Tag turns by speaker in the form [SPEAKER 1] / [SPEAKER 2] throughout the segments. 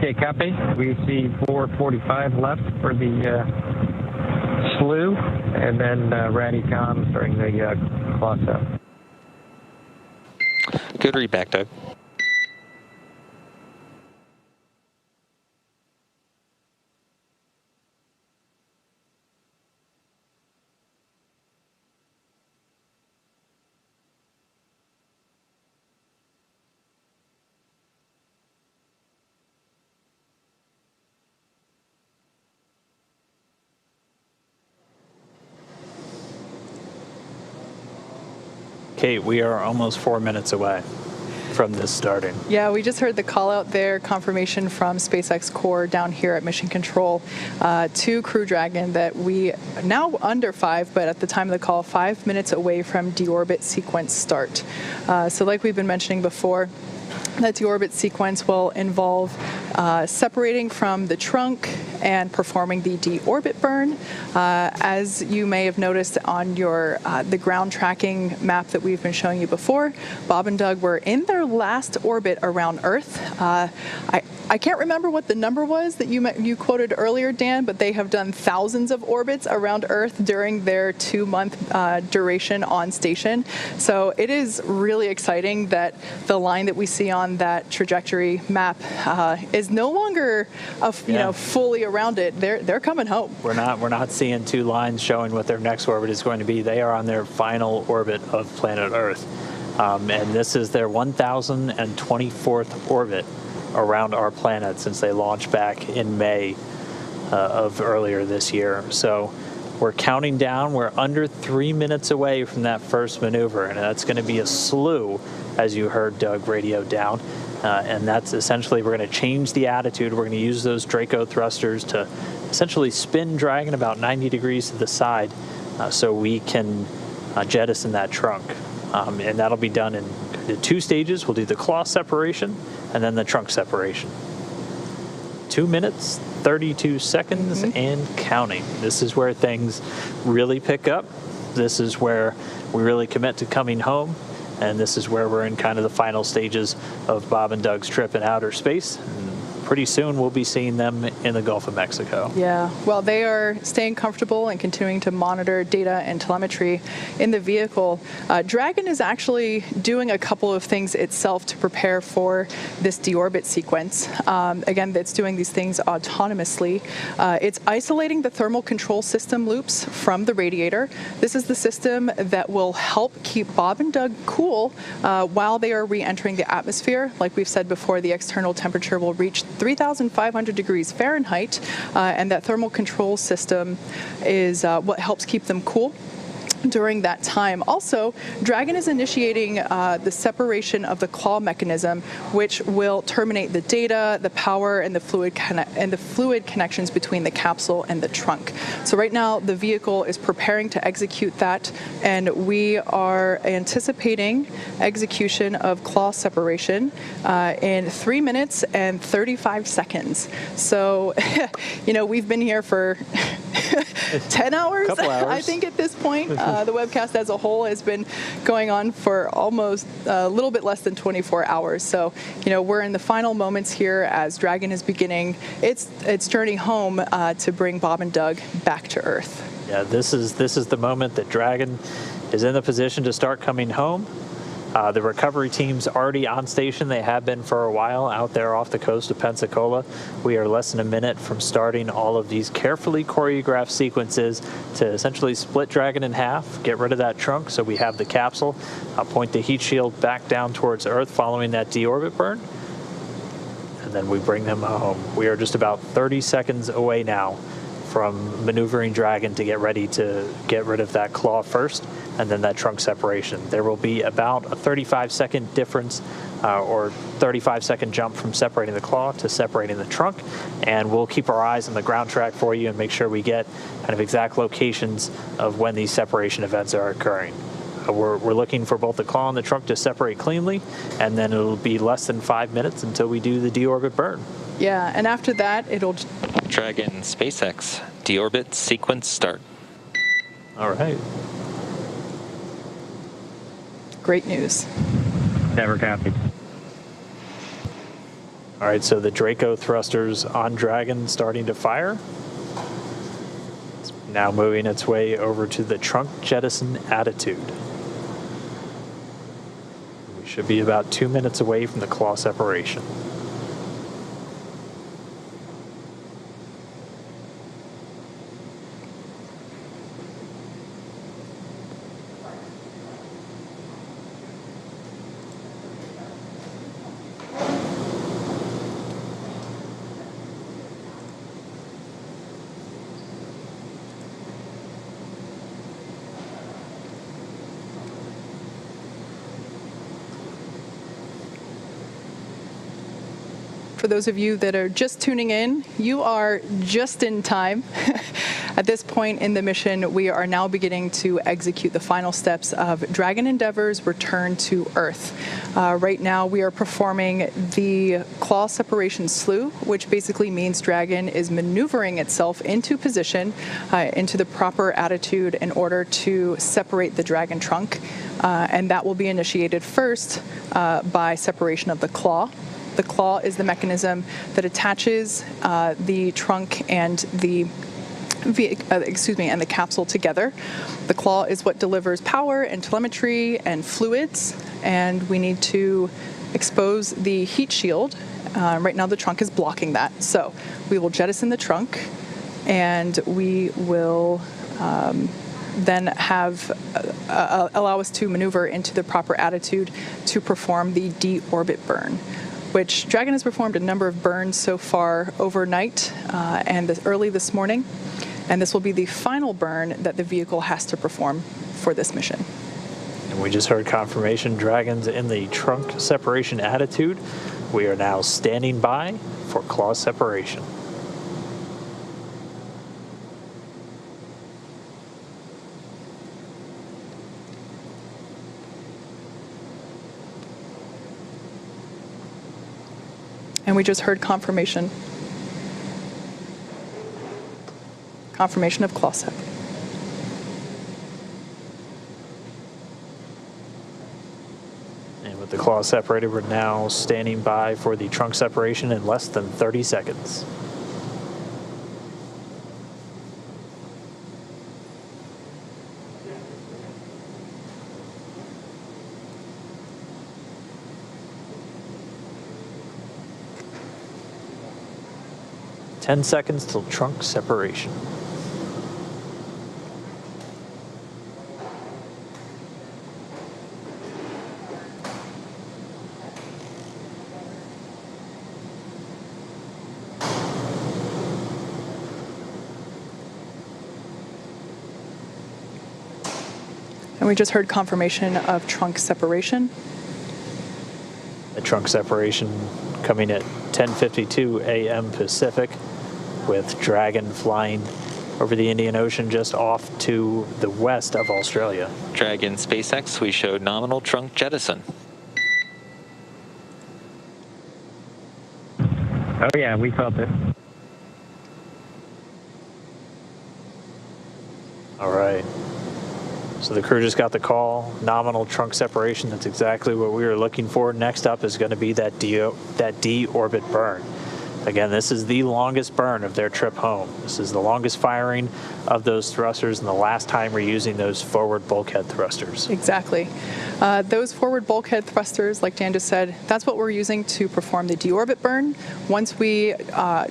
[SPEAKER 1] Okay, copy. We see 445 left for the slew, and then Ratty comms during the claw up.
[SPEAKER 2] Good read back, Doug. Kate, we are almost 4 minutes away from this starting.
[SPEAKER 3] Yeah, we just heard the call out there, confirmation from SpaceX Core down here at Mission Control to Crew Dragon that we now under 5, but at the time of the call, 5 minutes away from deorbit sequence start. So like we've been mentioning before, that deorbit sequence will involve separating from the trunk and performing the deorbit burn. As you may have noticed on your the ground tracking map that we've been showing you before, Bob and Doug were in their last orbit around Earth. I can't remember what the number was that you quoted earlier, Dan, but they have done thousands of orbits around Earth during their 2-month duration on station. So it is really exciting that the line that we see on that trajectory map is no longer fully around it. They're coming home.
[SPEAKER 2] We're not seeing two lines showing what their next orbit is going to be. They are on their final orbit of planet Earth, and this is their 1,024th orbit around our planet since they launched back in May of earlier this year. So we're counting down. We're under 3 minutes away from that first maneuver, and that's going to be a slew, as you heard Doug radio down. And that's essentially, we're going to change the attitude. We're going to use those Draco thrusters to essentially spin Dragon about 90 degrees to the side so we can jettison that trunk. And that'll be done in 2 stages. We'll do the claw separation and then the trunk separation. 2 minutes, 32 seconds, and counting. This is where things really pick up. This is where we really commit to coming home. And this is where we're in kind of the final stages of Bob and Doug's trip in outer space. And pretty soon we'll be seeing them in the Gulf of Mexico.
[SPEAKER 3] Yeah, well, they are staying comfortable and continuing to monitor data and telemetry in the vehicle. Dragon is actually doing a couple of things itself to prepare for this deorbit sequence. Again, it's doing these things autonomously. It's isolating the thermal control system loops from the radiator. This is the system that will help keep Bob and Doug cool while they are re-entering the atmosphere. Like we've said before, the external temperature will reach 3,500 degrees Fahrenheit, and that thermal control system is what helps keep them cool during that time. Also, Dragon is initiating the separation of the claw mechanism, which will terminate the data, the power, and the fluid connections between the capsule and the trunk. So right now, the vehicle is preparing to execute that, and we are anticipating execution of claw separation in 3 minutes and 35 seconds. So, we've been here for 10 hours,
[SPEAKER 2] Couple hours.
[SPEAKER 3] I think, at this point. The webcast as a whole has been going on for almost a little bit less than 24 hours. So, we're in the final moments here as Dragon is beginning its journey home to bring Bob and Doug back to Earth.
[SPEAKER 2] Yeah, this is the moment that Dragon is in the position to start coming home. The recovery team's already on station. They have been for a while out there off the coast of Pensacola. We are less than a minute from starting all of these carefully choreographed sequences to essentially split Dragon in half, get rid of that trunk so we have the capsule, point the heat shield back down towards Earth following that deorbit burn, and then we bring them home. We are just about 30 seconds away now from maneuvering Dragon to get ready to get rid of that claw first, and then that trunk separation. There will be about a 35-second difference or 35-second jump from separating the claw to separating the trunk, and we'll keep our eyes on the ground track for you and make sure we get kind of exact locations of when these separation events are occurring. We're looking for both the claw and the trunk to separate cleanly, and then it'll be less than 5 minutes until we do the deorbit burn.
[SPEAKER 3] Yeah, and after that, it'll...
[SPEAKER 4] Dragon SpaceX deorbit sequence start.
[SPEAKER 2] All right.
[SPEAKER 3] Great news.
[SPEAKER 1] Never copied.
[SPEAKER 2] All right, so the Draco thrusters on Dragon starting to fire. It's now moving its way over to the trunk jettison attitude. We should be about 2 minutes away from the claw separation.
[SPEAKER 3] For those of you that are just tuning in, you are just in time. At this point in the mission, we are now beginning to execute the final steps of Dragon Endeavor's return to Earth. Right now, we are performing the claw separation slew, which basically means Dragon is maneuvering itself into position, into the proper attitude in order to separate the Dragon trunk. And that will be initiated first by separation of the claw. The claw is the mechanism that attaches the trunk and the and the capsule together. The claw is what delivers power and telemetry and fluids, and we need to expose the heat shield. Right now the trunk is blocking that. So we will jettison the trunk, and we will then have allow us to maneuver into the proper attitude to perform the deorbit burn, which Dragon has performed a number of burns so far overnight and early this morning. And this will be the final burn that the vehicle has to perform for this mission.
[SPEAKER 2] And we just heard confirmation Dragon's in the trunk separation attitude. We are now standing by for claw separation.
[SPEAKER 3] And we just heard confirmation of claw sep.
[SPEAKER 2] And with the claw separated, we're now standing by for the trunk separation in less than 30 seconds. Ten seconds till trunk separation.
[SPEAKER 3] And we just heard confirmation of trunk separation.
[SPEAKER 2] The trunk separation coming at 10:52 a.m. Pacific, with Dragon flying over the Indian Ocean just off to the west of Australia.
[SPEAKER 4] Dragon SpaceX, we showed nominal trunk jettison.
[SPEAKER 1] Oh yeah, we felt it.
[SPEAKER 2] All right. So the crew just got the call, nominal trunk separation. That's exactly what we were looking for. Next up is going to be that deorbit burn. Again, this is the longest burn of their trip home. This is the longest firing of those thrusters and the last time we're using those forward bulkhead thrusters.
[SPEAKER 3] Exactly. Those forward bulkhead thrusters, like Dan just said, that's what we're using to perform the deorbit burn. Once we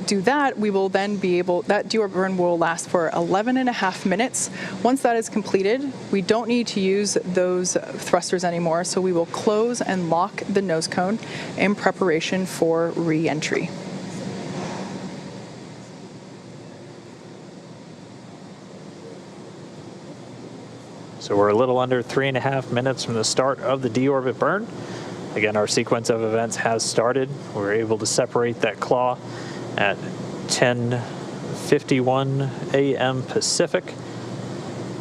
[SPEAKER 3] do that, we will then be able, that deorbit burn will last for 11.5 minutes. Once that is completed, we don't need to use those thrusters anymore, so we will close and lock the nose cone in preparation for re-entry.
[SPEAKER 2] So we're a little under 3.5 minutes from the start of the deorbit burn. Again, our sequence of events has started. We were able to separate that claw at 10:51 a.m. Pacific.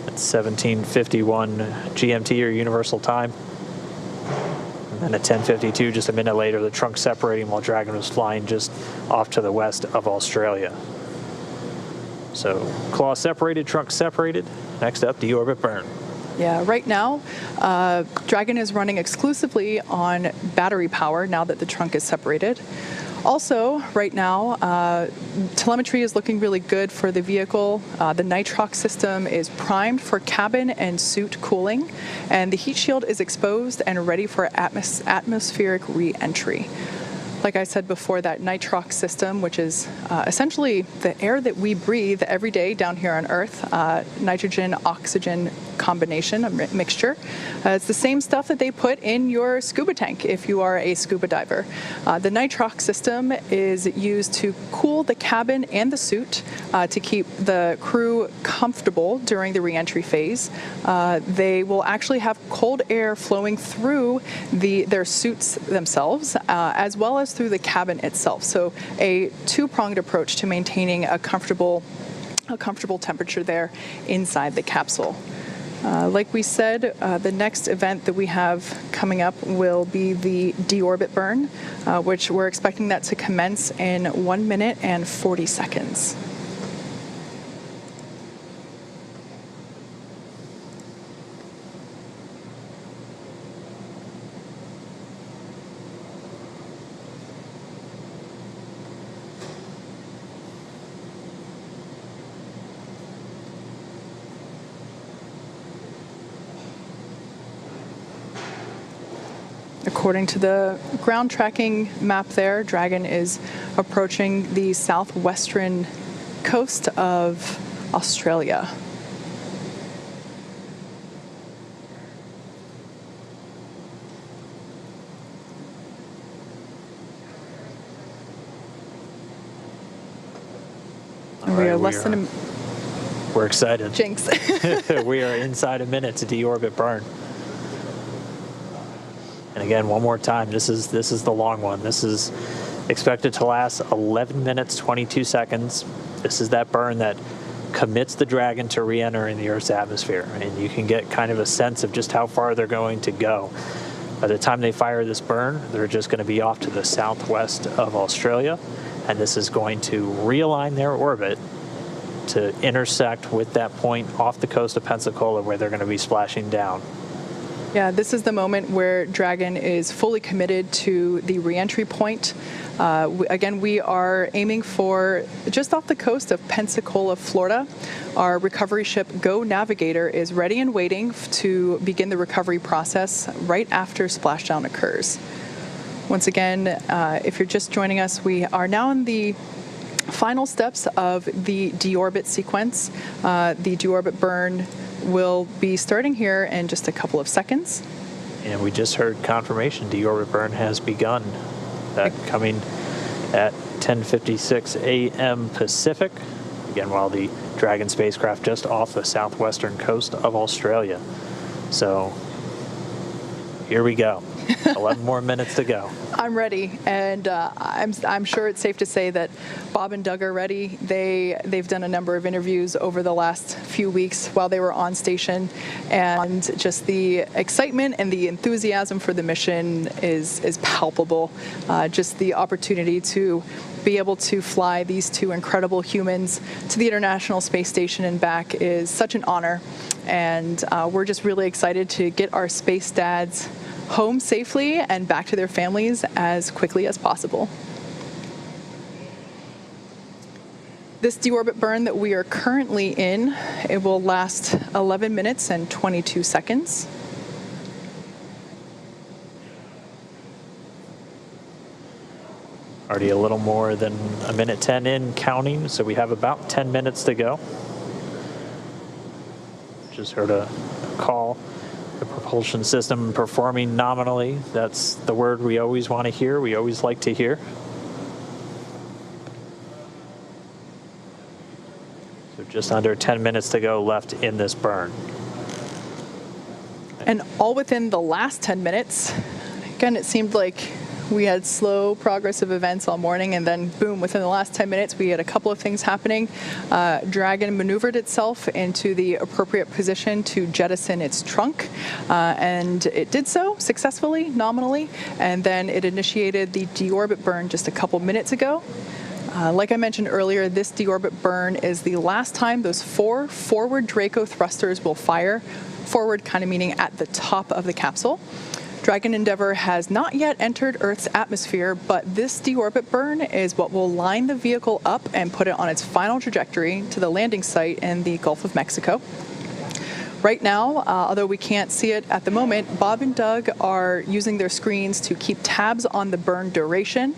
[SPEAKER 2] At 17:51 GMT or Universal Time. And then at 10:52, just a minute later, the trunk separating while Dragon was flying just off to the west of Australia. So claw separated, trunk separated. Next up, deorbit burn.
[SPEAKER 3] Yeah, right now, Dragon is running exclusively on battery power now that the trunk is separated. Also, right now, telemetry is looking really good for the vehicle. The nitrox system is primed for cabin and suit cooling, and the heat shield is exposed and ready for atmospheric re-entry. Like I said before, that nitrox system, which is essentially the air that we breathe every day down here on Earth, nitrogen-oxygen combination, a mixture. It's the same stuff that they put in your scuba tank if you are a scuba diver. The nitrox system is used to cool the cabin and the suit to keep the crew comfortable during the re-entry phase. They will actually have cold air flowing through their suits themselves, as well as through the cabin itself. So a two-pronged approach to maintaining a comfortable temperature there inside the capsule. Like we said, the next event that we have coming up will be the deorbit burn, which we're expecting that to commence in 1 minute and 40 seconds. According to the ground tracking map there, Dragon is approaching the southwestern coast of Australia. We are less than a...
[SPEAKER 2] We're excited.
[SPEAKER 3] Jinx.
[SPEAKER 2] We are inside a minute to deorbit burn. And again, one more time, this is the long one. This is expected to last 11 minutes, 22 seconds. This is that burn that commits the Dragon to re-enter in the Earth's atmosphere. And you can get kind of a sense of just how far they're going to go. By the time they fire this burn, they're just going to be off to the southwest of Australia. And this is going to realign their orbit to intersect with that point off the coast of Pensacola where they're going to be splashing down.
[SPEAKER 3] Yeah, this is the moment where Dragon is fully committed to the re-entry point. Again, we are aiming for just off the coast of Pensacola, Florida. Our recovery ship Go Navigator is ready and waiting to begin the recovery process right after splashdown occurs. Once again, if you're just joining us, we are now in the final steps of the deorbit sequence. The deorbit burn will be starting here in just a couple of seconds.
[SPEAKER 2] And we just heard confirmation deorbit burn has begun. That coming at 10:56 a.m. Pacific. Again, while the Dragon spacecraft just off the southwestern coast of Australia. So here we go. 11 more minutes to go.
[SPEAKER 3] I'm ready, and I'm sure it's safe to say that Bob and Doug are ready. They've done a number of interviews over the last few weeks while they were on station, and just the excitement and the enthusiasm for the mission is palpable. Just the opportunity to be able to fly these two incredible humans to the International Space Station and back is such an honor, and we're just really excited to get our space dads home safely and back to their families as quickly as possible. This deorbit burn that we are currently in, it will last 11 minutes and 22 seconds.
[SPEAKER 2] Already a little more than a minute 10 in, counting, so we have about 10 minutes to go. Just heard a call. The propulsion system performing nominally. That's the word we always want to hear. We always like to hear. So just under 10 minutes to go left in this burn.
[SPEAKER 3] And all within the last 10 minutes, again, it seemed like we had slow progressive events all morning, and then boom, within the last 10 minutes, we had a couple of things happening. Dragon maneuvered itself into the appropriate position to jettison its trunk, and it did so successfully, nominally, and then it initiated the deorbit burn just a couple minutes ago. Like I mentioned earlier, this deorbit burn is the last time those 4 forward Draco thrusters will fire, forward kind of meaning at the top of the capsule. Dragon Endeavour has not yet entered Earth's atmosphere, but this deorbit burn is what will line the vehicle up and put it on its final trajectory to the landing site in the Gulf of Mexico. Right now, although we can't see it at the moment, Bob and Doug are using their screens to keep tabs on the burn duration,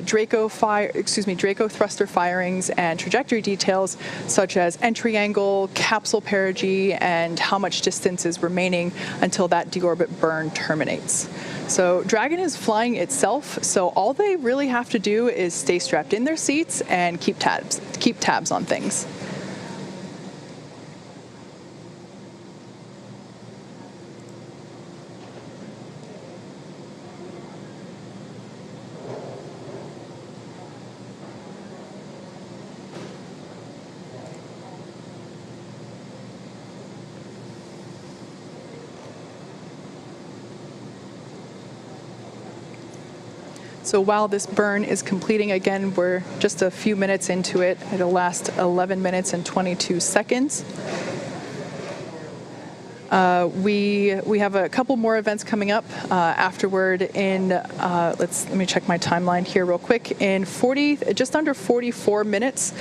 [SPEAKER 3] Draco thruster firings, and trajectory details such as entry angle, capsule perigee, and how much distance is remaining until that deorbit burn terminates. So Dragon is flying itself, so all they really have to do is stay strapped in their seats and keep tabs on things. So while this burn is completing, again, we're just a few minutes into it. It'll last 11 minutes and 22 seconds. We have a couple more events coming up afterward in, let me check my timeline here real quick. In just under 44 minutes,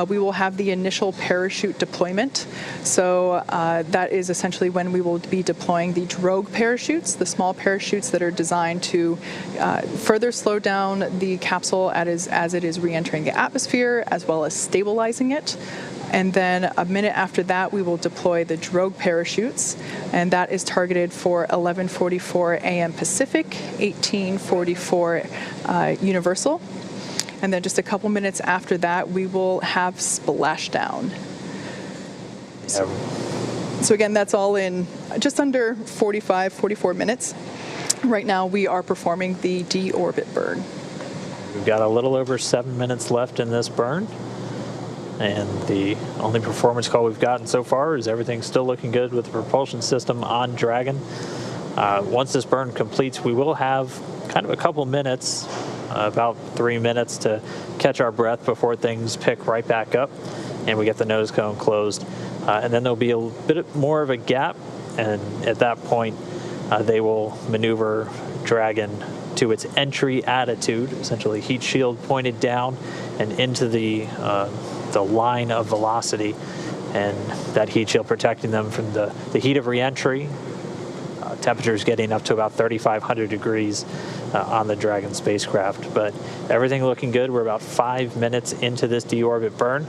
[SPEAKER 3] we will have the initial parachute deployment. So that is essentially when we will be deploying the drogue parachutes, the small parachutes that are designed to further slow down the capsule as it is re-entering the atmosphere, as well as stabilizing it. And then a minute after that, we will deploy the drogue parachutes, and that is targeted for 11:44 a.m. Pacific, 18:44 Universal. And then just a couple minutes after that, we will have Splashdown. So again, that's all in just under 44 minutes. Right now, we are performing the deorbit burn.
[SPEAKER 2] We've got a little over 7 minutes left in this burn. And the only performance call we've gotten so far is everything's still looking good with the propulsion system on Dragon. Once this burn completes, we will have kind of a couple minutes, about 3 minutes to catch our breath before things pick right back up and we get the nose cone closed. And then there'll be a bit more of a gap, and at that point, they will maneuver Dragon to its entry attitude, essentially heat shield pointed down and into the line of velocity, and that heat shield protecting them from the heat of re-entry. Temperatures getting up to about 3,500 degrees on the Dragon spacecraft. But everything looking good. We're about 5 minutes into this deorbit burn.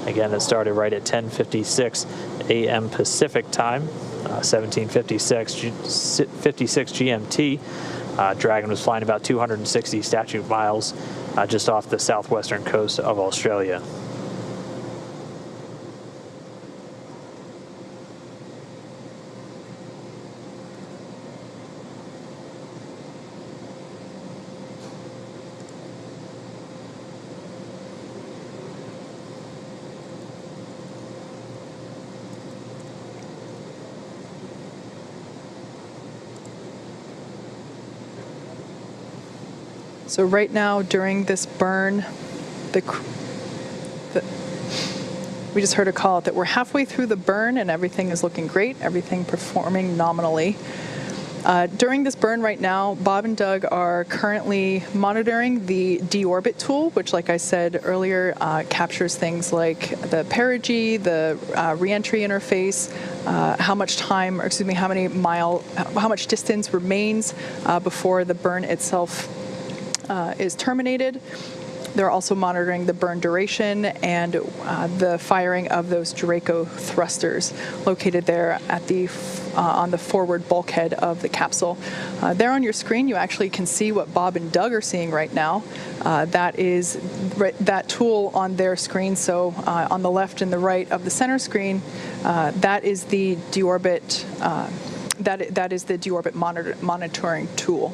[SPEAKER 2] Again, it started right at 10:56 a.m. Pacific time, 17:56 GMT. Dragon was flying about 260 statute miles just off the southwestern coast of Australia.
[SPEAKER 3] So right now, during this burn, we just heard a call that we're halfway through the burn and everything is looking great, everything performing nominally. During this burn right now, Bob and Doug are currently monitoring the Deorbit tool, which, like I said earlier, captures things like the perigee, the reentry interface, how much distance remains before the burn itself is terminated. They're also monitoring the burn duration and the firing of those Draco thrusters located there at on the forward bulkhead of the capsule. There on your screen, you actually can see what Bob and Doug are seeing right now. That is that tool on their screen. So on the left and the right of the center screen, that is the Deorbit. That is the Deorbit monitoring tool.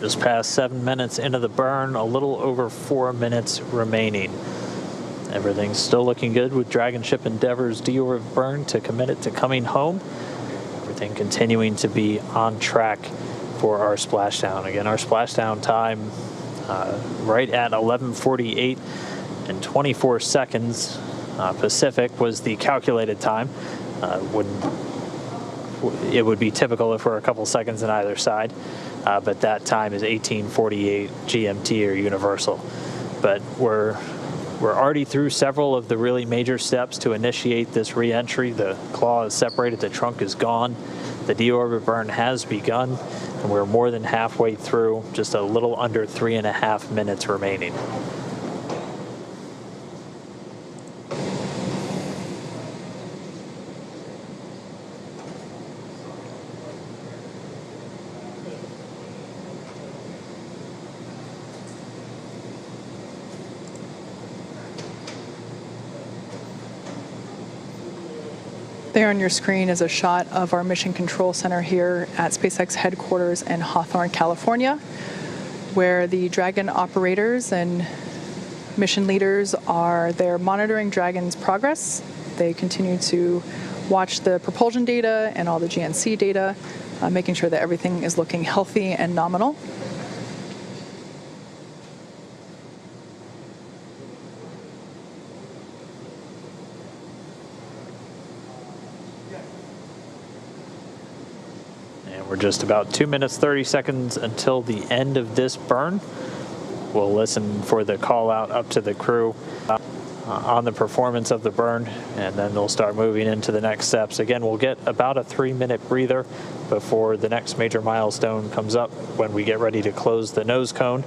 [SPEAKER 2] Just past 7 minutes into the burn, a little over 4 minutes remaining. Everything's still looking good with Dragon Ship Endeavor's deorbit burn to commit it to coming home. Everything continuing to be on track for our splashdown. Again, our splashdown time right at 11:48 and 24 seconds Pacific was the calculated time. It would be typical if we're a couple seconds on either side, but that time is 18:48 GMT or universal. But we're already through several of the really major steps to initiate this re-entry. The claw is separated, the trunk is gone, the deorbit burn has begun, and we're more than halfway through, just a little under 3.5 minutes remaining.
[SPEAKER 3] There on your screen is a shot of our Mission Control Center here at SpaceX headquarters in Hawthorne, California, where the Dragon operators and mission leaders are there monitoring Dragon's progress. They continue to watch the propulsion data and all the GNC data, making sure that everything is looking healthy and nominal.
[SPEAKER 2] We're just about 2 minutes, 30 seconds until the end of this burn. We'll listen for the call out up to the crew on the performance of the burn, and then they'll start moving into the next steps. Again, we'll get about a 3-minute breather before the next major milestone comes up when we get ready to close the nose cone,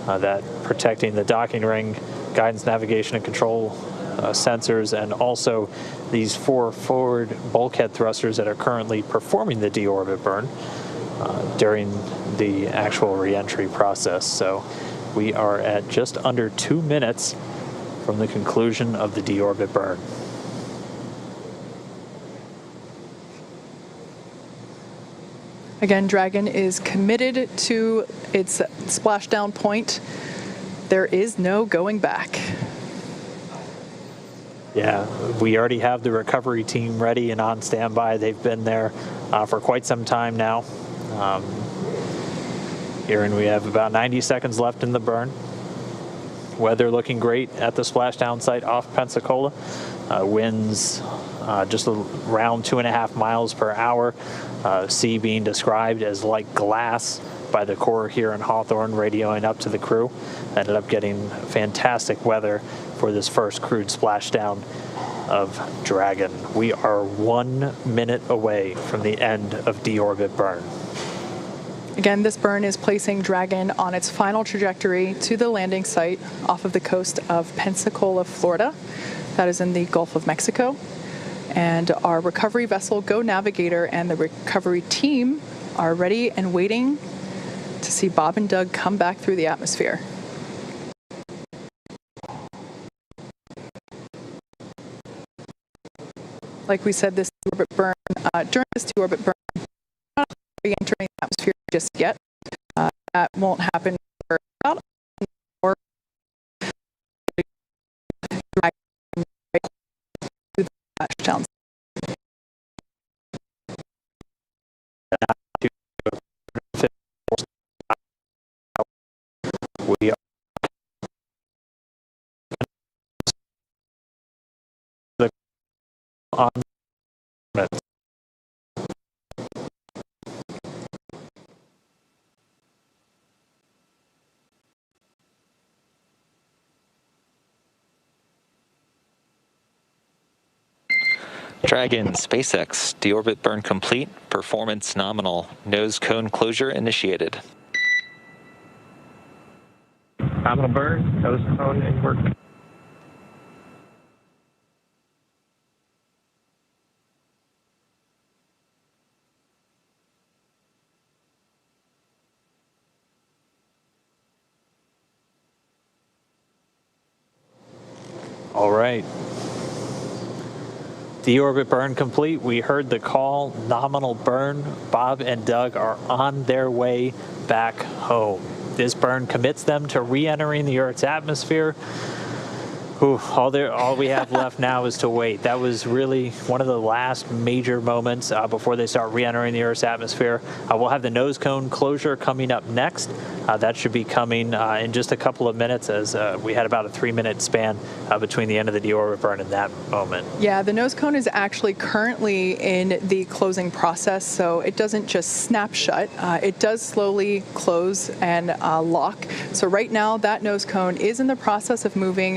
[SPEAKER 2] that protecting the docking ring, guidance, navigation, and control sensors, and also these 4 forward bulkhead thrusters that are currently performing the deorbit burn during the actual re-entry process. So we are at just under 2 minutes from the conclusion of the deorbit burn.
[SPEAKER 3] Again, Dragon is committed to its splashdown point. There is no going back.
[SPEAKER 2] Yeah, we already have the recovery team ready and on standby. They've been there for quite some time now. Here, and we have about 90 seconds left in the burn. Weather looking great at the splashdown site off Pensacola. Winds just around 2.5 miles per hour. Sea being described as like glass by the Corps here in Hawthorne, radioing up to the crew. Ended up getting fantastic weather for this first crewed splashdown of Dragon. We are 1 minute away from the end of deorbit burn.
[SPEAKER 3] Again, this burn is placing Dragon on its final trajectory to the landing site off of the coast of Pensacola, Florida. That is in the Gulf of Mexico. And our recovery vessel, Go Navigator, and the recovery team are ready and waiting to see Bob and Doug come back through the atmosphere. Like we said, this deorbit burn, during this deorbit burn, we're not re-entering the atmosphere just yet. That won't happen for about an hour. Splashdown.
[SPEAKER 2] We are on minutes.
[SPEAKER 4] Dragon, SpaceX, deorbit burn complete, performance nominal, nose cone closure initiated.
[SPEAKER 1] Nominal burn, nose cone in work.
[SPEAKER 2] All right. Deorbit burn complete. We heard the call, nominal burn. Bob and Doug are on their way back home. This burn commits them to re-entering the Earth's atmosphere. Ooh, all we have left now is to wait. That was really one of the last major moments before they start re-entering the Earth's atmosphere. We'll have the nose cone closure coming up next. That should be coming in just a couple of minutes, as we had about a 3-minute span between the end of the deorbit burn and that moment.
[SPEAKER 3] Yeah, the nose cone is actually currently in the closing process, so it doesn't just snap shut. It does slowly close and lock. So right now, that nose cone is in the process of moving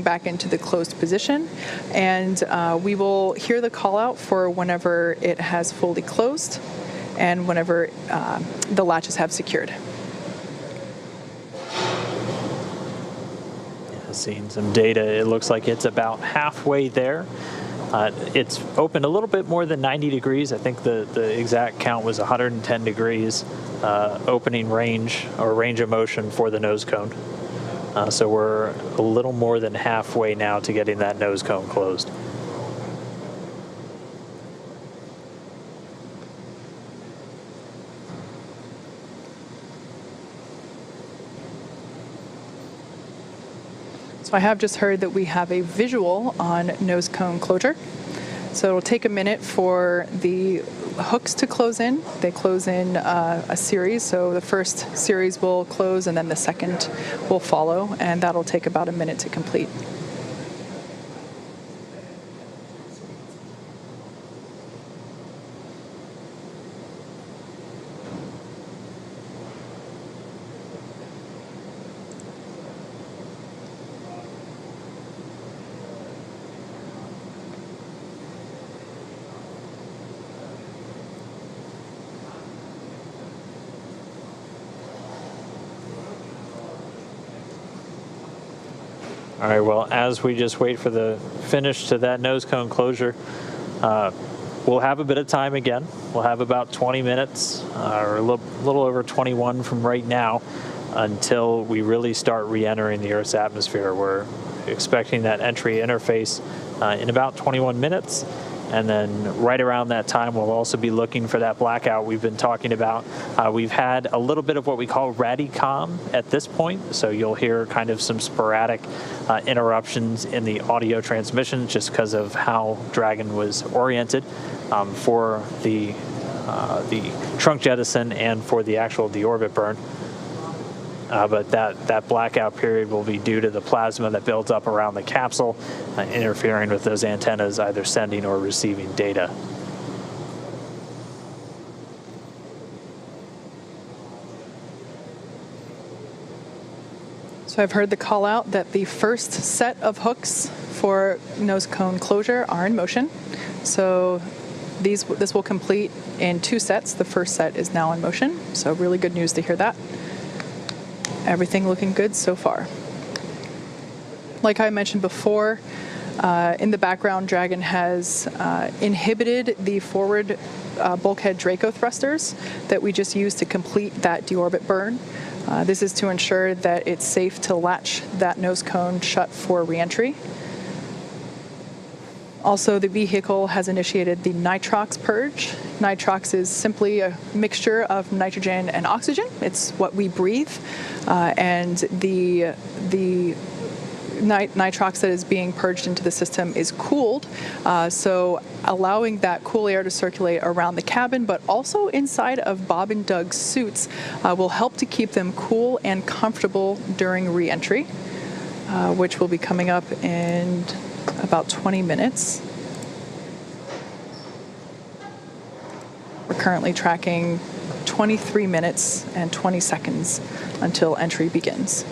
[SPEAKER 3] back into the closed position, and we will hear the call out for whenever it has fully closed and whenever the latches have secured.
[SPEAKER 2] Seeing some data, it looks like it's about halfway there. It's opened a little bit more than 90 degrees. I think the exact count was 110 degrees opening range or range of motion for the nose cone. So we're a little more than halfway now to getting that nose cone closed.
[SPEAKER 3] So I have just heard that we have a visual on nose cone closure. So it'll take a minute for the hooks to close in. They close in a series, so the first series will close and then the second will follow, and that'll take about a minute to complete.
[SPEAKER 2] All right, well, as we just wait for the finish to that nose cone closure, we'll have a bit of time again. We'll have about 20 minutes, or a little over 21 from right now, until we really start re-entering the Earth's atmosphere. We're expecting that entry interface in about 21 minutes. And then right around that time, we'll also be looking for that blackout we've been talking about. We've had a little bit of what we call Radicom at this point, so you'll hear kind of some sporadic interruptions in the audio transmission just because of how Dragon was oriented for the trunk jettison and for the actual deorbit burn. But that blackout period will be due to the plasma that builds up around the capsule, interfering with those antennas either sending or receiving data.
[SPEAKER 3] So I've heard the call out that the first set of hooks for nose cone closure are in motion. So this will complete in 2 sets. The first set is now in motion, so really good news to hear that. Everything looking good so far. Like I mentioned before, in the background, Dragon has inhibited the forward bulkhead Draco thrusters that we just used to complete that deorbit burn. This is to ensure that it's safe to latch that nose cone shut for reentry. Also, the vehicle has initiated the nitrox purge. Nitrox is simply a mixture of nitrogen and oxygen. It's what we breathe, and the nitrox that is being purged into the system is cooled, so allowing that cool air to circulate around the cabin, but also inside of Bob and Doug's suits, will help to keep them cool and comfortable during re-entry, which will be coming up in about 20 minutes. We're currently tracking 23 minutes and 20 seconds until entry begins.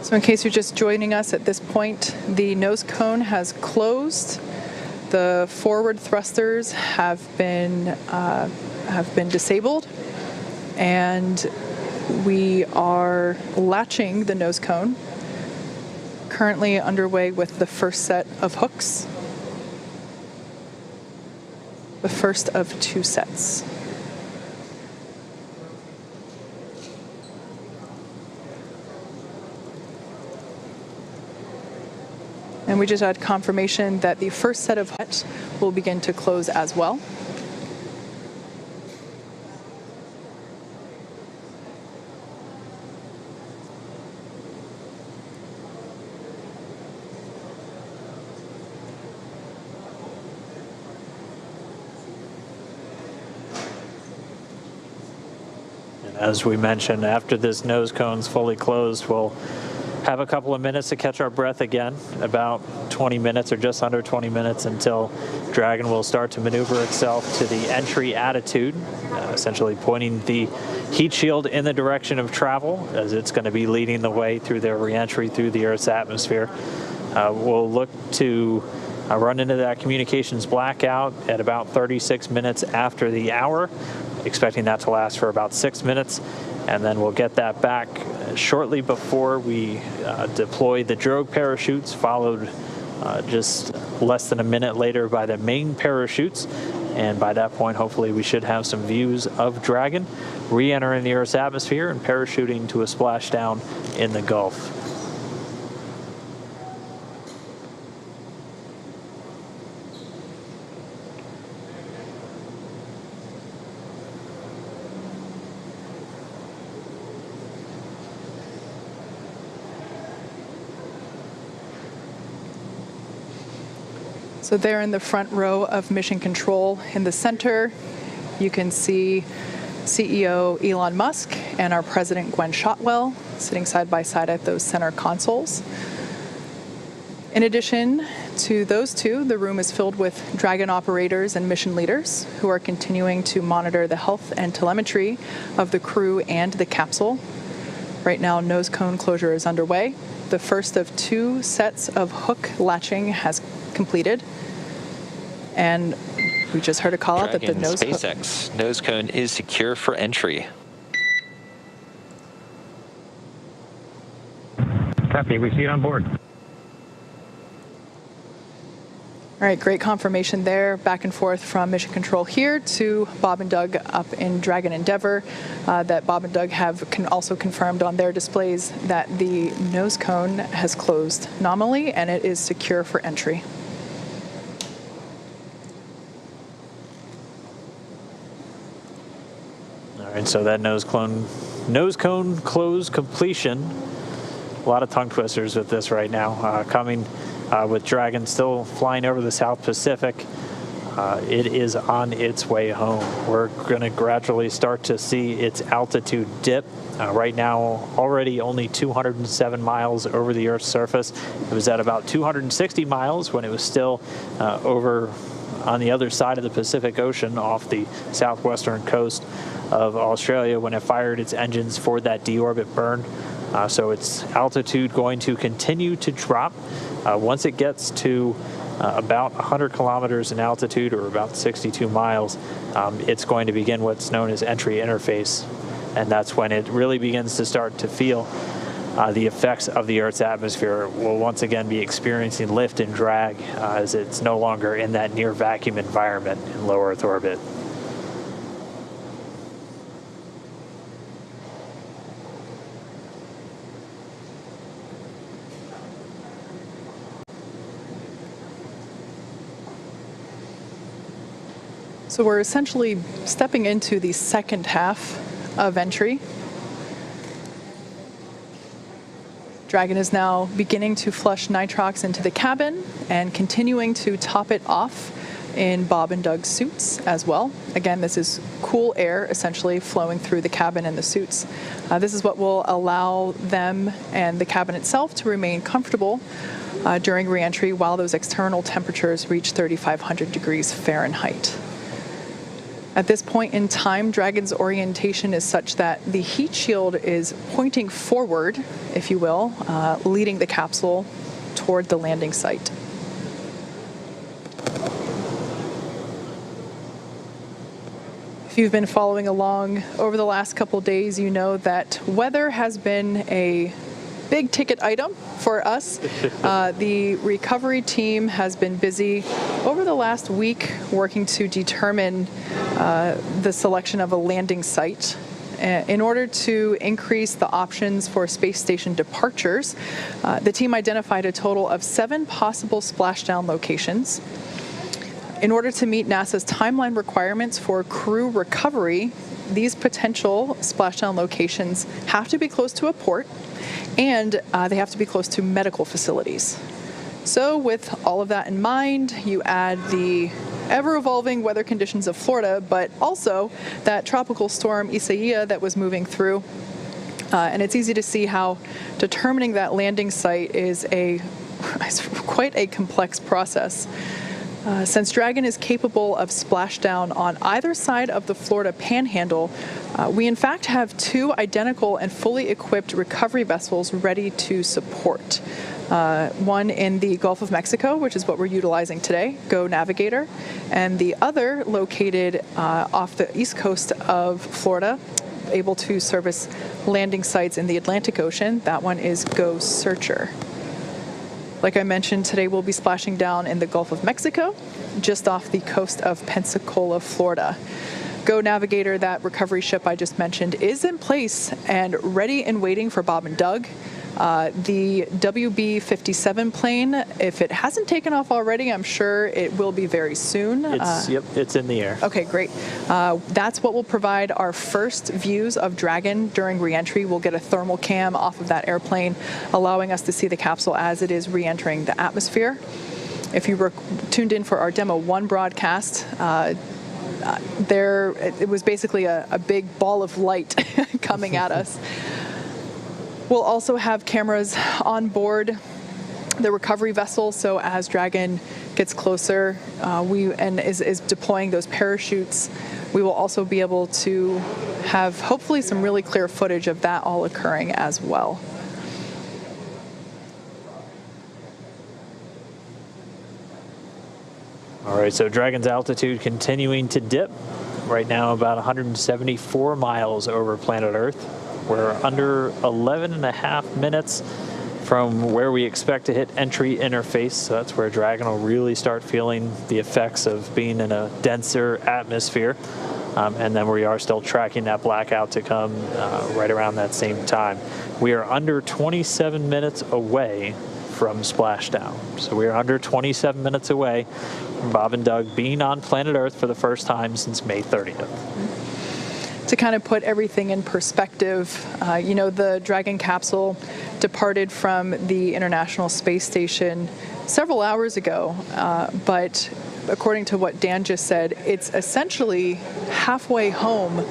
[SPEAKER 3] So in case you're just joining us at this point, the nose cone has closed. The forward thrusters have been disabled, and we are latching the nose cone. Currently underway with the first set of hooks, the first of 2 sets. And we just had confirmation that the first set of hut will begin to close as well.
[SPEAKER 2] As we mentioned, after this nose cone's fully closed, we'll have a couple of minutes to catch our breath again, about 20 minutes or just under 20 minutes until Dragon will start to maneuver itself to the entry attitude, essentially pointing the heat shield in the direction of travel as it's going to be leading the way through their reentry through the Earth's atmosphere. We'll look to run into that communications blackout at about 36 minutes after the hour, expecting that to last for about 6 minutes, and then we'll get that back shortly before we deploy the drogue parachutes, followed just less than a minute later by the main parachutes. And by that point, hopefully we should have some views of Dragon re-entering the Earth's atmosphere and parachuting to a splashdown in the Gulf.
[SPEAKER 3] So there in the front row of Mission Control in the center, you can see CEO Elon Musk and our President Gwen Shotwell sitting side by side at those center consoles. In addition to those two, the room is filled with Dragon operators and mission leaders who are continuing to monitor the health and telemetry of the crew and the capsule. Right now, nose cone closure is underway. The first of 2 sets of hook latching has completed. And we just heard a call out that the
[SPEAKER 4] SpaceX nose cone is secure for entry.
[SPEAKER 1] Copy. We see it on board.
[SPEAKER 3] All right, great confirmation there. Back and forth from Mission Control here to Bob and Doug up in Dragon Endeavour. That Bob and Doug have also confirmed on their displays that the nose cone has closed nominally and it is secure for entry.
[SPEAKER 2] All right, so that nose cone close completion. A lot of tongue twisters with this right now. Coming with Dragon still flying over the South Pacific. It is on its way home. We're going to gradually start to see its altitude dip. Right now, already only 207 miles over the Earth's surface. It was at about 260 miles when it was still over on the other side of the Pacific Ocean off the southwestern coast of Australia when it fired its engines for that deorbit burn. So its altitude going to continue to drop. Once it gets to about 100 kilometers in altitude, or about 62 miles, it's going to begin what's known as entry interface. And that's when it really begins to start to feel the effects of the Earth's atmosphere. Will once again be experiencing lift and drag as it's no longer in that near vacuum environment in low Earth orbit.
[SPEAKER 3] So we're essentially stepping into the second half of entry. Dragon is now beginning to flush nitrox into the cabin and continuing to top it off in Bob and Doug's suits as well. Again, this is cool air essentially flowing through the cabin and the suits. This is what will allow them and the cabin itself to remain comfortable during reentry while those external temperatures reach 3,500 degrees Fahrenheit. At this point in time, Dragon's orientation is such that the heat shield is pointing forward, if you will, leading the capsule toward the landing site. If you've been following along over the last couple of days, you know that weather has been a big ticket item for us. The recovery team has been busy over the last week working to determine the selection of a landing site In order to increase the options for space station departures, the team identified a total of 7 possible splashdown locations. In order to meet NASA's timeline requirements for crew recovery, these potential splashdown locations have to be close to a port, and they have to be close to medical facilities. So with all of that in mind, you add the ever-evolving weather conditions of Florida, but also that tropical storm Isaiah that was moving through. And it's easy to see how determining that landing site is quite a complex process. Since Dragon is capable of splashdown on either side of the Florida Panhandle, we in fact have 2 identical and fully equipped recovery vessels ready to support. One in the Gulf of Mexico, which is what we're utilizing today, Go Navigator, and the other located off the east coast of Florida, able to service landing sites in the Atlantic Ocean. That one is Go Searcher. Like I mentioned, today we'll be splashing down in the Gulf of Mexico, just off the coast of Pensacola, Florida. Go Navigator, that recovery ship I just mentioned, is in place and ready and waiting for Bob and Doug. The WB-57 plane, if it hasn't taken off already, I'm sure it will be very soon.
[SPEAKER 2] Yep, it's in the air.
[SPEAKER 3] Okay, great. That's what will provide our first views of Dragon during reentry. We'll get a thermal cam off of that airplane, allowing us to see the capsule as it is reentering the atmosphere. If you were tuned in for our Demo 1 broadcast, it was basically a big ball of light coming at us. We'll also have cameras on board the recovery vessel, so as Dragon gets closer and is deploying those parachutes, we will also be able to have hopefully some really clear footage of that all occurring as well.
[SPEAKER 2] All right, so Dragon's altitude continuing to dip. Right now about 174 miles over planet Earth. We're under 11.5 minutes from where we expect to hit entry interface. So that's where Dragon will really start feeling the effects of being in a denser atmosphere. And then we are still tracking that blackout to come right around that same time. We are under 27 minutes away from splashdown. So we are under 27 minutes away from Bob and Doug being on planet Earth for the first time since May 30th.
[SPEAKER 3] To kind of put everything in perspective, the Dragon capsule departed from the International Space Station several hours ago, but according to what Dan just said, it's essentially halfway home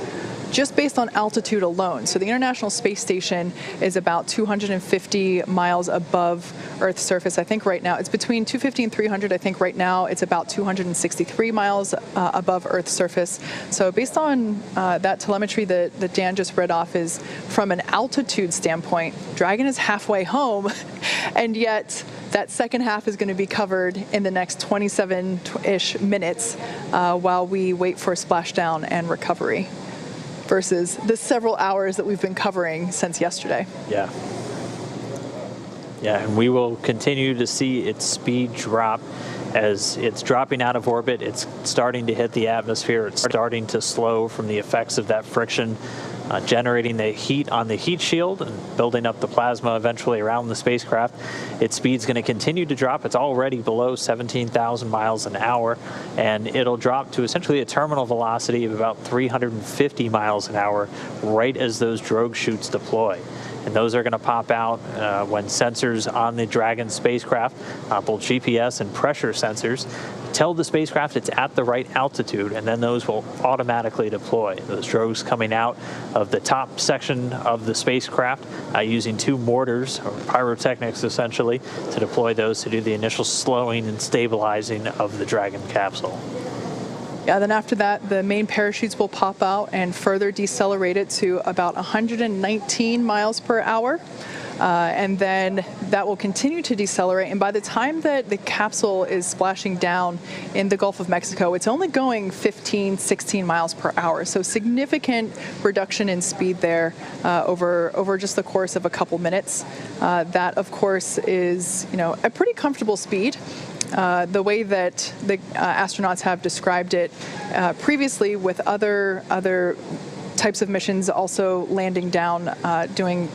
[SPEAKER 3] just based on altitude alone. So the International Space Station is about 250 miles above Earth's surface. I think right now it's between 250 and 300. I think right now it's about 263 miles above Earth's surface. So based on that telemetry that Dan just read off, is from an altitude standpoint, Dragon is halfway home, and yet that second half is going to be covered in the next 27-ish minutes while we wait for splashdown and recovery, versus the several hours that we've been covering since yesterday.
[SPEAKER 2] Yeah. Yeah, and we will continue to see its speed drop as it's dropping out of orbit. It's starting to hit the atmosphere. It's starting to slow from the effects of that friction, generating the heat on the heat shield and building up the plasma eventually around the spacecraft. Its speed's going to continue to drop. It's already below 17,000 miles an hour, and it'll drop to essentially a terminal velocity of about 350 miles an hour right as those drogue chutes deploy. And those are going to pop out when sensors on the Dragon spacecraft, both GPS and pressure sensors, tell the spacecraft it's at the right altitude, and then those will automatically deploy. Those drogues coming out of the top section of the spacecraft using 2 mortars, or pyrotechnics essentially, to deploy those to do the initial slowing and stabilizing of the Dragon capsule.
[SPEAKER 3] Yeah, then after that, the main parachutes will pop out and further decelerate it to about 119 miles per hour. And then that will continue to decelerate. And by the time that the capsule is splashing down in the Gulf of Mexico, it's only going 15, 16 miles per hour. So significant reduction in speed there over just the course of a couple minutes. That, of course, is a pretty comfortable speed. The way that the astronauts have described it previously with other types of missions also landing down, doing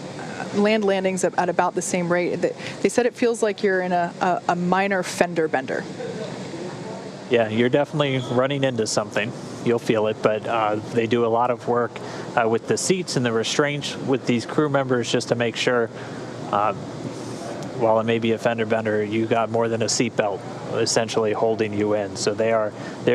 [SPEAKER 3] land landings at about the same rate. They said it feels like you're in a minor fender bender.
[SPEAKER 2] Yeah, you're definitely running into something. You'll feel it, but they do a lot of work with the seats and the restraints with these crew members just to make sure, while it may be a fender bender, you got more than a seatbelt essentially holding you in. So they're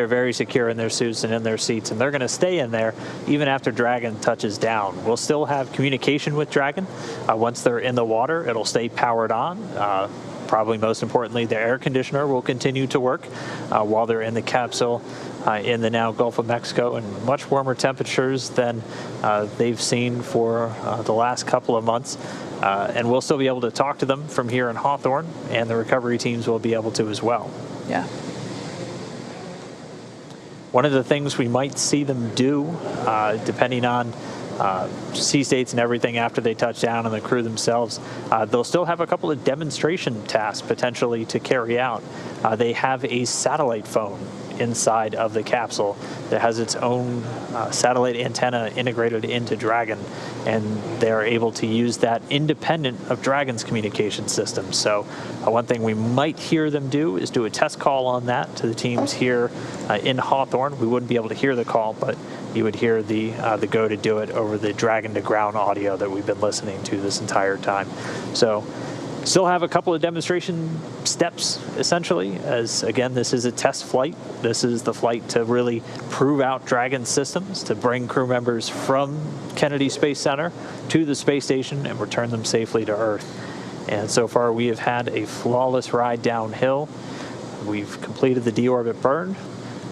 [SPEAKER 2] very secure in their suits and in their seats, and they're going to stay in there even after Dragon touches down. We'll still have communication with Dragon. Once they're in the water, it'll stay powered on. Probably most importantly, the air conditioner will continue to work while they're in the capsule in the now Gulf of Mexico, and much warmer temperatures than they've seen for the last couple of months. And we'll still be able to talk to them from here in Hawthorne, and the recovery teams will be able to as well.
[SPEAKER 3] Yeah.
[SPEAKER 2] One of the things we might see them do, depending on sea states and everything after they touch down and the crew themselves, they'll still have a couple of demonstration tasks potentially to carry out. They have a satellite phone inside of the capsule that has its own satellite antenna integrated into Dragon, and they're able to use that independent of Dragon's communication system. So one thing we might hear them do is do a test call on that to the teams here in Hawthorne. We wouldn't be able to hear the call, but you would hear the go to do it over the Dragon to ground audio that we've been listening to this entire time. So still have a couple of demonstration steps, essentially, as, again, this is a test flight. This is the flight to really prove out Dragon systems, to bring crew members from Kennedy Space Center to the space station and return them safely to Earth. And so far, we have had a flawless ride downhill. We've completed the deorbit burn.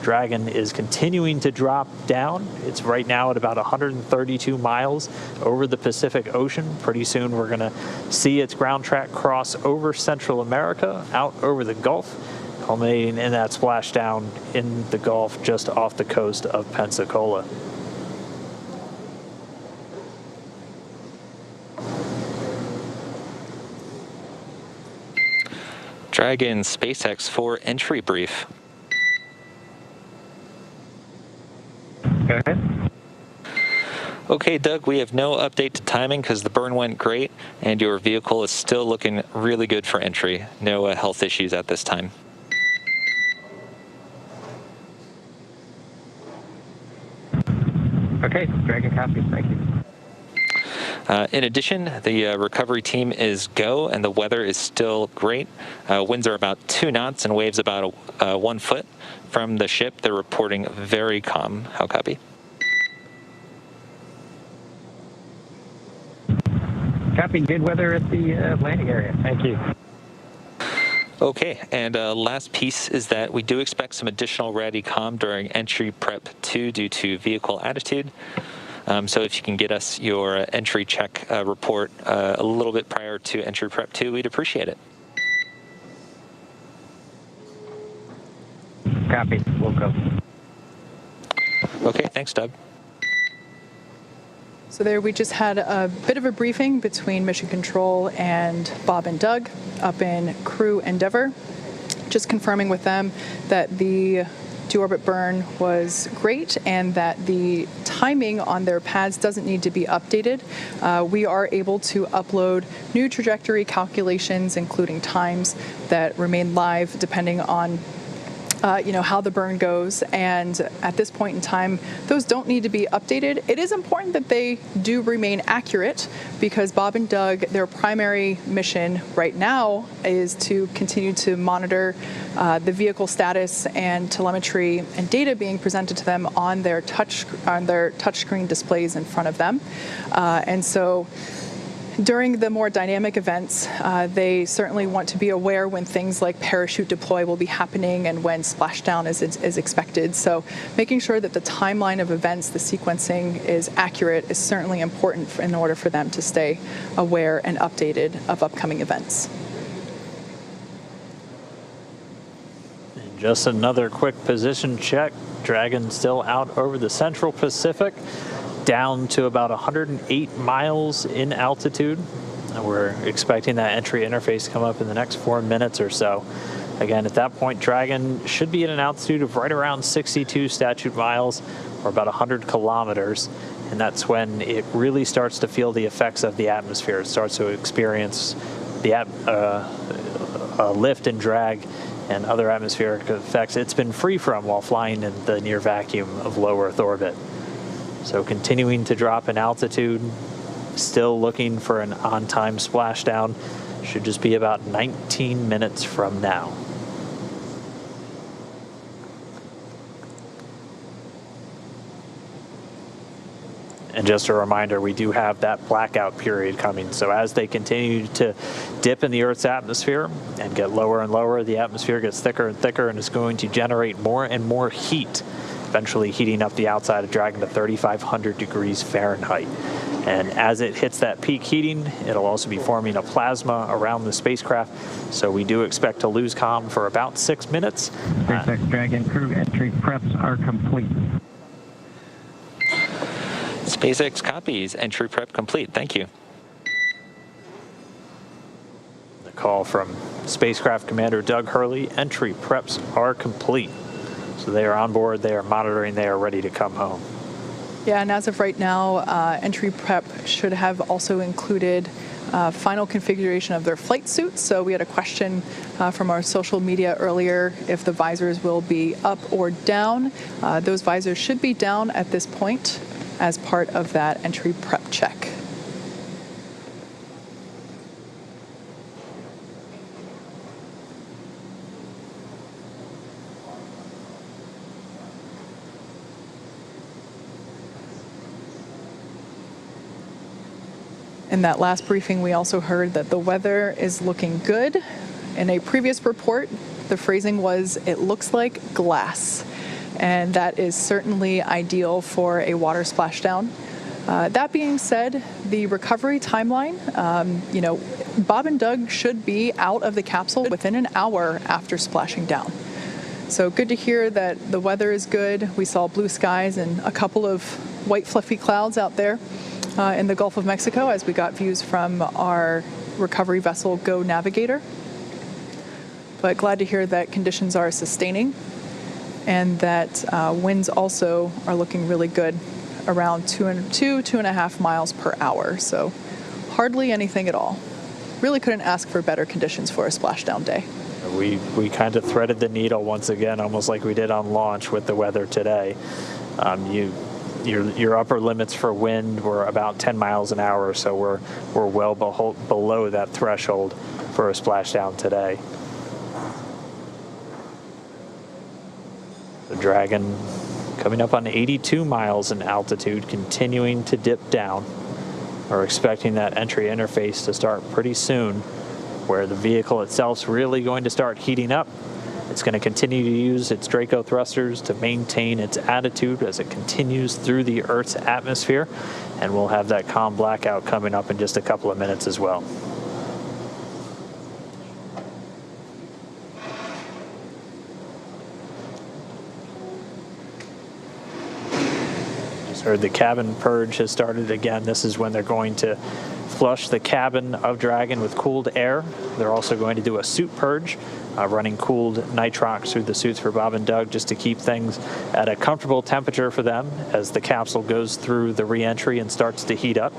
[SPEAKER 2] Dragon is continuing to drop down. It's right now at about 132 miles over the Pacific Ocean. Pretty soon we're going to see its ground track cross over Central America, out over the Gulf, culminating in that splashdown in the Gulf just off the coast of Pensacola.
[SPEAKER 4] Dragon SpaceX 4 entry brief.
[SPEAKER 1] Go ahead.
[SPEAKER 4] Okay, Doug, we have no update to timing because the burn went great and your vehicle is still looking really good for entry. No health issues at this time.
[SPEAKER 1] Okay, Dragon copy. Thank you.
[SPEAKER 4] In addition, the recovery team is go and the weather is still great. Winds are about 2 knots and waves about 1 foot. From the ship, they're reporting very calm. How copy?
[SPEAKER 1] Copy. Good weather at the landing area. Thank you.
[SPEAKER 4] Okay, and last piece is that we do expect some additional RADICOM during entry prep 2 due to vehicle attitude. So if you can get us your entry check report a little bit prior to entry prep 2, we'd appreciate it.
[SPEAKER 1] Copy. We'll go.
[SPEAKER 4] Okay, thanks, Doug.
[SPEAKER 3] So there we just had a bit of a briefing between Mission Control and Bob and Doug up in Crew Endeavor, just confirming with them that the deorbit burn was great and that the timing on their pads doesn't need to be updated. We are able to upload new trajectory calculations, including times that remain live depending on how the burn goes, and at this point in time, those don't need to be updated. It is important that they do remain accurate because Bob and Doug, their primary mission right now is to continue to monitor the vehicle status and telemetry and data being presented to them on their touchscreen displays in front of them, and so during the more dynamic events, they certainly want to be aware when things like parachute deploy will be happening and when splashdown is expected. So making sure that the timeline of events, the sequencing is accurate is certainly important in order for them to stay aware and updated of upcoming events.
[SPEAKER 2] And just another quick position check. Dragon still out over the Central Pacific, down to about 108 miles in altitude. We're expecting that entry interface to come up in the next 4 minutes or so. Again, at that point, Dragon should be at an altitude of right around 62 statute miles, or about 100 kilometers, and that's when it really starts to feel the effects of the atmosphere. It starts to experience the lift and drag and other atmospheric effects it's been free from while flying in the near vacuum of low Earth orbit. So continuing to drop in altitude, still looking for an on-time splashdown. Should just be about 19 minutes from now. And just a reminder, we do have that blackout period coming. So as they continue to dip in the Earth's atmosphere and get lower and lower, the atmosphere gets thicker and thicker and is going to generate more and more heat, eventually heating up the outside of Dragon to 3,500 degrees Fahrenheit. And as it hits that peak heating, it'll also be forming a plasma around the spacecraft. So we do expect to lose comm for about 6 minutes.
[SPEAKER 1] SpaceX Dragon crew entry preps are complete.
[SPEAKER 4] SpaceX copies. Entry prep complete. Thank you.
[SPEAKER 2] The call from Spacecraft Commander Doug Hurley, entry preps are complete. So they are on board, they are monitoring, they are ready to come home.
[SPEAKER 3] Yeah, and as of right now, entry prep should have also included final configuration of their flight suits. So we had a question from our social media earlier if the visors will be up or down. Those visors should be down at this point as part of that entry prep check. In that last briefing, we also heard that the weather is looking good. In a previous report, the phrasing was, "It looks like glass." And that is certainly ideal for a water splashdown. That being said, the recovery timeline, Bob and Doug should be out of the capsule within an hour after splashing down. So good to hear that the weather is good. We saw blue skies and a couple of white fluffy clouds out there in the Gulf of Mexico as we got views from our recovery vessel Go Navigator. But glad to hear that conditions are sustaining and that winds also are looking really good, around 2.5 miles per hour. So hardly anything at all. Really couldn't ask for better conditions for a splashdown day.
[SPEAKER 2] We kind of threaded the needle once again, almost like we did on launch with the weather today. Your upper limits for wind were about 10 miles an hour, so we're well below that threshold for a splashdown today. The Dragon coming up on 82 miles in altitude, continuing to dip down. We're expecting that entry interface to start pretty soon, where the vehicle itself is really going to start heating up. It's going to continue to use its Draco thrusters to maintain its attitude as it continues through the Earth's atmosphere, and we'll have that comm blackout coming up in just a couple of minutes as well. Just heard the cabin purge has started again. This is when they're going to flush the cabin of Dragon with cooled air. They're also going to do a suit purge, running cooled nitrox through the suits for Bob and Doug just to keep things at a comfortable temperature for them as the capsule goes through the re-entry and starts to heat up.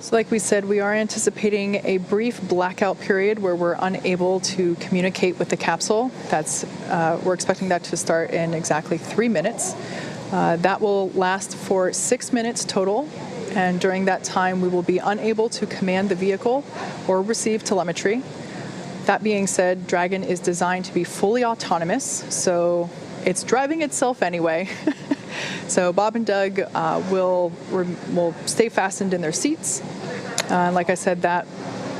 [SPEAKER 3] So like we said, we are anticipating a brief blackout period where we're unable to communicate with the capsule. We're expecting that to start in exactly 3 minutes. That will last for 6 minutes total, and during that time we will be unable to command the vehicle or receive telemetry. That being said, Dragon is designed to be fully autonomous, so it's driving itself anyway. So Bob and Doug will stay fastened in their seats. Like I said, that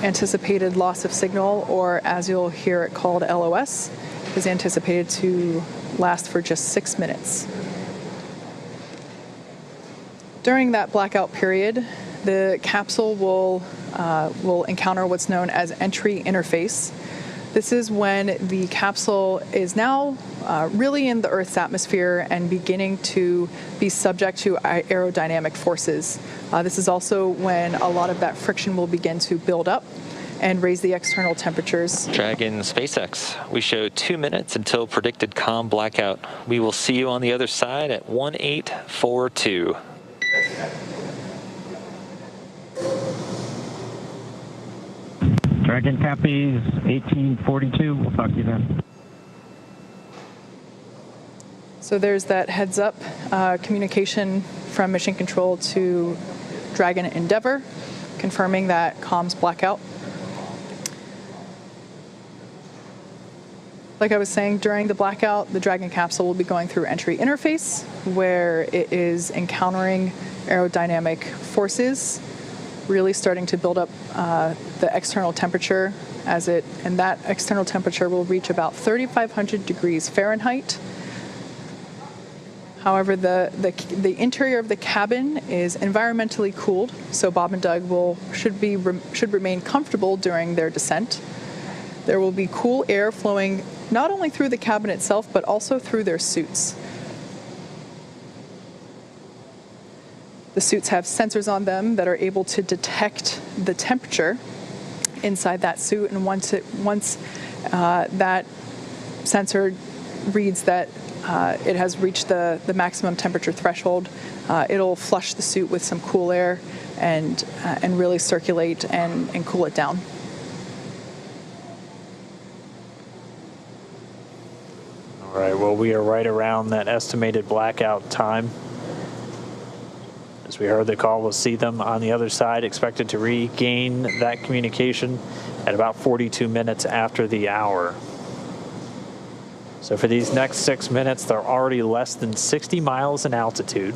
[SPEAKER 3] anticipated loss of signal, or as you'll hear it called LOS, is anticipated to last for just 6 minutes. During that blackout period, the capsule will will encounter what's known as entry interface. This is when the capsule is now really in the Earth's atmosphere and beginning to be subject to aerodynamic forces. This is also when a lot of that friction will begin to build up and raise the external temperatures.
[SPEAKER 4] Dragon SpaceX, we show 2 minutes until predicted calm blackout. We will see you on the other side at 1842.
[SPEAKER 1] Dragon copies 1842. We'll talk to you then.
[SPEAKER 3] So there's that heads up communication from Mission Control to Dragon Endeavour, confirming that comms blackout. Like I was saying, during the blackout, the Dragon capsule will be going through entry interface, where it is encountering aerodynamic forces, really starting to build up the external temperature and that external temperature will reach about 3,500 degrees Fahrenheit. However, the interior of the cabin is environmentally cooled, so Bob and Doug should remain comfortable during their descent. There will be cool air flowing not only through the cabin itself, but also through their suits. The suits have sensors on them that are able to detect the temperature inside that suit, and once that sensor reads that it has reached the maximum temperature threshold, it'll flush the suit with some cool air and really circulate and cool it down.
[SPEAKER 2] All right, well, we are right around that estimated blackout time. As we heard the call, we'll see them on the other side, expected to regain that communication at about 42 minutes after the hour. So for these next 6 minutes, they're already less than 60 miles in altitude.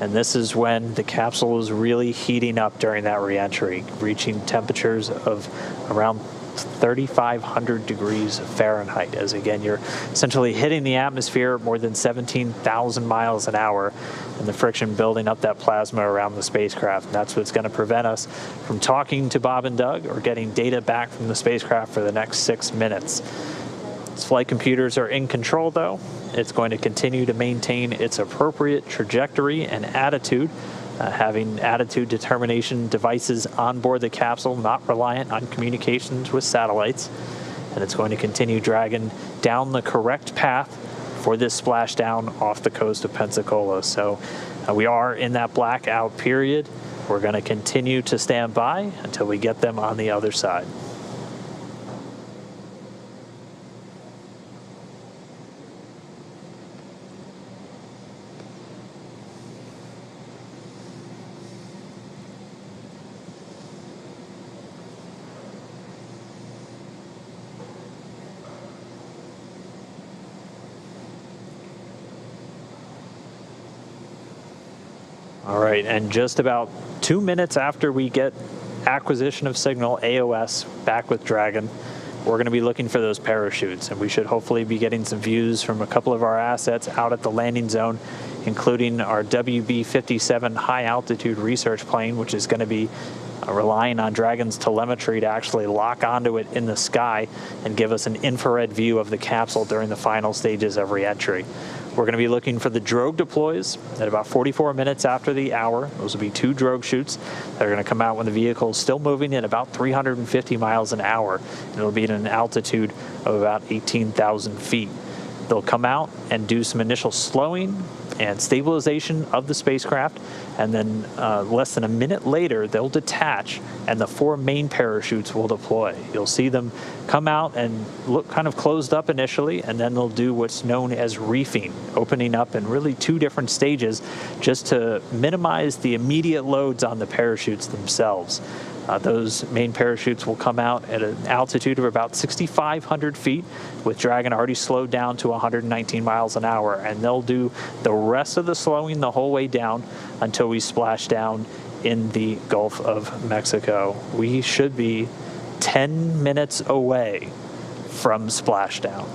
[SPEAKER 2] And this is when the capsule is really heating up during that reentry, reaching temperatures of around 3,500 degrees Fahrenheit, as again, you're essentially hitting the atmosphere more than 17,000 miles an hour, and the friction building up that plasma around the spacecraft. And that's what's going to prevent us from talking to Bob and Doug or getting data back from the spacecraft for the next 6 minutes. Its flight computers are in control, though. It's going to continue to maintain its appropriate trajectory and attitude, having attitude determination devices on board the capsule, not reliant on communications with satellites. And it's going to continue Dragon down the correct path for this splashdown off the coast of Pensacola. So we are in that blackout period. We're going to continue to stand by until we get them on the other side. All right, and just about 2 minutes after we get acquisition of signal, AOS, back with Dragon, we're going to be looking for those parachutes, and we should hopefully be getting some views from a couple of our assets out at the landing zone, including our WB-57 high-altitude research plane, which is going to be relying on Dragon's telemetry to actually lock onto it in the sky and give us an infrared view of the capsule during the final stages of reentry. We're going to be looking for the drogue deploys at about 44 minutes after the hour. Those will be 2 drogue shoots that are going to come out when the vehicle is still moving at about 350 miles an hour. And it'll be at an altitude of about 18,000 feet. They'll come out and do some initial slowing and stabilization of the spacecraft, and then less than a minute later, they'll detach, and the 4 main parachutes will deploy. You'll see them come out and look kind of closed up initially, and then they'll do what's known as reefing, opening up in really 2 different stages just to minimize the immediate loads on the parachutes themselves. Those main parachutes will come out at an altitude of about 6,500 feet, with Dragon already slowed down to 119 miles an hour, and they'll do the rest of the slowing the whole way down until we splash down in the Gulf of Mexico. We should be 10 minutes away from splashdown.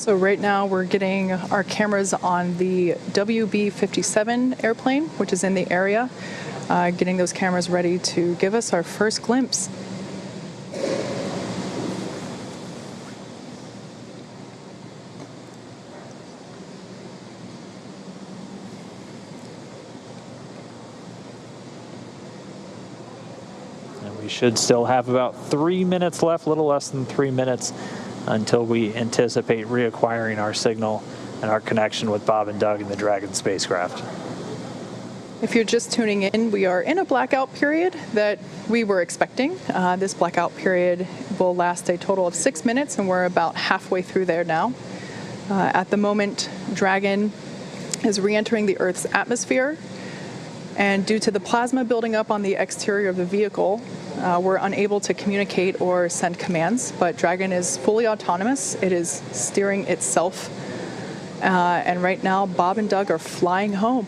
[SPEAKER 3] So right now we're getting our cameras on the WB-57 airplane, which is in the area, getting those cameras ready to give us our first glimpse.
[SPEAKER 2] We should still have about 3 minutes left, a little less than 3 minutes, until we anticipate reacquiring our signal and our connection with Bob and Doug in the Dragon spacecraft.
[SPEAKER 3] If you're just tuning in, we are in a blackout period that we were expecting. This blackout period will last a total of 6 minutes, and we're about halfway through there now. At the moment, Dragon is re-entering the Earth's atmosphere, and due to the plasma building up on the exterior of the vehicle, we're unable to communicate or send commands, but Dragon is fully autonomous. It is steering itself. And right now, Bob and Doug are flying home.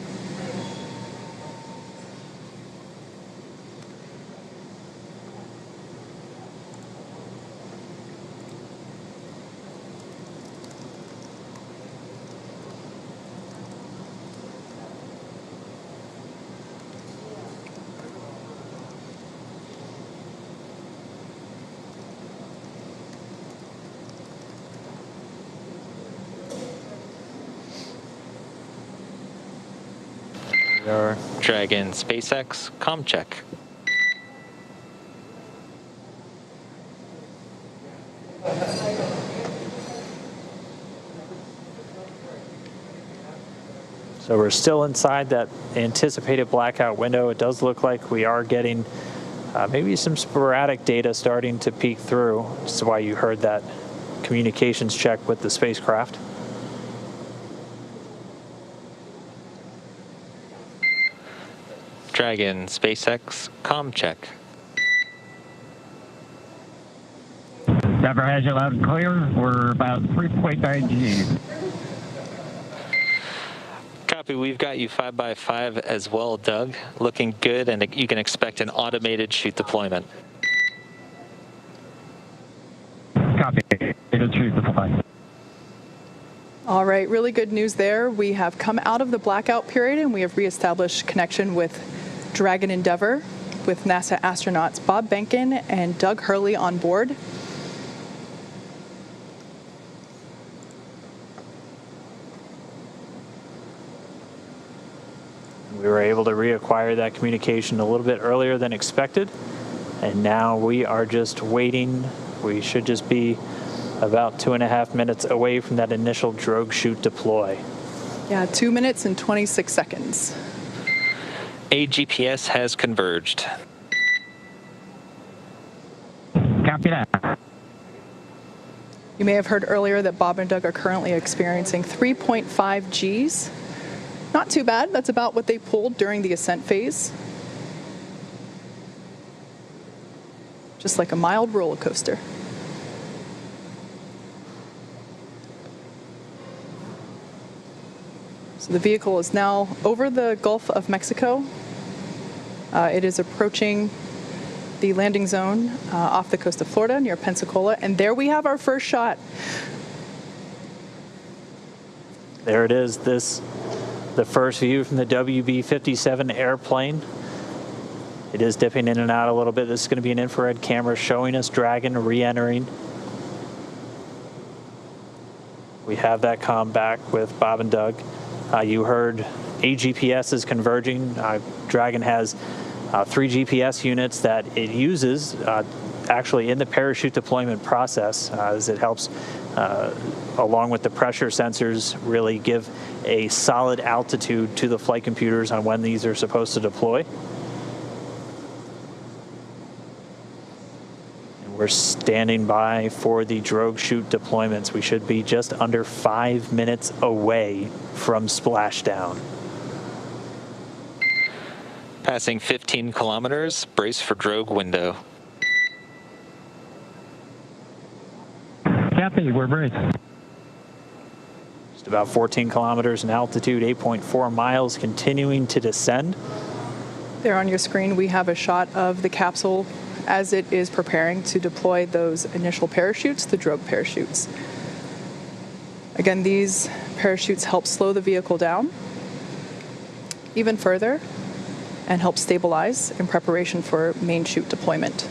[SPEAKER 4] Our Dragon SpaceX comm check.
[SPEAKER 2] So we're still inside that anticipated blackout window. It does look like we are getting maybe some sporadic data starting to peek through. This is why you heard that communications check with the spacecraft.
[SPEAKER 4] Dragon SpaceX comm check.
[SPEAKER 1] Never has you loud and clear. We're about 3.9 Gs.
[SPEAKER 4] Copy. We've got you 5x5 as well, Doug. Looking good, and you can expect an automated chute deployment.
[SPEAKER 1] Copy. It'll choose the flight.
[SPEAKER 3] All right, really good news there. We have come out of the blackout period, and we have reestablished connection with Dragon Endeavour with NASA astronauts Bob Behnken and Doug Hurley on board.
[SPEAKER 2] We were able to reacquire that communication a little bit earlier than expected, and now we are just waiting. We should just be about 2.5 minutes away from that initial drogue chute deploy.
[SPEAKER 3] Yeah, 2 minutes and 26 seconds.
[SPEAKER 4] AGPS has converged.
[SPEAKER 1] Copy that.
[SPEAKER 3] You may have heard earlier that Bob and Doug are currently experiencing 3.5 Gs. Not too bad. That's about what they pulled during the ascent phase. Just like a mild roller coaster. So the vehicle is now over the Gulf of Mexico. It is approaching the landing zone off the coast of Florida near Pensacola, and there we have our first shot.
[SPEAKER 2] There it is. The first view from the WB-57 airplane. It is dipping in and out a little bit. This is going to be an infrared camera showing us Dragon re-entering. We have that comm back with Bob and Doug. You heard AGPS is converging. Dragon has 3 GPS units that it uses actually in the parachute deployment process, as it helps, along with the pressure sensors, really give a solid altitude to the flight computers on when these are supposed to deploy. And we're standing by for the drogue chute deployments. We should be just under 5 minutes away from splashdown.
[SPEAKER 4] Passing 15 kilometers, brace for drogue window.
[SPEAKER 1] Copy, we're braced.
[SPEAKER 2] Just about 14 kilometers in altitude, 8.4 miles, continuing to descend.
[SPEAKER 3] There on your screen, we have a shot of the capsule as it is preparing to deploy those initial parachutes, the drogue parachutes. Again, these parachutes help slow the vehicle down even further and help stabilize in preparation for main chute deployment.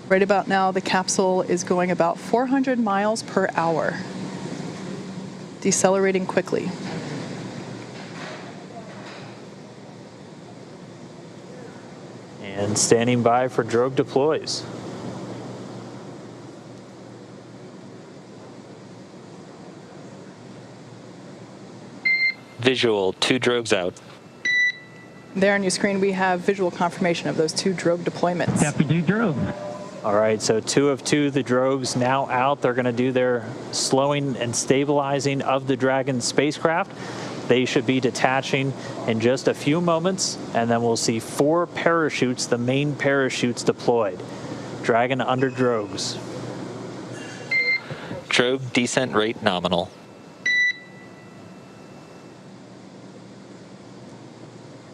[SPEAKER 3] Right about now, the capsule is going about 400 miles per hour, decelerating quickly.
[SPEAKER 2] And standing by for drogue deploys.
[SPEAKER 4] Visual, 2 drogues out.
[SPEAKER 3] There on your screen, we have visual confirmation of those 2 drogue deployments.
[SPEAKER 1] Happy 2 drogue.
[SPEAKER 2] All right, so 2 of 2, the drogues now out. They're going to do their slowing and stabilizing of the Dragon spacecraft. They should be detaching in just a few moments, and then we'll see 4 parachutes, the main parachutes deployed. Dragon under drogues.
[SPEAKER 4] Drogue descent rate nominal.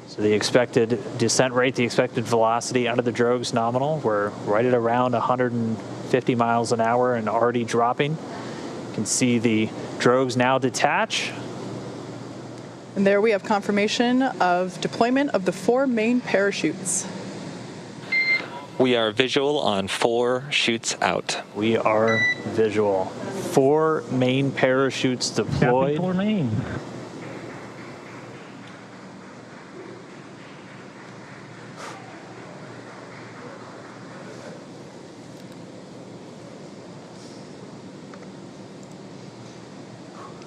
[SPEAKER 2] So the expected descent rate, the expected velocity under the drogues nominal, we're right at around 150 miles an hour and already dropping. You can see the drogues now detach.
[SPEAKER 3] And there we have confirmation of deployment of the 4 main parachutes.
[SPEAKER 4] We are visual on 4 chutes out.
[SPEAKER 2] We are visual. 4 main parachutes deployed.
[SPEAKER 1] Happy 4 main.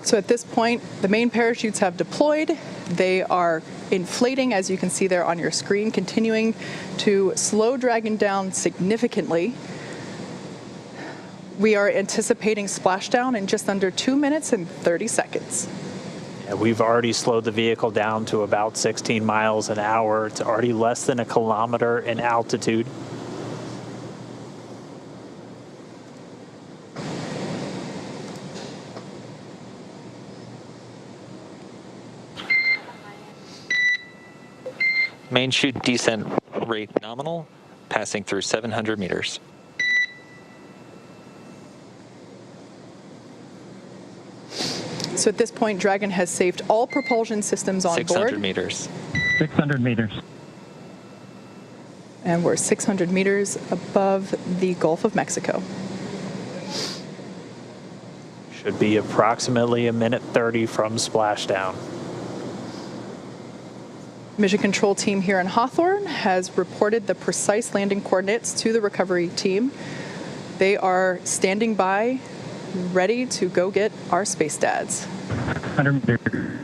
[SPEAKER 3] So at this point, the main parachutes have deployed. They are inflating, as you can see there on your screen, continuing to slow Dragon down significantly. We are anticipating splashdown in just under 2 minutes and 30 seconds.
[SPEAKER 2] Yeah, we've already slowed the vehicle down to about 16 miles an hour. It's already less than 1 kilometer in altitude.
[SPEAKER 4] Main chute descent rate nominal, passing through 700 meters.
[SPEAKER 3] So at this point, Dragon has saved all propulsion systems on
[SPEAKER 4] 600
[SPEAKER 3] board.
[SPEAKER 4] meters.
[SPEAKER 1] 600 meters.
[SPEAKER 3] And we're 600 meters above the Gulf of Mexico.
[SPEAKER 2] Should be approximately 1:30 from splashdown.
[SPEAKER 3] Mission control team here in Hawthorne has reported the precise landing coordinates to the recovery team. They are standing by, ready to go get our space dads.
[SPEAKER 1] 100 meters.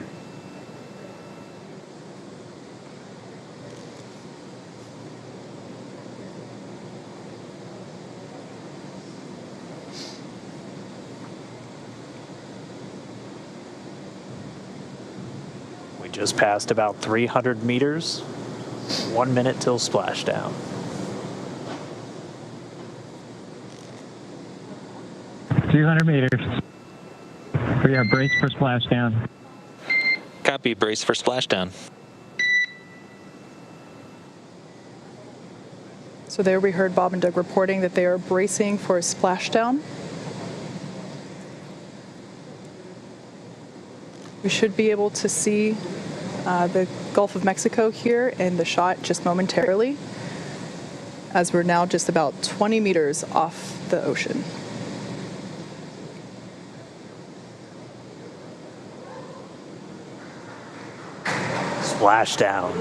[SPEAKER 2] We just passed about 300 meters. 1 minute till splashdown.
[SPEAKER 1] $200 meters. We are braced for splashdown.
[SPEAKER 4] Copy, brace for splashdown.
[SPEAKER 3] So there we heard Bob and Doug reporting that they are bracing for a splashdown. We should be able to see the Gulf of Mexico here in the shot just momentarily, as we're now just about 20 meters off the ocean.
[SPEAKER 2] Splashdown.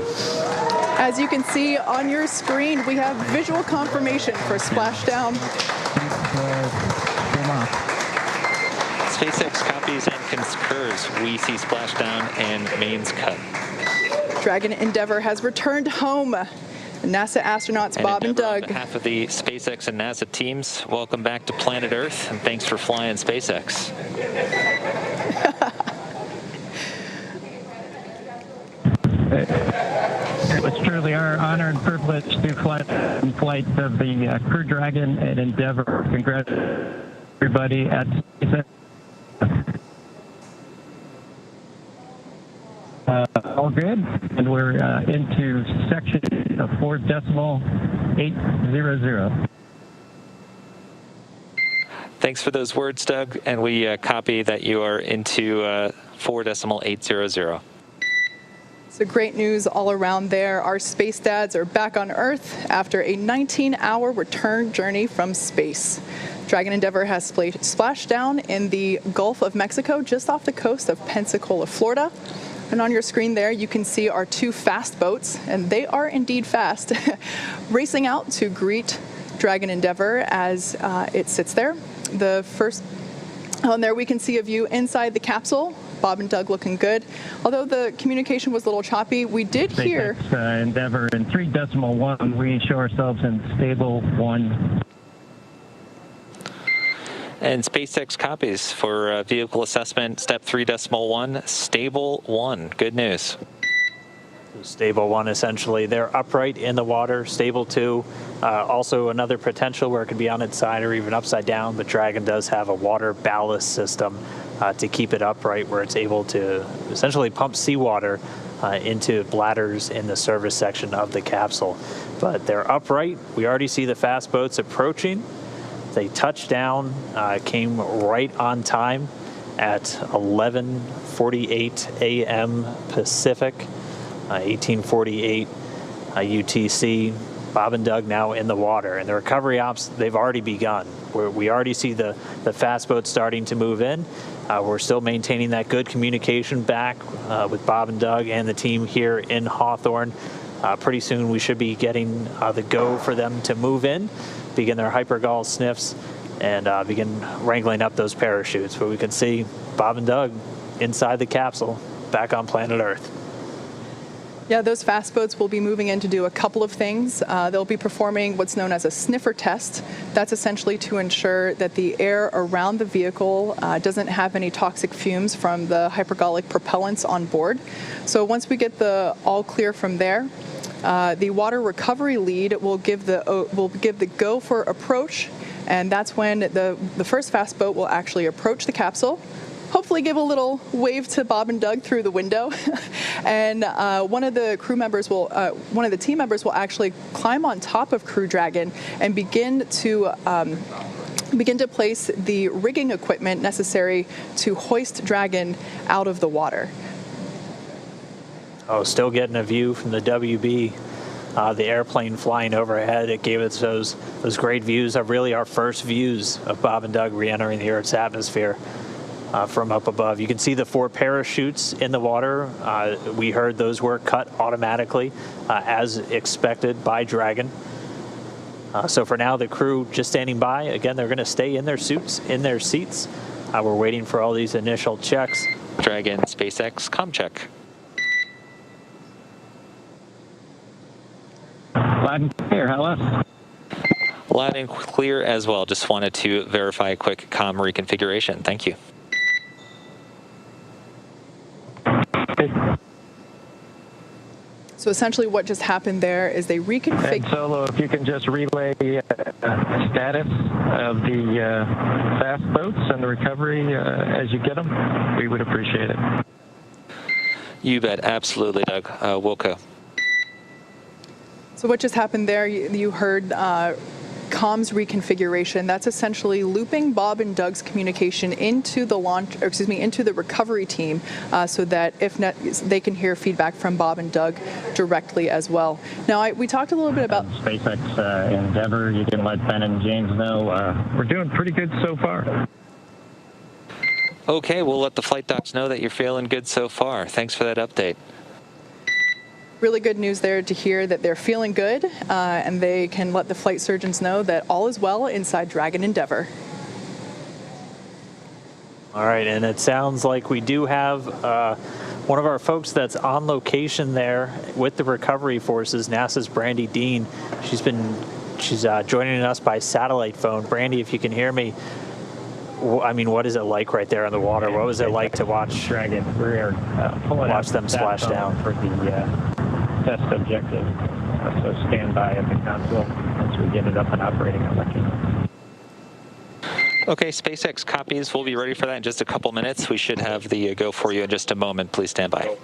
[SPEAKER 3] As you can see on your screen, we have visual confirmation for splashdown.
[SPEAKER 4] SpaceX copies and concurs. We see splashdown and mains cut.
[SPEAKER 3] Dragon Endeavour has returned home. NASA astronauts Bob and
[SPEAKER 4] Endeavour,
[SPEAKER 3] Doug.
[SPEAKER 4] on behalf of the SpaceX and NASA teams, welcome back to planet Earth, and thanks for flying SpaceX.
[SPEAKER 1] It was truly our honor and privilege to fly in flight of the Crew Dragon and Endeavour. Congrats, everybody at SpaceX. All good, and we're into section of 4.800.
[SPEAKER 4] Thanks for those words, Doug, and we copy that you are into 4.800.
[SPEAKER 3] So great news all around there. Our space dads are back on Earth after a 19-hour return journey from space. Dragon Endeavour has splashed down in the Gulf of Mexico, just off the coast of Pensacola, Florida. And on your screen there, you can see our two fast boats, and they are indeed fast, racing out to greet Dragon Endeavour as it sits there. The first on there, we can see a view inside the capsule. Bob and Doug looking good. Although the communication was a little choppy, we did hear...
[SPEAKER 1] SpaceX Endeavour in 3.1, we show ourselves in stable 1.
[SPEAKER 4] And SpaceX copies for vehicle assessment, step 3.1, stable 1. Good news.
[SPEAKER 2] Stable 1, essentially. They're upright in the water. Stable 2, also another potential where it could be on its side or even upside down, but Dragon does have a water ballast system to keep it upright, where it's able to essentially pump seawater into bladders in the service section of the capsule. But they're upright. We already see the fast boats approaching. They touched down, came right on time at 11:48 a.m. Pacific, 1848 UTC. Bob and Doug now in the water, and the recovery ops, they've already begun. We already see the fast boats starting to move in. We're still maintaining that good communication back with Bob and Doug and the team here in Hawthorne. Pretty soon we should be getting the go for them to move in, begin their hypergol sniffs, and begin wrangling up those parachutes. But we can see Bob and Doug inside the capsule, back on planet Earth.
[SPEAKER 3] Yeah, those fast boats will be moving in to do a couple of things. They'll be performing what's known as a sniffer test. That's essentially to ensure that the air around the vehicle doesn't have any toxic fumes from the hypergolic propellants on board. So once we get the all clear from there, the water recovery lead will give the go for approach, and that's when the first fast boat will actually approach the capsule. Hopefully give a little wave to Bob and Doug through the window. And one of the team members will actually climb on top of Crew Dragon and begin to place the rigging equipment necessary to hoist Dragon out of the water.
[SPEAKER 2] Oh, still getting a view from the WB. The airplane flying overhead, it gave us those great views of really our first views of Bob and Doug re-entering the Earth's atmosphere. From up above. You can see the 4 parachutes in the water. We heard those were cut automatically as expected by Dragon. So for now, the crew just standing by. Again, they're going to stay in their suits, in their seats. We're waiting for all these initial checks.
[SPEAKER 4] Dragon, SpaceX, comm check.
[SPEAKER 1] Loud and clear, hello.
[SPEAKER 4] Loud and clear as well. Just wanted to verify a quick comm reconfiguration. Thank you.
[SPEAKER 3] So essentially what just happened there is they reconfigured...
[SPEAKER 1] And Solo, if you can just relay status of the fast boats and the recovery as you get them, we would appreciate it.
[SPEAKER 4] You bet. Absolutely, Doug. Wilco.
[SPEAKER 3] So what just happened there, you heard comms reconfiguration. That's essentially looping Bob and Doug's communication into the into the recovery team, so that they can hear feedback from Bob and Doug directly as well. Now, we talked a little bit about
[SPEAKER 1] SpaceX Endeavour. You can let Ben and James know we're doing pretty good so far.
[SPEAKER 4] Okay, we'll let the flight docs know that you're feeling good so far. Thanks for that update.
[SPEAKER 3] Really good news there to hear that they're feeling good, and they can let the flight surgeons know that all is well inside Dragon Endeavour.
[SPEAKER 2] All right, and it sounds like we do have one of our folks that's on location there with the recovery forces, NASA's Brandy Dean. She's joining us by satellite phone. Brandy, if you can hear me, I mean, what is it like right there in the water? What was it like to watch
[SPEAKER 1] Dragon? We're
[SPEAKER 2] watch them splash down
[SPEAKER 1] for the test objective. So stand by at the console once we get it up and operating. I'll let you know.
[SPEAKER 4] Okay, SpaceX copies. We'll be ready for that in just a couple minutes. We should have the go for you in just a moment. Please stand by.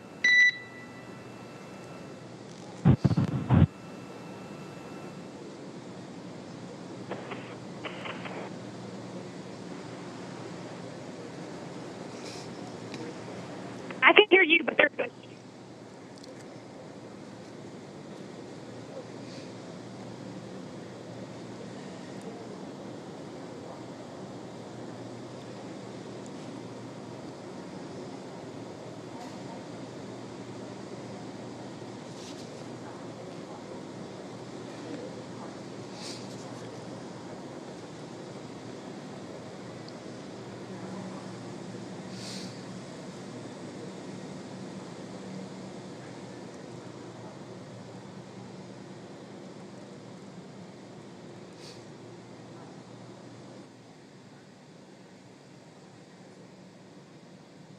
[SPEAKER 5] I can hear you, but they're good.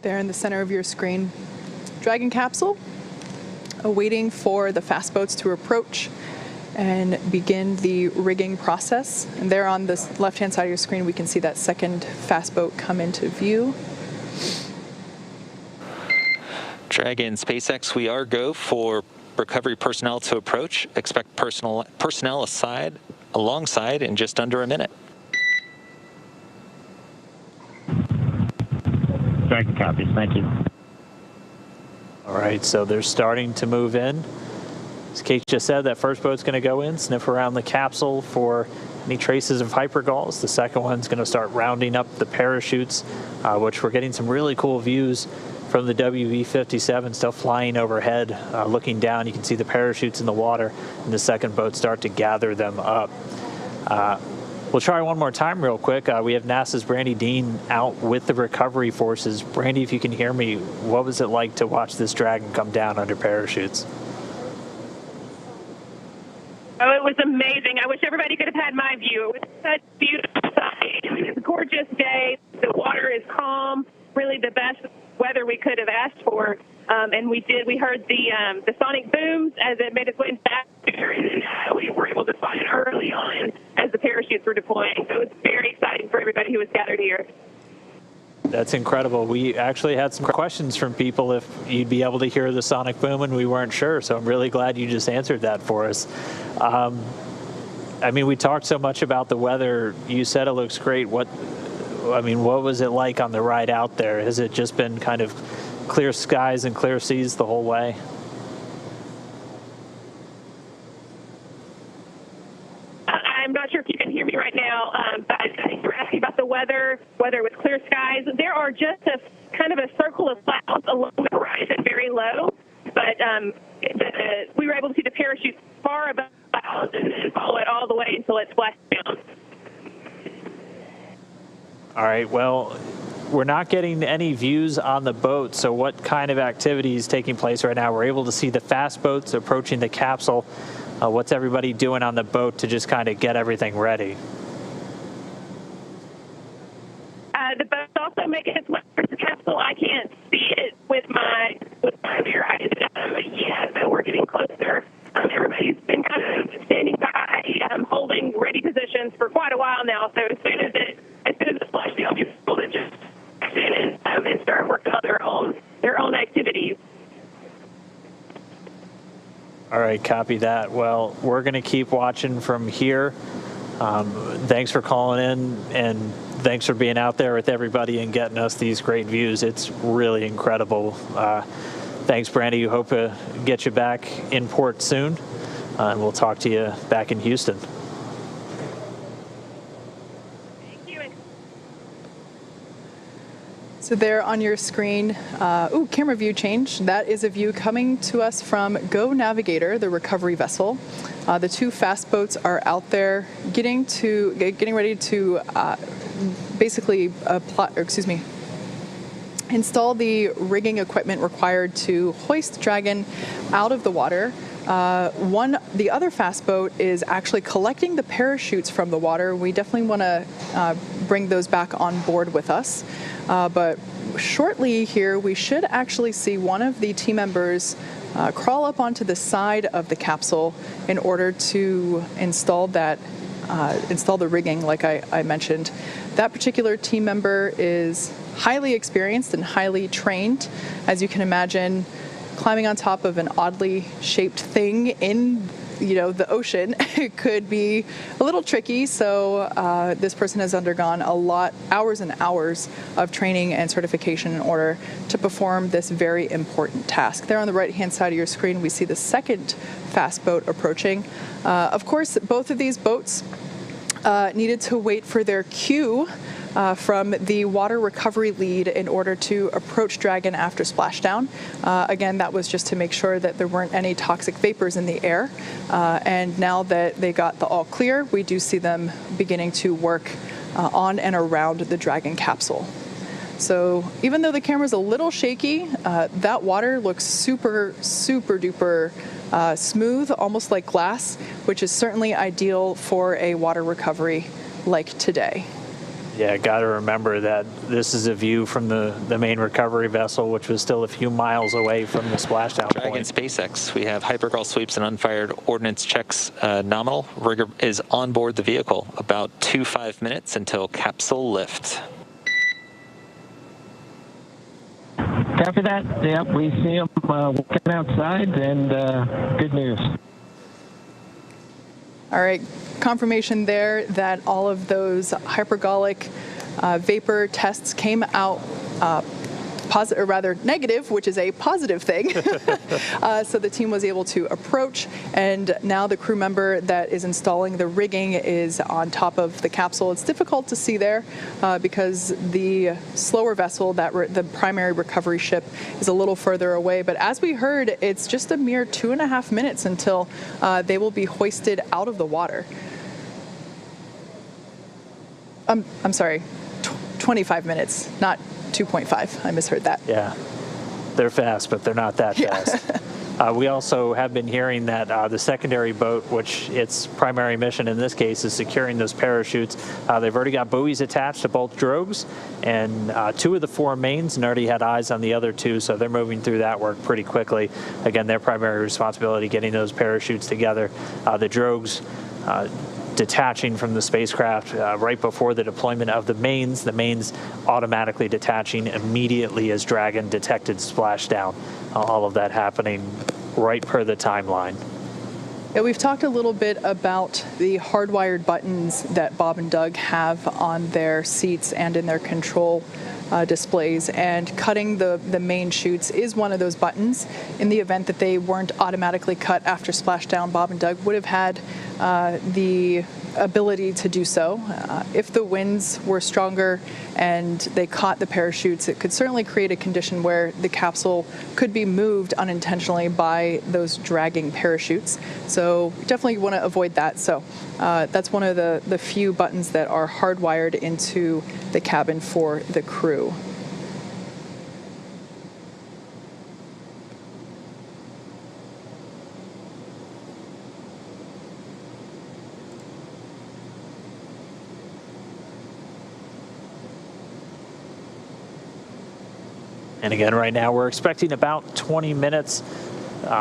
[SPEAKER 3] There in the center of your screen, Dragon capsule, awaiting for the fast boats to approach and begin the rigging process. And there on the left-hand side of your screen, we can see that second fast boat come into view.
[SPEAKER 4] Dragon SpaceX, we are go for recovery personnel to approach. Expect personnel alongside in just under a minute.
[SPEAKER 1] Dragon copies. Thank you.
[SPEAKER 2] All right, so they're starting to move in. As Kate just said, that first boat's going to go in, sniff around the capsule for any traces of hypergalls. The second one's going to start rounding up the parachutes, which we're getting some really cool views from the WV-57 still flying overhead. Looking down, you can see the parachutes in the water, and the second boat start to gather them up. We'll try one more time real quick. We have NASA's Brandy Dean out with the recovery forces. Brandy, if you can hear me, what was it like to watch this Dragon come down under parachutes?
[SPEAKER 5] Oh, it was amazing. I wish everybody could have had my view. It was such a beautiful sight. It was a gorgeous day. The water is calm, really the best weather we could have asked for. And we heard the sonic booms as it made its way back there, and we were able to find it early on as the parachutes were deploying. So it was very exciting for everybody who was gathered here.
[SPEAKER 2] That's incredible. We actually had some questions from people if you'd be able to hear the sonic boom, and we weren't sure. So I'm really glad you just answered that for us. I mean, we talked so much about the weather. You said it looks great. What was it like on the ride out there? Has it just been kind of clear skies and clear seas the whole way?
[SPEAKER 5] I'm not sure if you can hear me right now, but I think you're asking about the weather, whether it was clear skies. There are just a kind of a circle of clouds along the horizon, very low, but we were able to see the parachute far above the clouds and follow it all the way until it splashed down.
[SPEAKER 2] All right, well, we're not getting any views on the boat, so what kind of activity is taking place right now? We're able to see the fast boats approaching the capsule. What's everybody doing on the boat to just kind of get everything ready?
[SPEAKER 5] The boat's also making its way towards the capsule. I can't see it with my mirror eyes, but we're getting closer. Everybody's been kind of standing by, holding ready positions for quite a while now. So as soon as the splashdown, people to just stand and start working on their own activities.
[SPEAKER 2] All right, copy that. Well, we're going to keep watching from here. Thanks for calling in, and thanks for being out there with everybody and getting us these great views. It's really incredible. Thanks, Brandy. Hope to get you back in port soon, and we'll talk to you back in Houston.
[SPEAKER 5] Thank you.
[SPEAKER 3] So there on your screen, camera view change. That is a view coming to us from Go Navigator, the recovery vessel. The two fast boats are out there getting ready to install the rigging equipment required to hoist Dragon out of the water. The other fast boat is actually collecting the parachutes from the water. We definitely want to bring those back on board with us. But shortly here, we should actually see one of the team members crawl up onto the side of the capsule in order to install the rigging, like I mentioned. That particular team member is highly experienced and highly trained. As you can imagine, climbing on top of an oddly shaped thing in the ocean could be a little tricky. So this person has undergone hours and hours of training and certification in order to perform this very important task. There on the right-hand side of your screen, we see the second fast boat approaching. Of course, both of these boats needed to wait for their cue from the water recovery lead in order to approach Dragon after splashdown. Again, that was just to make sure that there weren't any toxic vapors in the air. And now that they got the all clear, we do see them beginning to work on and around the Dragon capsule. So even though the camera's a little shaky, that water looks super, super duper smooth, almost like glass, which is certainly ideal for a water recovery like today.
[SPEAKER 2] Yeah, got to remember that this is a view from the main recovery vessel, which was still a few miles away from the splashdown
[SPEAKER 4] Dragon
[SPEAKER 2] point.
[SPEAKER 4] SpaceX. We have hypergol sweeps and unfired ordnance checks nominal. Rigger is on board the vehicle. About 5 minutes until capsule lift.
[SPEAKER 1] Copy that. Yep, we see them working outside, and good news.
[SPEAKER 3] All right, confirmation there that all of those hypergolic vapor tests came out positive, or rather negative, which is a positive thing. So the team was able to approach, and now the crew member that is installing the rigging is on top of the capsule. It's difficult to see there because the slower vessel, the primary recovery ship, is a little further away. But as we heard, it's just a mere 2.5 minutes until they will be hoisted out of the water. I'm sorry, 25 minutes, not 2.5. I misheard that.
[SPEAKER 2] Yeah, they're fast, but they're not that fast. We also have been hearing that the secondary boat, which its primary mission in this case is securing those parachutes, they've already got buoys attached to both drogues and 2 of the 4 mains, and already had eyes on the other 2, so they're moving through that work pretty quickly. Again, their primary responsibility getting those parachutes together. The drogues detaching from the spacecraft right before the deployment of the mains automatically detaching immediately as Dragon detected splashdown. All of that happening right per the timeline.
[SPEAKER 3] Yeah, we've talked a little bit about the hardwired buttons that Bob and Doug have on their seats and in their control displays, and cutting the main chutes is one of those buttons. In the event that they weren't automatically cut after splashdown, Bob and Doug would have had the ability to do so. If the winds were stronger and they caught the parachutes, it could certainly create a condition where the capsule could be moved unintentionally by those dragging parachutes. So definitely want to avoid that. So that's one of the few buttons that are hardwired into the cabin for the crew.
[SPEAKER 2] And again, right now we're expecting about 20 minutes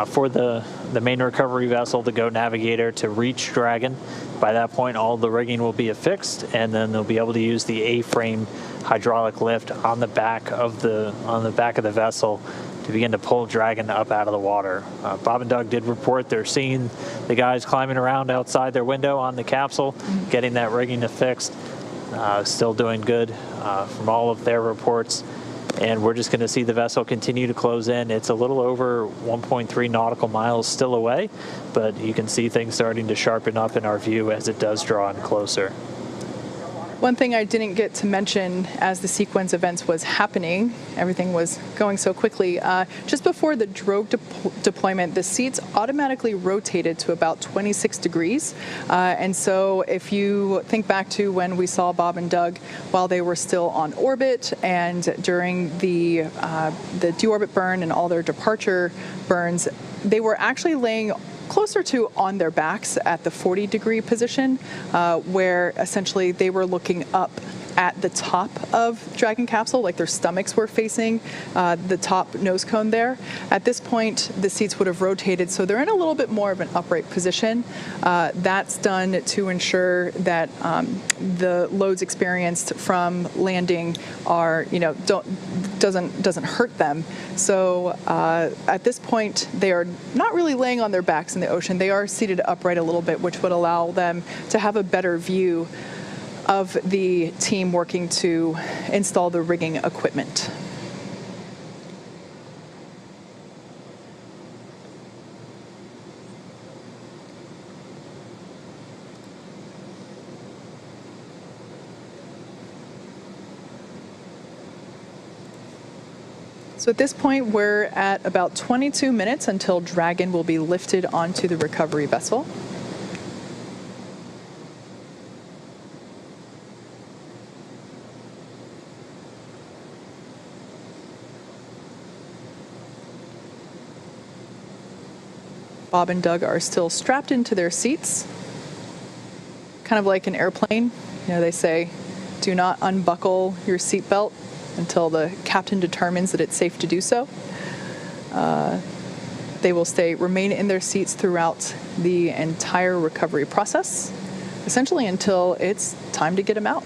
[SPEAKER 2] for the main recovery vessel, the GO Navigator, to reach Dragon. By that point, all the rigging will be affixed, and then they'll be able to use the A-frame hydraulic lift on the back of the vessel to begin to pull Dragon up out of the water. Bob and Doug did report they're seeing the guys climbing around outside their window on the capsule, getting that rigging affixed. Still doing good from all of their reports. And we're just going to see the vessel continue to close in. It's a little over 1.3 nautical miles still away, but you can see things starting to sharpen up in our view as it does draw in closer.
[SPEAKER 3] One thing I didn't get to mention as the sequence events was happening, everything was going so quickly, just before the drogue deployment, the seats automatically rotated to about 26 degrees. And so if you think back to when we saw Bob and Doug while they were still on orbit and during the deorbit burn and all their departure burns, they were actually laying closer to on their backs at the 40-degree position, where essentially they were looking up at the top of Dragon capsule, like their stomachs were facing the top nose cone there. At this point, the seats would have rotated, so they're in a little bit more of an upright position. That's done to ensure that the loads experienced from landing are, doesn't hurt them. So at this point, they are not really laying on their backs in the ocean. They are seated upright a little bit, which would allow them to have a better view of the team working to install the rigging equipment. So at this point, we're at about 22 minutes until Dragon will be lifted onto the recovery vessel. Bob and Doug are still strapped into their seats, kind of like an airplane. They say, do not unbuckle your seatbelt until the captain determines that it's safe to do so. They will remain in their seats throughout the entire recovery process, essentially until it's time to get them out.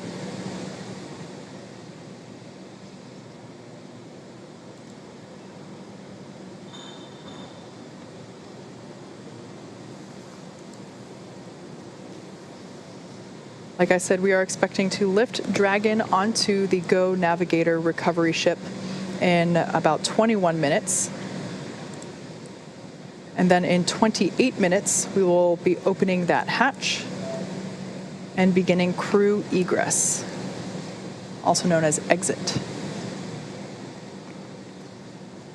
[SPEAKER 3] Like I said, we are expecting to lift Dragon onto the Go Navigator recovery ship in about 21 minutes. And then in 28 minutes, we will be opening that hatch and beginning crew egress, also known as exit.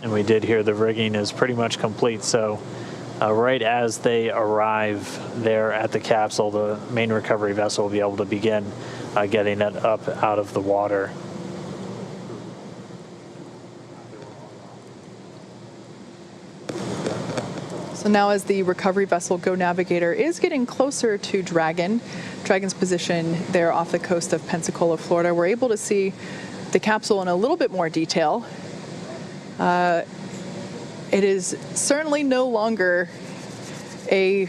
[SPEAKER 2] And we did hear the rigging is pretty much complete, so right as they arrive there at the capsule, the main recovery vessel will be able to begin getting it up out of the water.
[SPEAKER 3] So now as the recovery vessel Go Navigator is getting closer to Dragon's position there off the coast of Pensacola, Florida, we're able to see the capsule in a little bit more detail. It is certainly no longer a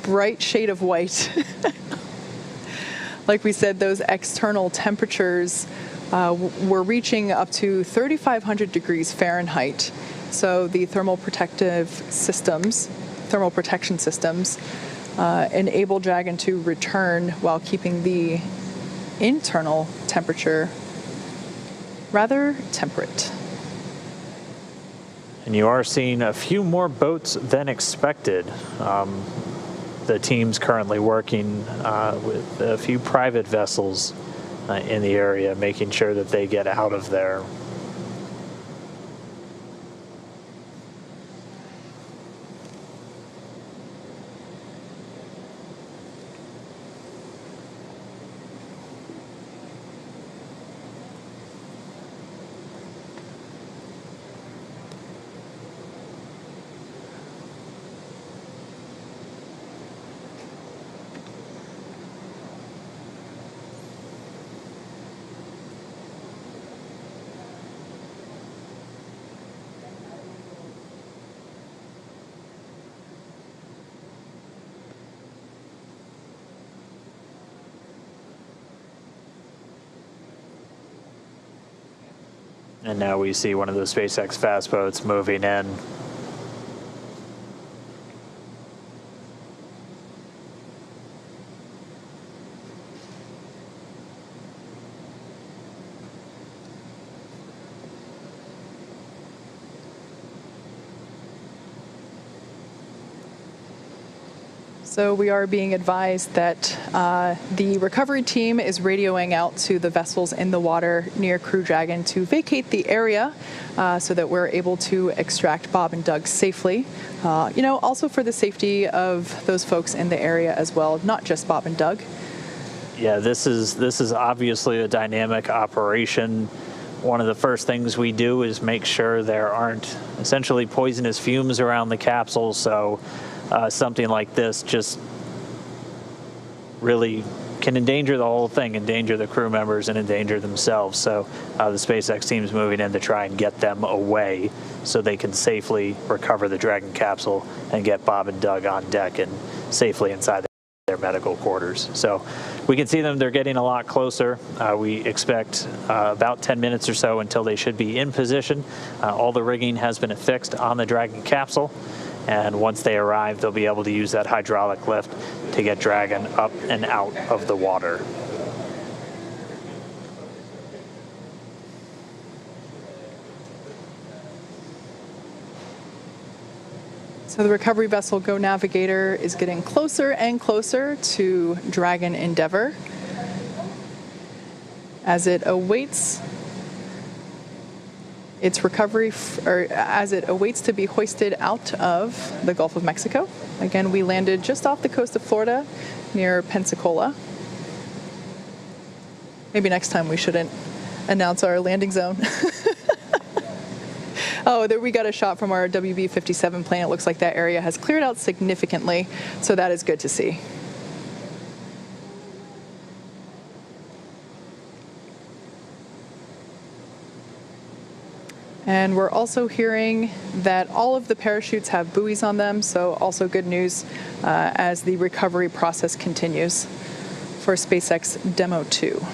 [SPEAKER 3] bright shade of white. Like we said, those external temperatures were reaching up to 3,500 degrees Fahrenheit. So the thermal protection systems enable Dragon to return while keeping the internal temperature rather temperate.
[SPEAKER 2] And you are seeing a few more boats than expected. The team's currently working with a few private vessels in the area, making sure that they get out of there. And now we see one of the SpaceX fast boats moving in.
[SPEAKER 3] So we are being advised that the recovery team is radioing out to the vessels in the water near Crew Dragon to vacate the area so that we're able to extract Bob and Doug safely. Also for the safety of those folks in the area as well, not just Bob and Doug.
[SPEAKER 2] Yeah, this is obviously a dynamic operation. One of the first things we do is make sure there aren't essentially poisonous fumes around the capsule, so something like this just really can endanger the whole thing, endanger the crew members and endanger themselves. So the SpaceX team's moving in to try and get them away so they can safely recover the Dragon capsule and get Bob and Doug on deck and safely inside their medical quarters. So we can see them, they're getting a lot closer. We expect about 10 minutes or so until they should be in position. All the rigging has been affixed on the Dragon capsule. And once they arrive, they'll be able to use that hydraulic lift to get Dragon up and out of the water.
[SPEAKER 3] So the recovery vessel Go Navigator is getting closer and closer to Dragon Endeavour as it awaits its recovery, or as it awaits to be hoisted out of the Gulf of Mexico. Again, we landed just off the coast of Florida near Pensacola. Maybe next time we shouldn't announce our landing zone. Oh, there we got a shot from our WB-57 plane. It looks like that area has cleared out significantly, so that is good to see. And we're also hearing that all of the parachutes have buoys on them, so also good news as the recovery process continues for SpaceX Demo 2.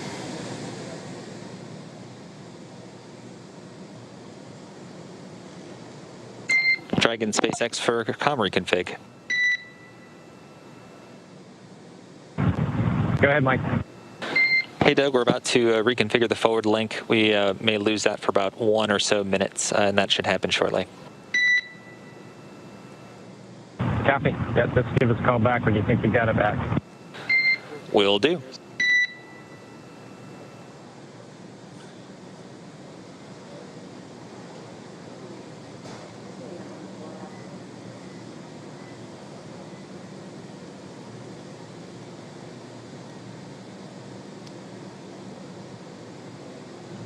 [SPEAKER 4] Dragon SpaceX for comm reconfig.
[SPEAKER 1] Go ahead, Mike.
[SPEAKER 4] Hey, Doug, we're about to reconfigure the forward link. We may lose that for about 1 or so minutes, and that should happen shortly.
[SPEAKER 1] Copy. Yeah, just give us a call back when you think you got it back.
[SPEAKER 4] Will do.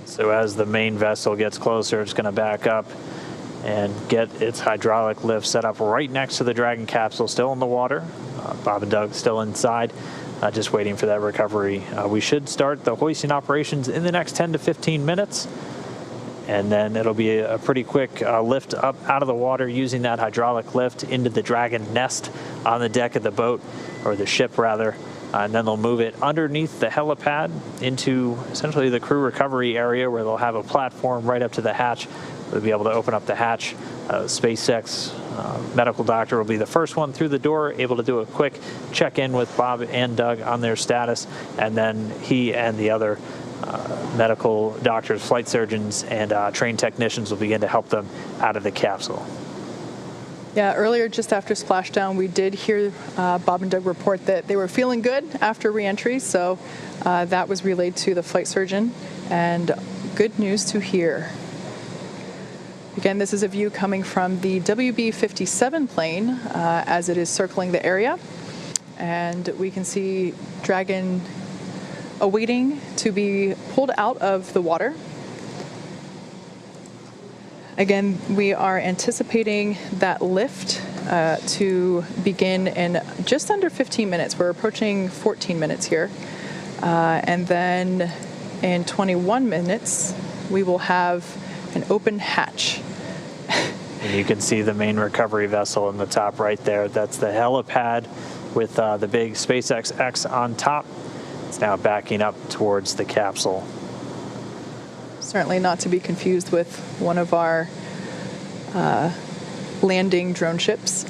[SPEAKER 2] So as the main vessel gets closer, it's going to back up and get its hydraulic lift set up right next to the Dragon capsule, still in the water. Bob and Doug still inside, just waiting for that recovery. We should start the hoisting operations in the next 10 to 15 minutes. And then it'll be a pretty quick lift up out of the water using that hydraulic lift into the Dragon nest on the deck of the boat, or the ship rather. And then they'll move it underneath the helipad into essentially the crew recovery area, where they'll have a platform right up to the hatch. They'll be able to open up the hatch. SpaceX medical doctor will be the first one through the door, able to do a quick check-in with Bob and Doug on their status, and then he and the other medical doctors, flight surgeons, and trained technicians will begin to help them out of the capsule.
[SPEAKER 3] Yeah, earlier, just after splashdown, we did hear Bob and Doug report that they were feeling good after reentry, so that was relayed to the flight surgeon, and good news to hear. Again, this is a view coming from the WB-57 plane as it is circling the area, and we can see Dragon awaiting to be pulled out of the water. Again, we are anticipating that lift to begin in just under 15 minutes. We're approaching 14 minutes here. And then in 21 minutes, we will have an open hatch.
[SPEAKER 2] And you can see the main recovery vessel in the top right there. That's the helipad with the big SpaceX X on top. It's now backing up towards the capsule.
[SPEAKER 3] Certainly not to be confused with one of our landing drone ships.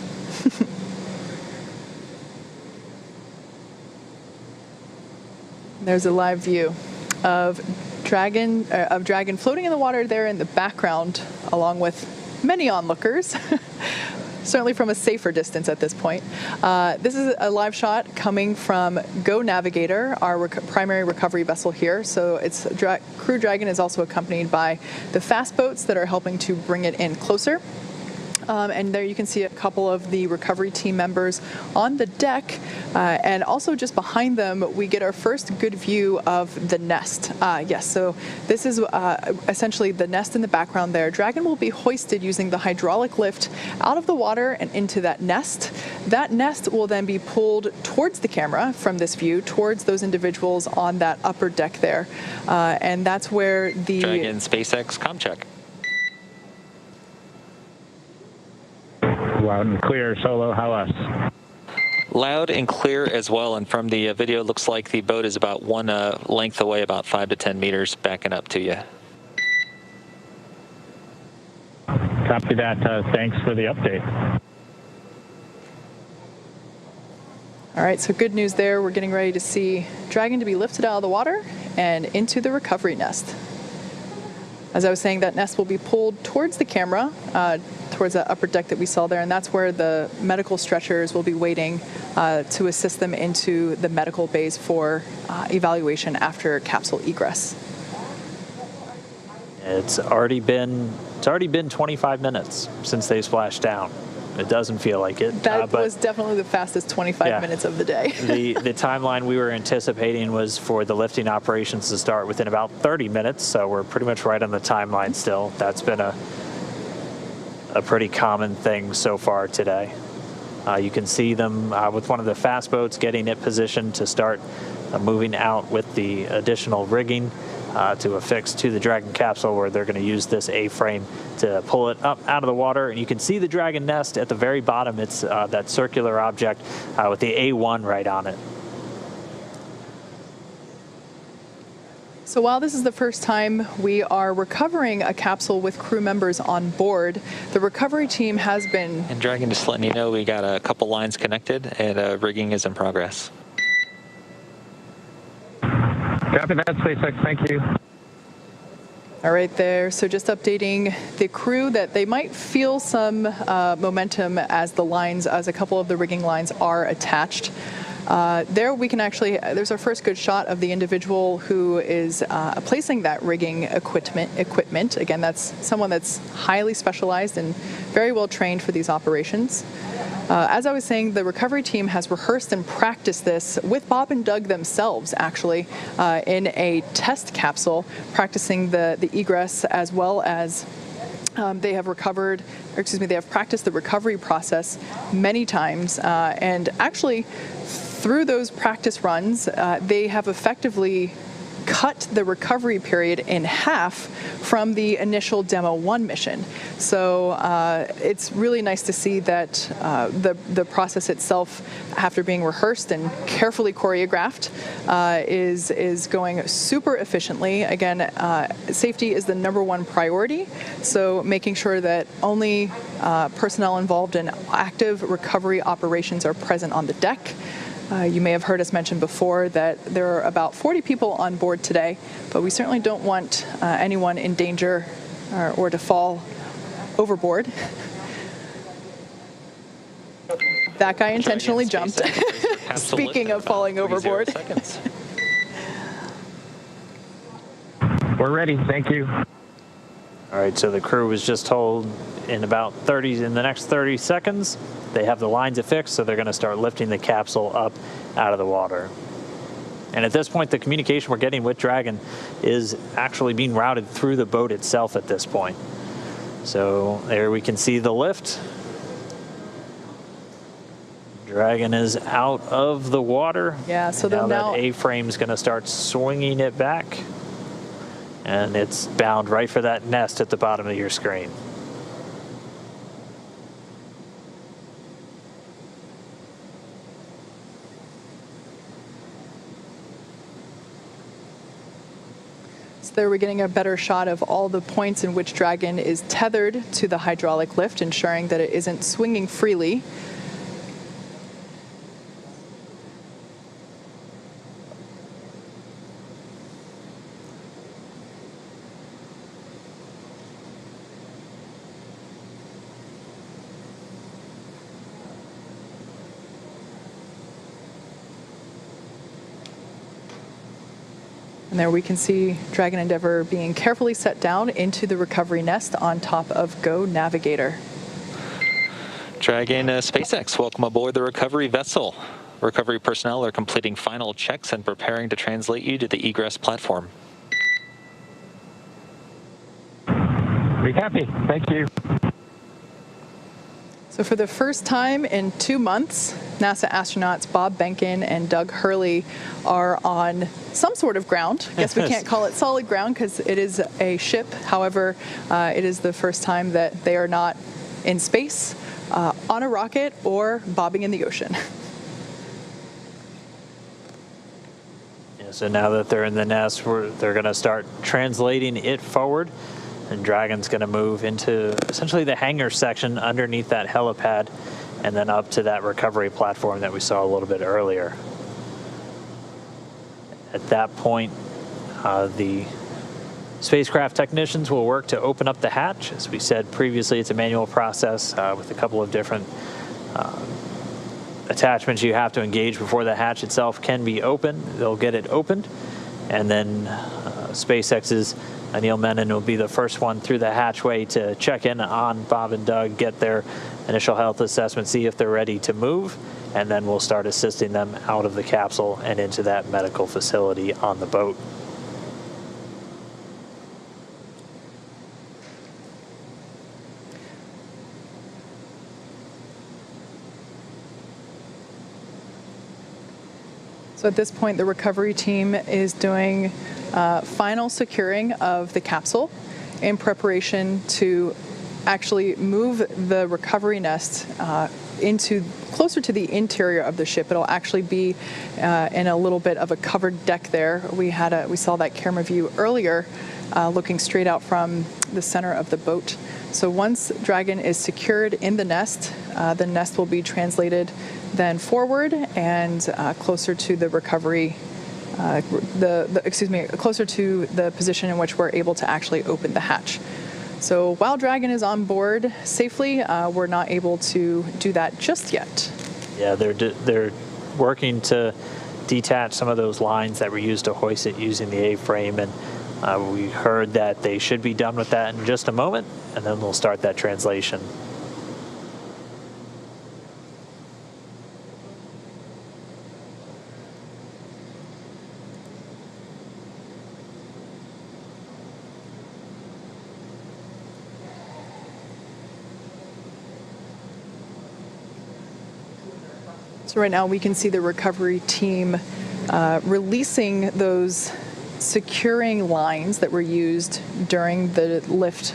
[SPEAKER 3] There's a live view of Dragon floating in the water there in the background, along with many onlookers. Certainly from a safer distance at this point. This is a live shot coming from Go Navigator, our primary recovery vessel here. So its Crew Dragon is also accompanied by the fast boats that are helping to bring it in closer. And there you can see a couple of the recovery team members on the deck. And also just behind them, we get our first good view of the nest. Yes, so this is essentially the nest in the background there. Dragon will be hoisted using the hydraulic lift out of the water and into that nest. That nest will then be pulled towards the camera from this view, towards those individuals on that upper deck there. And that's where the...
[SPEAKER 4] Dragon SpaceX comm check.
[SPEAKER 1] Loud and clear, Solo. How us?
[SPEAKER 4] Loud and clear as well. And from the video, it looks like the boat is about one length away, about 5 to 10 meters, backing up to you.
[SPEAKER 1] Copy that. Thanks for the update.
[SPEAKER 3] All right, so good news there. We're getting ready to see Dragon to be lifted out of the water and into the recovery nest. As I was saying, that nest will be pulled towards the camera, towards that upper deck that we saw there, and that's where the medical stretchers will be waiting to assist them into the medical bays for evaluation after capsule egress.
[SPEAKER 2] It's already been 25 minutes since they splashed down. It doesn't feel like it.
[SPEAKER 3] That was definitely the fastest 25 minutes of the day.
[SPEAKER 2] the timeline we were anticipating was for the lifting operations to start within about 30 minutes, so we're pretty much right on the timeline still. That's been a pretty common thing so far today. You can see them with one of the fast boats getting it positioned to start moving out with the additional rigging to affix to the Dragon capsule, where they're going to use this A-frame to pull it up out of the water. And you can see the Dragon nest at the very bottom. It's that circular object with the A1 right on it.
[SPEAKER 3] So while this is the first time we are recovering a capsule with crew members on board, the recovery team has been...
[SPEAKER 4] And Dragon, just letting you know, we got a couple lines connected and rigging is in progress.
[SPEAKER 1] Copy that, SpaceX. Thank you.
[SPEAKER 3] All right there. So just updating the crew that they might feel some momentum as a couple of the rigging lines are attached. There we can actually, there's our first good shot of the individual who is placing that rigging equipment. Again, that's someone that's highly specialized and very well trained for these operations. As I was saying, the recovery team has rehearsed and practiced this with Bob and Doug themselves, actually, in a test capsule, practicing the egress as well as they have practiced the recovery process many times. And actually, through those practice runs, they have effectively cut the recovery period in half from the initial Demo 1 mission. So it's really nice to see that the process itself, after being rehearsed and carefully choreographed, is going super efficiently. Again, safety is the #1 priority, so making sure that only personnel involved in active recovery operations are present on the deck. You may have heard us mention before that there are about 40 people on board today, but we certainly don't want anyone in danger or to fall overboard. That guy intentionally jumped. Speaking of falling overboard.
[SPEAKER 1] We're ready. Thank you.
[SPEAKER 2] All right, so the crew was just told in the next 30 seconds, they have the lines affixed, so they're going to start lifting the capsule up out of the water. And at this point, the communication we're getting with Dragon is actually being routed through the boat itself at this point. So there we can see the lift. Dragon is out of the water.
[SPEAKER 3] Yeah, so
[SPEAKER 2] now
[SPEAKER 3] now
[SPEAKER 2] that A-frame is going to start swinging it back. And it's bound right for that nest at the bottom of your screen.
[SPEAKER 3] So there we're getting a better shot of all the points in which Dragon is tethered to the hydraulic lift, ensuring that it isn't swinging freely. And there we can see Dragon Endeavour being carefully set down into the recovery nest on top of Go Navigator.
[SPEAKER 4] Dragon, SpaceX, welcome aboard the recovery vessel. Recovery personnel are completing final checks and preparing to translate you to the egress platform.
[SPEAKER 1] Be happy. Thank you.
[SPEAKER 3] So for the first time in 2 months, NASA astronauts Bob Behnken and Doug Hurley are on some sort of ground. I guess we can't call it solid ground because it is a ship. However, it is the first time that they are not in space, on a rocket, or bobbing in the ocean.
[SPEAKER 2] Yeah, so now that they're in the nest, they're going to start translating it forward. And Dragon's going to move into essentially the hangar section underneath that helipad and then up to that recovery platform that we saw a little bit earlier. At that point, the spacecraft technicians will work to open up the hatch. As we said previously, it's a manual process with a couple of different attachments you have to engage before the hatch itself can be opened. They'll get it opened, and then SpaceX's Neil Menon will be the first one through the hatchway to check in on Bob and Doug, get their initial health assessment, see if they're ready to move, and then we'll start assisting them out of the capsule and into that medical facility on the boat.
[SPEAKER 3] So at this point, the recovery team is doing final securing of the capsule in preparation to actually move the recovery nest into closer to the interior of the ship. It'll actually be in a little bit of a covered deck there. We saw that camera view earlier, looking straight out from the center of the boat. So once Dragon is secured in the nest will be translated then forward and closer to the recovery, closer to the position in which we're able to actually open the hatch. So while Dragon is on board safely, we're not able to do that just yet.
[SPEAKER 2] Yeah, they're working to detach some of those lines that were used to hoist it using the A-frame, and we heard that they should be done with that in just a moment, and then we'll start that translation.
[SPEAKER 3] So right now we can see the recovery team releasing those securing lines that were used during the lift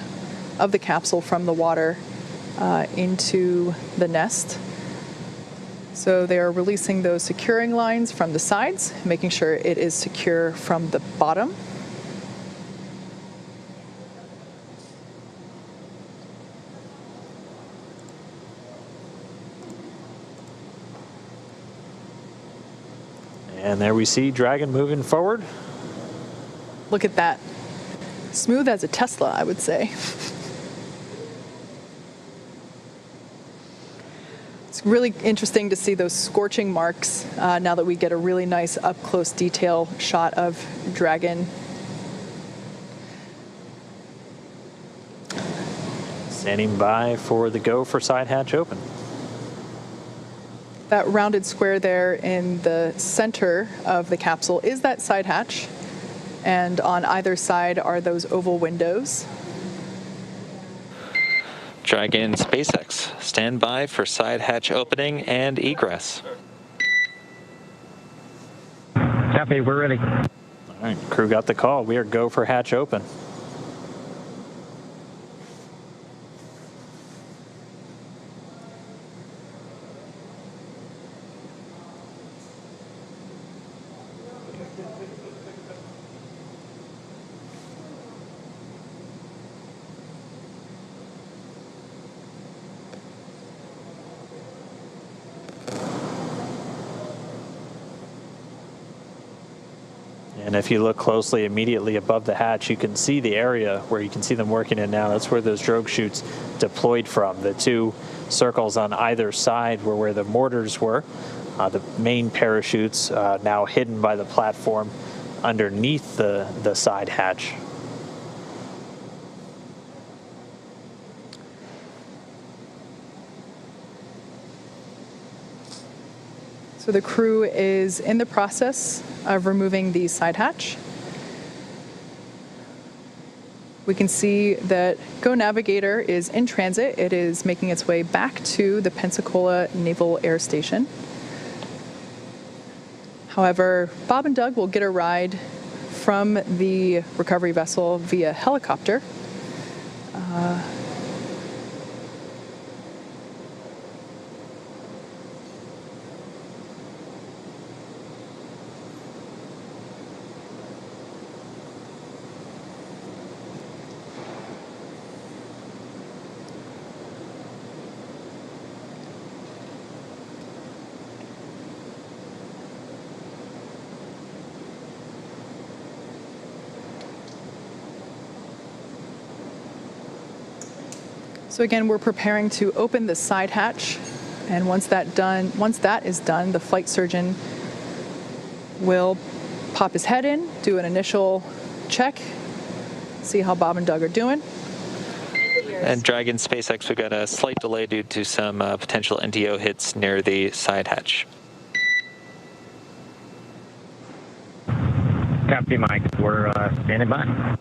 [SPEAKER 3] of the capsule from the water into the nest. So they are releasing those securing lines from the sides, making sure it is secure from the bottom.
[SPEAKER 2] And there we see Dragon moving forward.
[SPEAKER 3] Look at that. Smooth as a Tesla, I would say. It's really interesting to see those scorching marks now that we get a really nice up-close detail shot of Dragon.
[SPEAKER 2] Standing by for the go for side hatch open.
[SPEAKER 3] That rounded square there in the center of the capsule is that side hatch, and on either side are those oval windows.
[SPEAKER 4] Dragon, SpaceX, stand by for side hatch opening and egress.
[SPEAKER 1] Happy, we're ready.
[SPEAKER 2] All right, crew got the call. We are go for hatch open. And if you look closely, immediately above the hatch, you can see the area where you can see them working in now. That's where those drogue chutes deployed from. The two circles on either side were where the mortars were. The main parachutes now hidden by the platform underneath the side hatch.
[SPEAKER 3] So the crew is in the process of removing the side hatch. We can see that Go Navigator is in transit. It is making its way back to the Pensacola Naval Air Station. However, Bob and Doug will get a ride from the recovery vessel via helicopter. So again, we're preparing to open the side hatch, and once that is done, the flight surgeon will pop his head in, do an initial check, see how Bob and Doug are doing.
[SPEAKER 4] And Dragon SpaceX, we've got a slight delay due to some potential NDO hits near the side hatch.
[SPEAKER 1] Copy, Mike. We're standing by.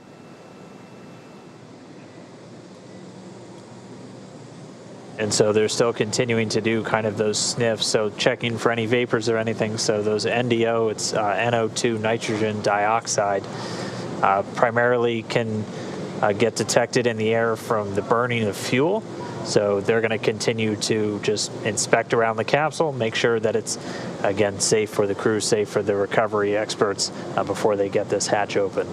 [SPEAKER 2] And so they're still continuing to do kind of those sniffs, so checking for any vapors or anything. So those NDO, it's NO2, nitrogen dioxide, primarily can get detected in the air from the burning of fuel. So they're going to continue to just inspect around the capsule, make sure that it's, again, safe for the crew, safe for the recovery experts before they get this hatch open.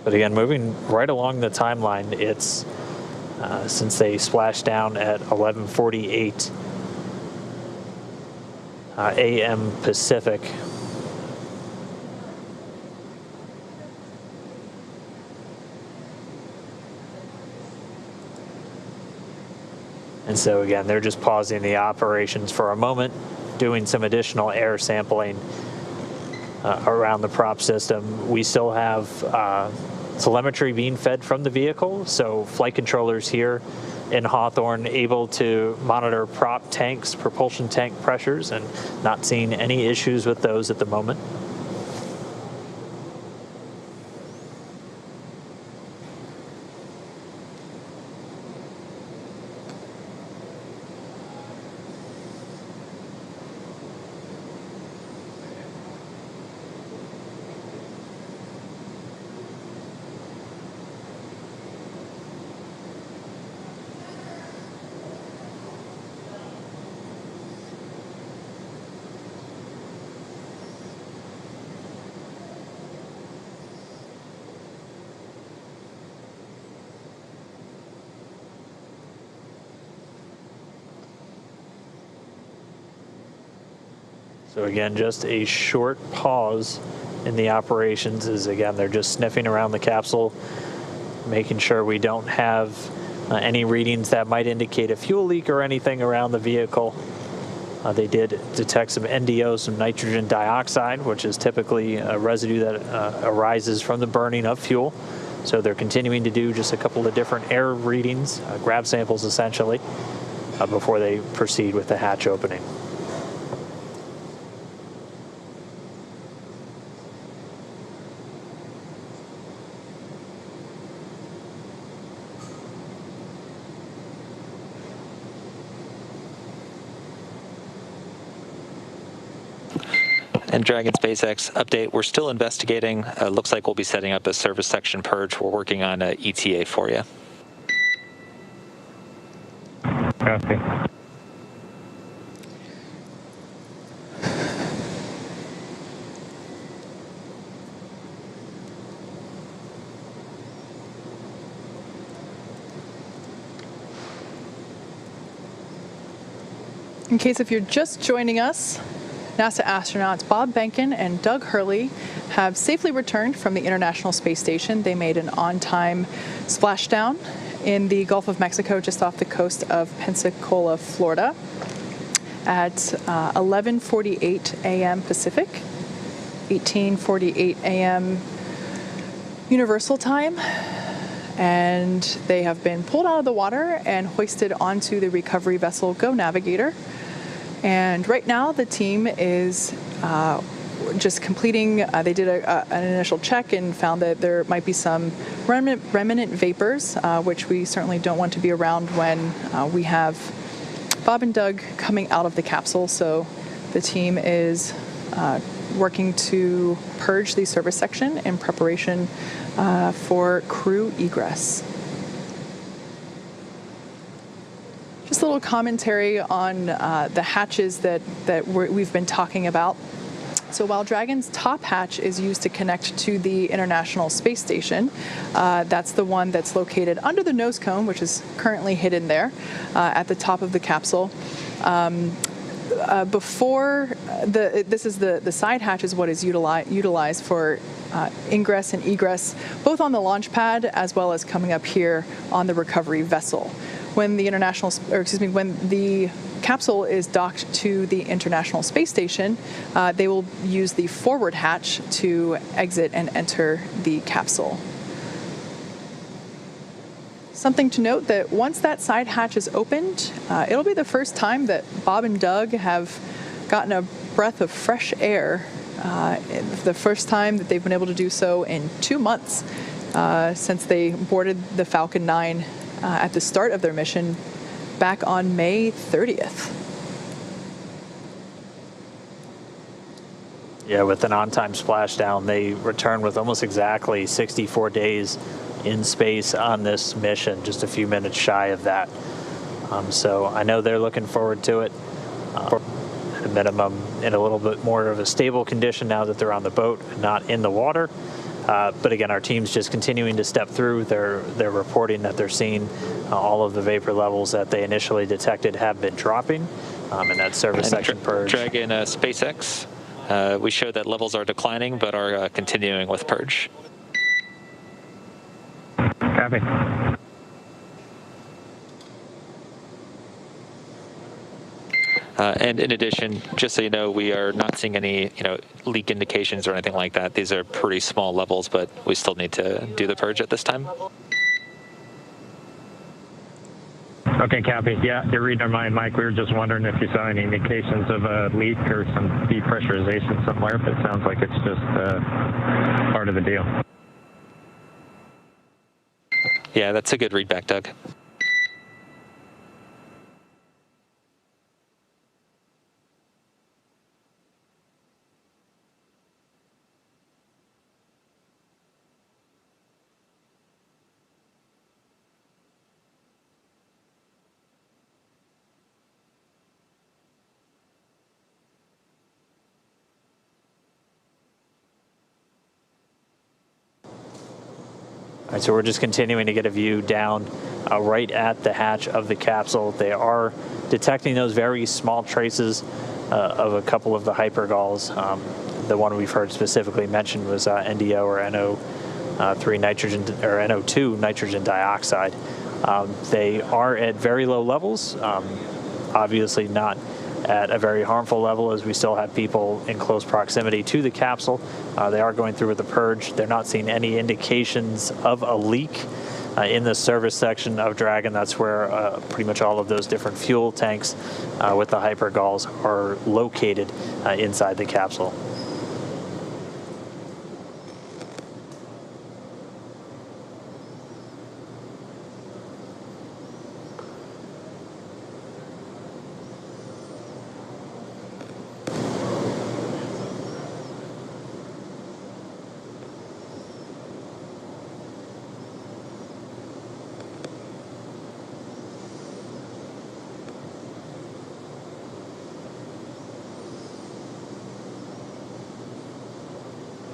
[SPEAKER 2] But again, moving right along the timeline, it's since they splashed down at 11:48 a.m. Pacific. And so again, they're just pausing the operations for a moment, doing some additional air sampling around the prop system. We still have telemetry being fed from the vehicle, so flight controllers here in Hawthorne able to monitor prop tanks, propulsion tank pressures, and not seeing any issues with those at the moment. So again, just a short pause in the operations as, again, they're just sniffing around the capsule, making sure we don't have any readings that might indicate a fuel leak or anything around the vehicle. They did detect some NDO, some nitrogen dioxide, which is typically a residue that arises from the burning of fuel. So they're continuing to do just a couple of different air readings, grab samples essentially, before they proceed with the hatch opening.
[SPEAKER 4] And Dragon SpaceX update, we're still investigating. Looks like we'll be setting up a service section purge. We're working on an ETA for you.
[SPEAKER 1] Copy.
[SPEAKER 3] In case if you're just joining us, NASA astronauts Bob Behnken and Doug Hurley have safely returned from the International Space Station. They made an on-time splashdown in the Gulf of Mexico just off the coast of Pensacola, Florida at 11:48 a.m. Pacific, 18:48 a.m. Universal Time. And they have been pulled out of the water and hoisted onto the recovery vessel Go Navigator. And right now the team is just completing, they did an initial check and found that there might be some remnant vapors, which we certainly don't want to be around when we have Bob and Doug coming out of the capsule. So the team is working to purge the service section in preparation for crew egress. Just a little commentary on the hatches that we've been talking about. So while Dragon's top hatch is used to connect to the International Space Station, that's the one that's located under the nose cone, which is currently hidden there at the top of the capsule. This is the side hatch is what is utilized for ingress and egress, both on the launch pad as well as coming up here on the recovery vessel. When the when the capsule is docked to the International Space Station, they will use the forward hatch to exit and enter the capsule. Something to note that once that side hatch is opened, it'll be the first time that Bob and Doug have gotten a breath of fresh air. The first time that they've been able to do so in 2 months since they boarded the Falcon 9 at the start of their mission back on May 30th.
[SPEAKER 2] Yeah, with an on-time splashdown, they return with almost exactly 64 days in space on this mission, just a few minutes shy of that. So I know they're looking forward to it. At a minimum, in a little bit more of a stable condition now that they're on the boat and not in the water. But again, our team's just continuing to step through. They're reporting that they're seeing all of the vapor levels that they initially detected have been dropping, and that service section purge.
[SPEAKER 4] Dragon SpaceX, we showed that levels are declining, but are continuing with purge.
[SPEAKER 1] Copy.
[SPEAKER 4] And in addition, just so you know, we are not seeing any, leak indications or anything like that. These are pretty small levels, but we still need to do the purge at this time.
[SPEAKER 1] Okay, copy. Yeah, you're reading our mind, Mike. We were just wondering if you saw any indications of a leak or some depressurization somewhere, but it sounds like it's just part of the deal.
[SPEAKER 4] Yeah, that's a good readback, Doug.
[SPEAKER 2] All right, so we're just continuing to get a view down right at the hatch of the capsule. They are detecting those very small traces of a couple of the hypergalls. The one we've heard specifically mentioned was NDO or NO3 nitrogen or NO2 nitrogen dioxide. They are at very low levels, obviously not at a very harmful level, as we still have people in close proximity to the capsule. They are going through with the purge. They're not seeing any indications of a leak in the service section of Dragon. That's where pretty much all of those different fuel tanks with the hypergalls are located inside the capsule.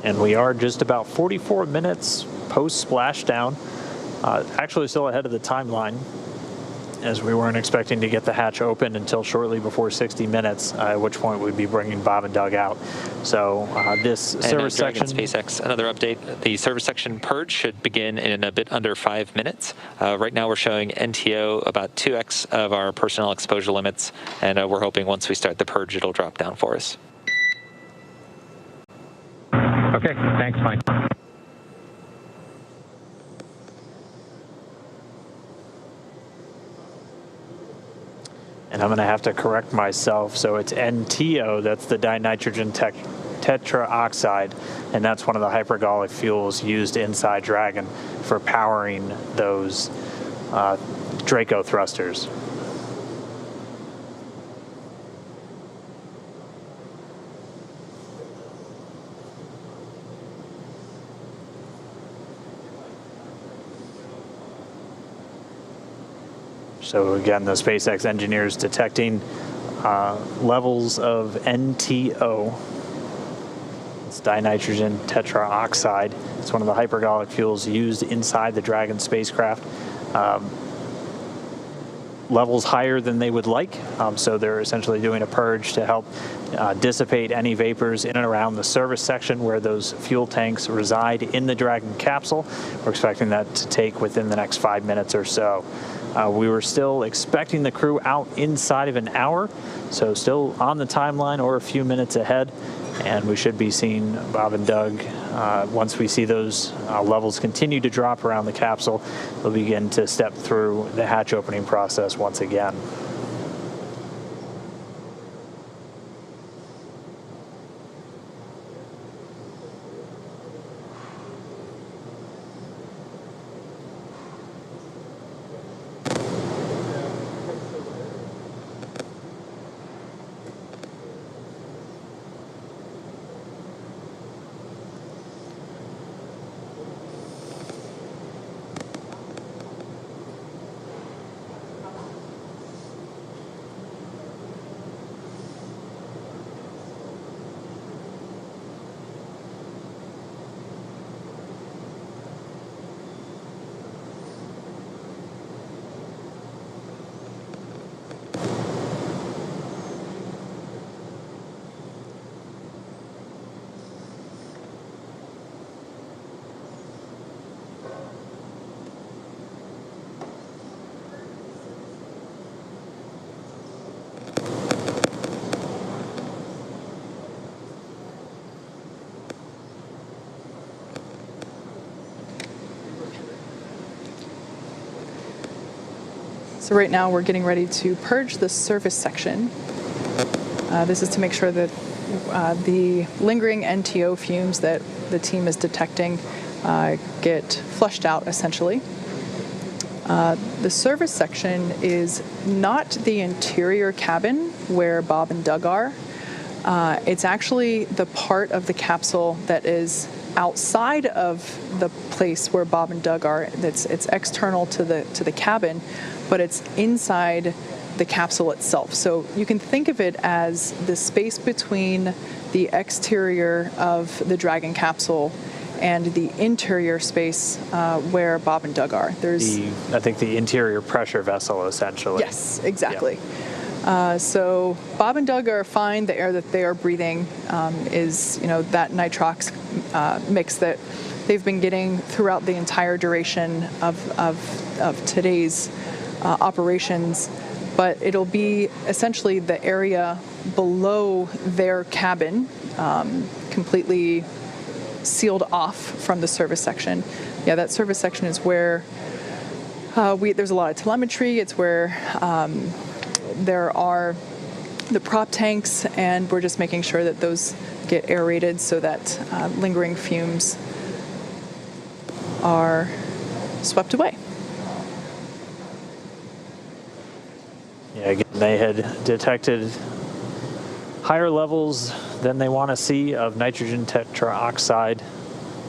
[SPEAKER 2] And we are just about 44 minutes post splashdown, actually still ahead of the timeline, as we weren't expecting to get the hatch open until shortly before 60 minutes, at which point we'd be bringing Bob and Doug out. So this service section...
[SPEAKER 4] SpaceX, another update. The service section purge should begin in a bit under 5 minutes. Right now we're showing NTO about 2x of our personnel exposure limits, and we're hoping once we start the purge it'll drop down for us.
[SPEAKER 1] Okay, thanks, Mike.
[SPEAKER 2] And And I'm going to have to correct myself. So it's NTO, that's the dinitrogen tetraoxide, and that's one of the hypergolic fuels used inside Dragon for powering those Draco thrusters. So again, the SpaceX engineers detecting levels of NTO. It's dinitrogen tetraoxide. It's one of the hypergolic fuels used inside the Dragon spacecraft. Levels higher than they would like, so they're essentially doing a purge to help dissipate any vapors in and around the service section where those fuel tanks reside in the Dragon capsule. We're expecting that to take within the next 5 minutes or so. We were still expecting the crew out inside of an hour, so still on the timeline or a few minutes ahead, and we should be seeing Bob and Doug. Once we see those levels continue to drop around the capsule, they'll begin to step through the hatch opening process once again.
[SPEAKER 3] So right now we're getting ready to purge the surface section. This is to make sure that the lingering NTO fumes that the team is detecting get flushed out, essentially. The service section is not the interior cabin where Bob and Doug are. It's actually the part of the capsule that is outside of the place where Bob and Doug are. It's external to the cabin, but it's inside the capsule itself. So you can think of it as the space between the exterior of the Dragon capsule and the interior space where Bob and Doug are.
[SPEAKER 2] I think the interior pressure vessel, essentially.
[SPEAKER 3] Yes, exactly.
[SPEAKER 2] Yeah.
[SPEAKER 3] So Bob and Doug are fine. The air that they are breathing is, that nitrox mix that they've been getting throughout the entire duration of today's operations. But it'll be essentially the area below their cabin, completely sealed off from the service section. Yeah, that service section is where there's a lot of telemetry. It's where there are the prop tanks, and we're just making sure that those get aerated so that lingering fumes are swept away.
[SPEAKER 2] Yeah, again, they had detected higher levels than they want to see of nitrogen tetraoxide.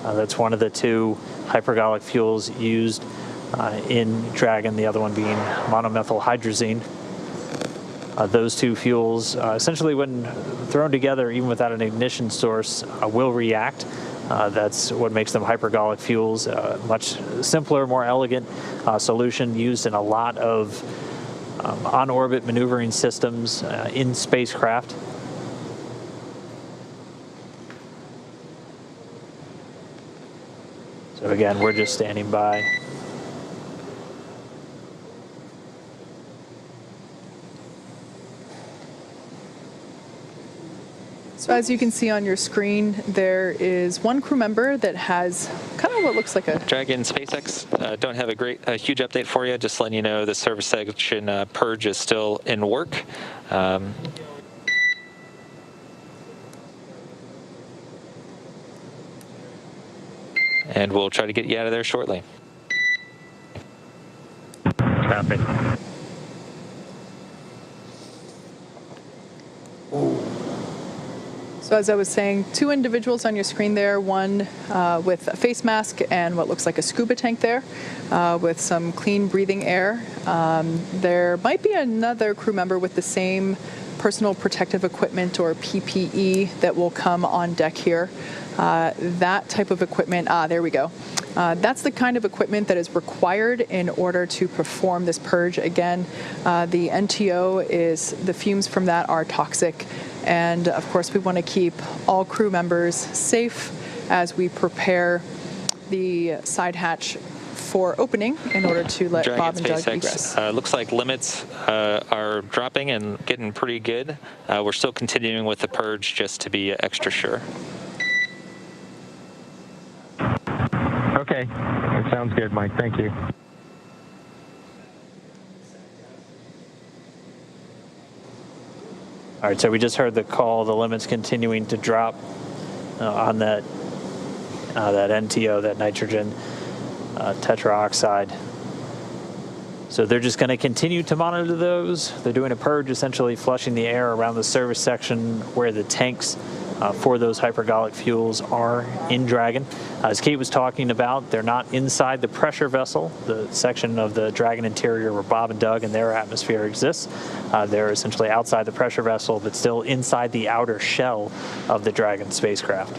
[SPEAKER 2] That's one of the two hypergolic fuels used in Dragon, the other one being monomethyl hydrazine. Those two fuels, essentially when thrown together, even without an ignition source, will react. That's what makes them hypergolic fuels. Much simpler, more elegant solution used in a lot of on-orbit maneuvering systems in spacecraft. So again, we're just standing by.
[SPEAKER 3] So as you can see on your screen, there is one crew member that has kind of what looks like a...
[SPEAKER 4] Dragon, SpaceX, don't have a huge update for you. Just letting you know the service section purge is still in work. And we'll try to get you out of there shortly.
[SPEAKER 1] Copy.
[SPEAKER 3] So as I was saying, two individuals on your screen there, one with a face mask and what looks like a scuba tank there with some clean breathing air. There might be another crew member with the same personal protective equipment or PPE that will come on deck here. That type of equipment, there we go. That's the kind of equipment that is required in order to perform this purge. Again, the NTO is, the fumes from that are toxic. And of course, we want to keep all crew members safe as we prepare the side hatch for opening in order to let
[SPEAKER 4] Dragon,
[SPEAKER 3] Bob and Doug
[SPEAKER 4] SpaceX,
[SPEAKER 3] egress.
[SPEAKER 4] looks like limits are dropping and getting pretty good. We're still continuing with the purge just to be extra sure.
[SPEAKER 1] Okay, that sounds good, Mike. Thank you.
[SPEAKER 2] All right, so we just heard the call. The limit's continuing to drop on that NTO, that nitrogen tetraoxide. So they're just going to continue to monitor those. They're doing a purge, essentially flushing the air around the service section where the tanks for those hypergolic fuels are in Dragon. As Kate was talking about, they're not inside the pressure vessel, the section of the Dragon interior where Bob and Doug and their atmosphere exists. They're essentially outside the pressure vessel, but still inside the outer shell of the Dragon spacecraft.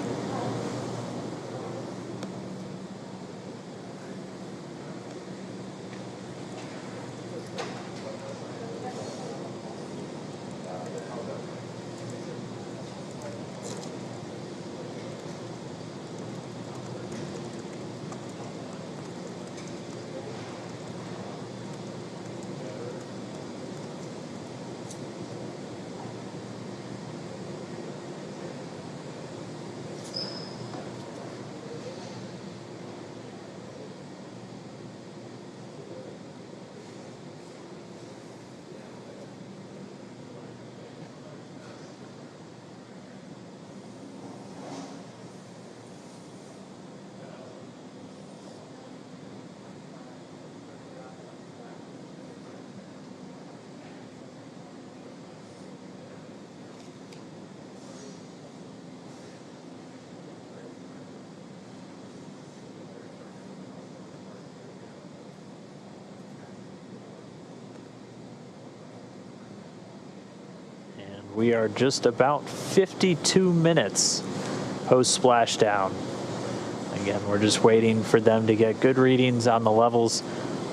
[SPEAKER 2] We are just about 52 minutes post splashdown. Again, we're just waiting for them to get good readings on the levels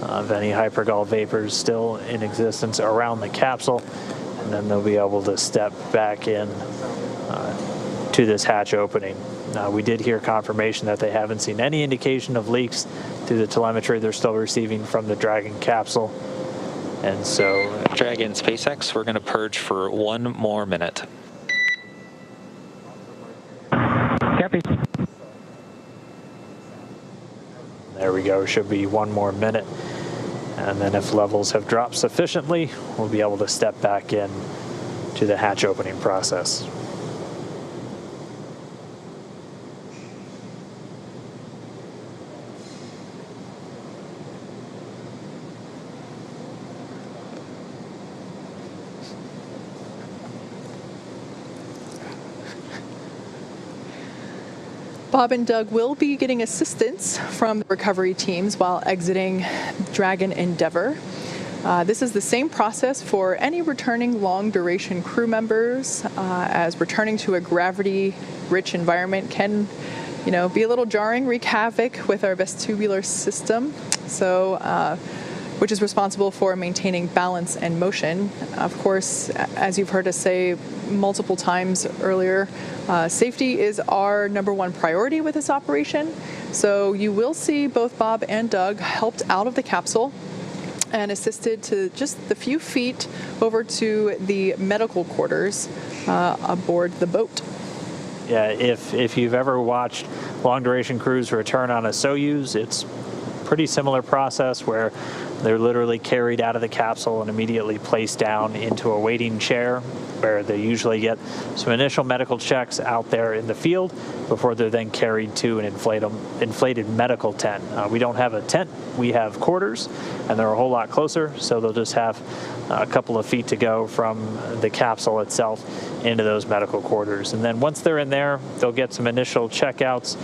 [SPEAKER 2] of any hypergol vapors still in existence around the capsule, and then they'll be able to step back in to this hatch opening. We did hear confirmation that they haven't seen any indication of leaks through the telemetry they're still receiving from the Dragon capsule. And so,
[SPEAKER 4] Dragon, SpaceX, we're going to purge for 1 more minute.
[SPEAKER 1] Copy.
[SPEAKER 2] There we go. Should be 1 more minute. And then if levels have dropped sufficiently, we'll be able to step back in to the hatch opening process.
[SPEAKER 3] Bob and Doug will be getting assistance from the recovery teams while exiting Dragon Endeavour. This is the same process for any returning long-duration crew members, as returning to a gravity-rich environment can, be a little jarring, wreak havoc with our vestibular system. So, which is responsible for maintaining balance and motion. Of course, as you've heard us say multiple times earlier, safety is our #1 priority with this operation. So you will see both Bob and Doug helped out of the capsule and assisted to just the few feet over to the medical quarters aboard the boat.
[SPEAKER 2] Yeah, if you've ever watched long duration crews return on a Soyuz, it's pretty similar process where they're literally carried out of the capsule and immediately placed down into a waiting chair where they usually get some initial medical checks out there in the field before they're then carried to an inflated medical tent. We don't have a tent, we have quarters, and they're a whole lot closer, so they'll just have a couple of feet to go from the capsule itself into those medical quarters. And then once they're in there, they'll get some initial checkouts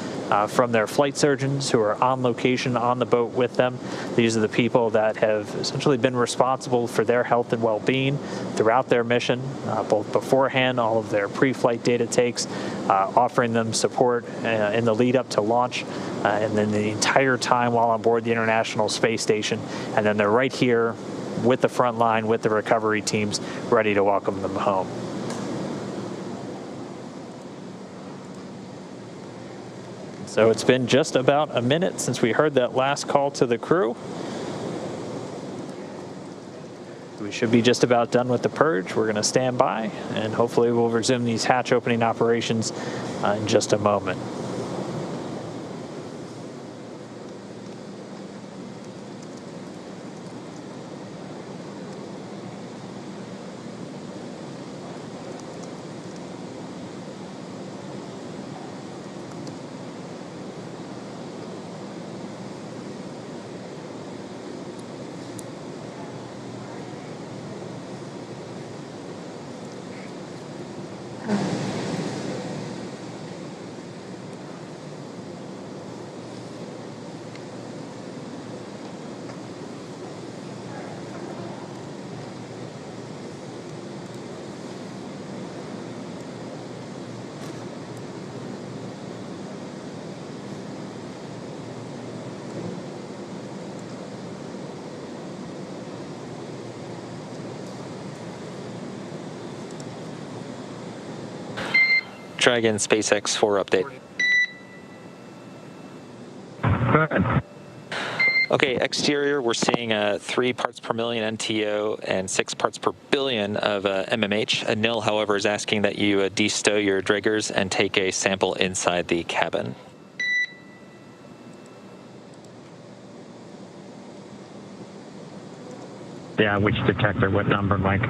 [SPEAKER 2] from their flight surgeons who are on location on the boat with them. These are the people that have essentially been responsible for their health and well-being throughout their mission, both beforehand, all of their pre-flight data takes, offering them support in the lead up to launch, and then the entire time while on board the International Space Station. And then they're right here with the front line, with the recovery teams, ready to welcome them home. So it's been just about a minute since we heard that last call to the crew. We should be just about done with the purge. We're going to stand by, and hopefully we'll resume these hatch opening operations in just a moment.
[SPEAKER 4] Dragon SpaceX 4 update.
[SPEAKER 1] Go ahead.
[SPEAKER 4] Okay, exterior, we're seeing 3 parts per million NTO and 6 parts per billion of MMH. Nil, however, is asking that you destow your Draggers and take a sample inside the cabin.
[SPEAKER 1] Yeah, which detector? What number, Mike?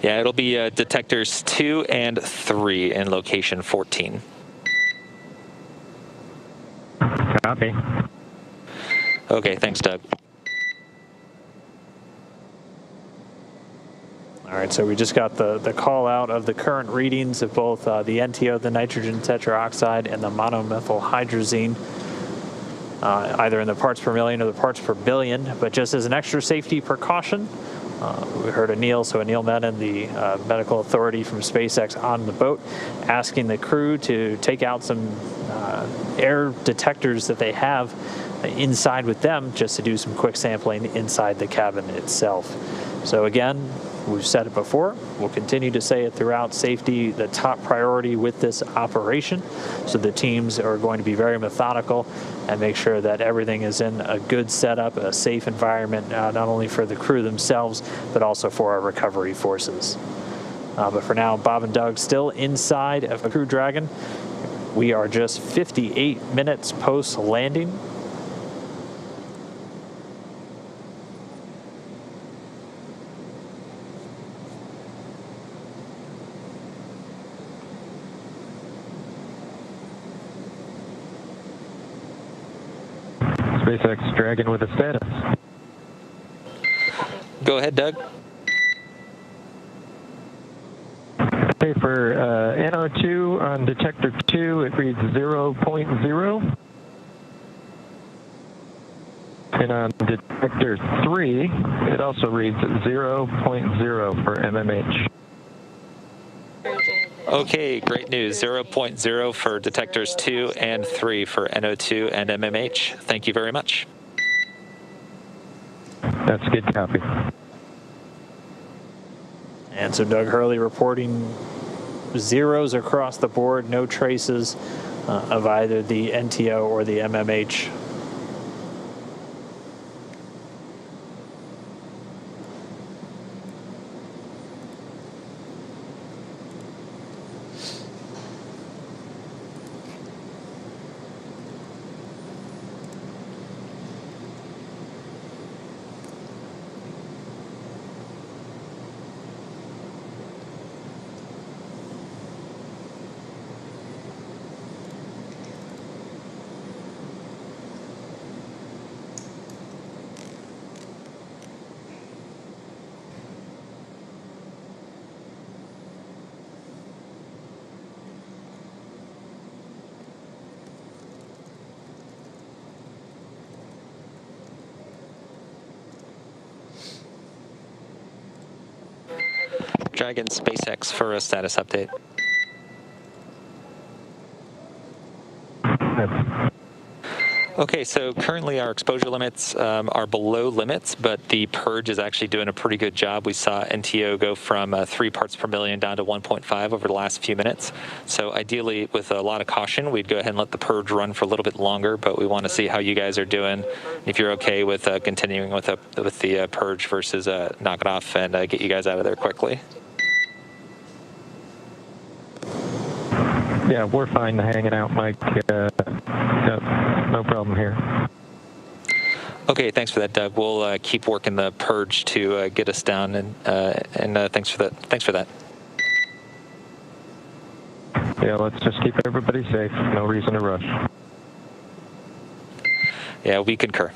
[SPEAKER 4] Yeah, it'll be detectors 2 and 3 in location 14.
[SPEAKER 1] Copy.
[SPEAKER 4] Okay, thanks, Doug.
[SPEAKER 2] All right, so we just got the call out of the current readings of both the NTO, the nitrogen tetroxide, and the monomethyl hydrazine, either in the parts per million or the parts per billion. But just as an extra safety precaution, we heard Anil, so Anil Menon, the medical authority from SpaceX on the boat, asking the crew to take out some air detectors that they have inside with them just to do some quick sampling inside the cabin itself. So again, we've said it before, we'll continue to say it throughout, safety the top priority with this operation. So the teams are going to be very methodical and make sure that everything is in a good setup, a safe environment, not only for the crew themselves, but also for our recovery forces. But for now, Bob and Doug still inside of a Crew Dragon. We are just 58 minutes post-landing.
[SPEAKER 1] SpaceX Dragon with a status.
[SPEAKER 4] Go ahead, Doug.
[SPEAKER 1] Okay, for NO2 on detector 2, it reads 0.0. And on detector 3, it also reads 0.0 for MMH.
[SPEAKER 4] Okay, great news. 0.0 for detectors 2 and 3 for NO2 and MMH. Thank you very much.
[SPEAKER 1] That's a good copy.
[SPEAKER 2] And so Doug Hurley reporting zeros across the board, no traces of either the NTO or the MMH.
[SPEAKER 4] Dragon SpaceX for a status update. Okay, so currently our exposure limits are below limits, but the purge is actually doing a pretty good job. We saw NTO go from 3 parts per million down to 1.5 over the last few minutes. So ideally, with a lot of caution, we'd go ahead and let the purge run for a little bit longer, but we want to see how you guys are doing. If you're okay with continuing with the purge versus knock it off and get you guys out of there quickly.
[SPEAKER 1] Yeah, we're fine hanging out, Mike. No problem here.
[SPEAKER 4] Okay, thanks for that, Doug. We'll keep working the purge to get us down, and thanks for that. Thanks for that.
[SPEAKER 1] Yeah, let's just keep everybody safe. No reason to rush.
[SPEAKER 4] Yeah, we concur.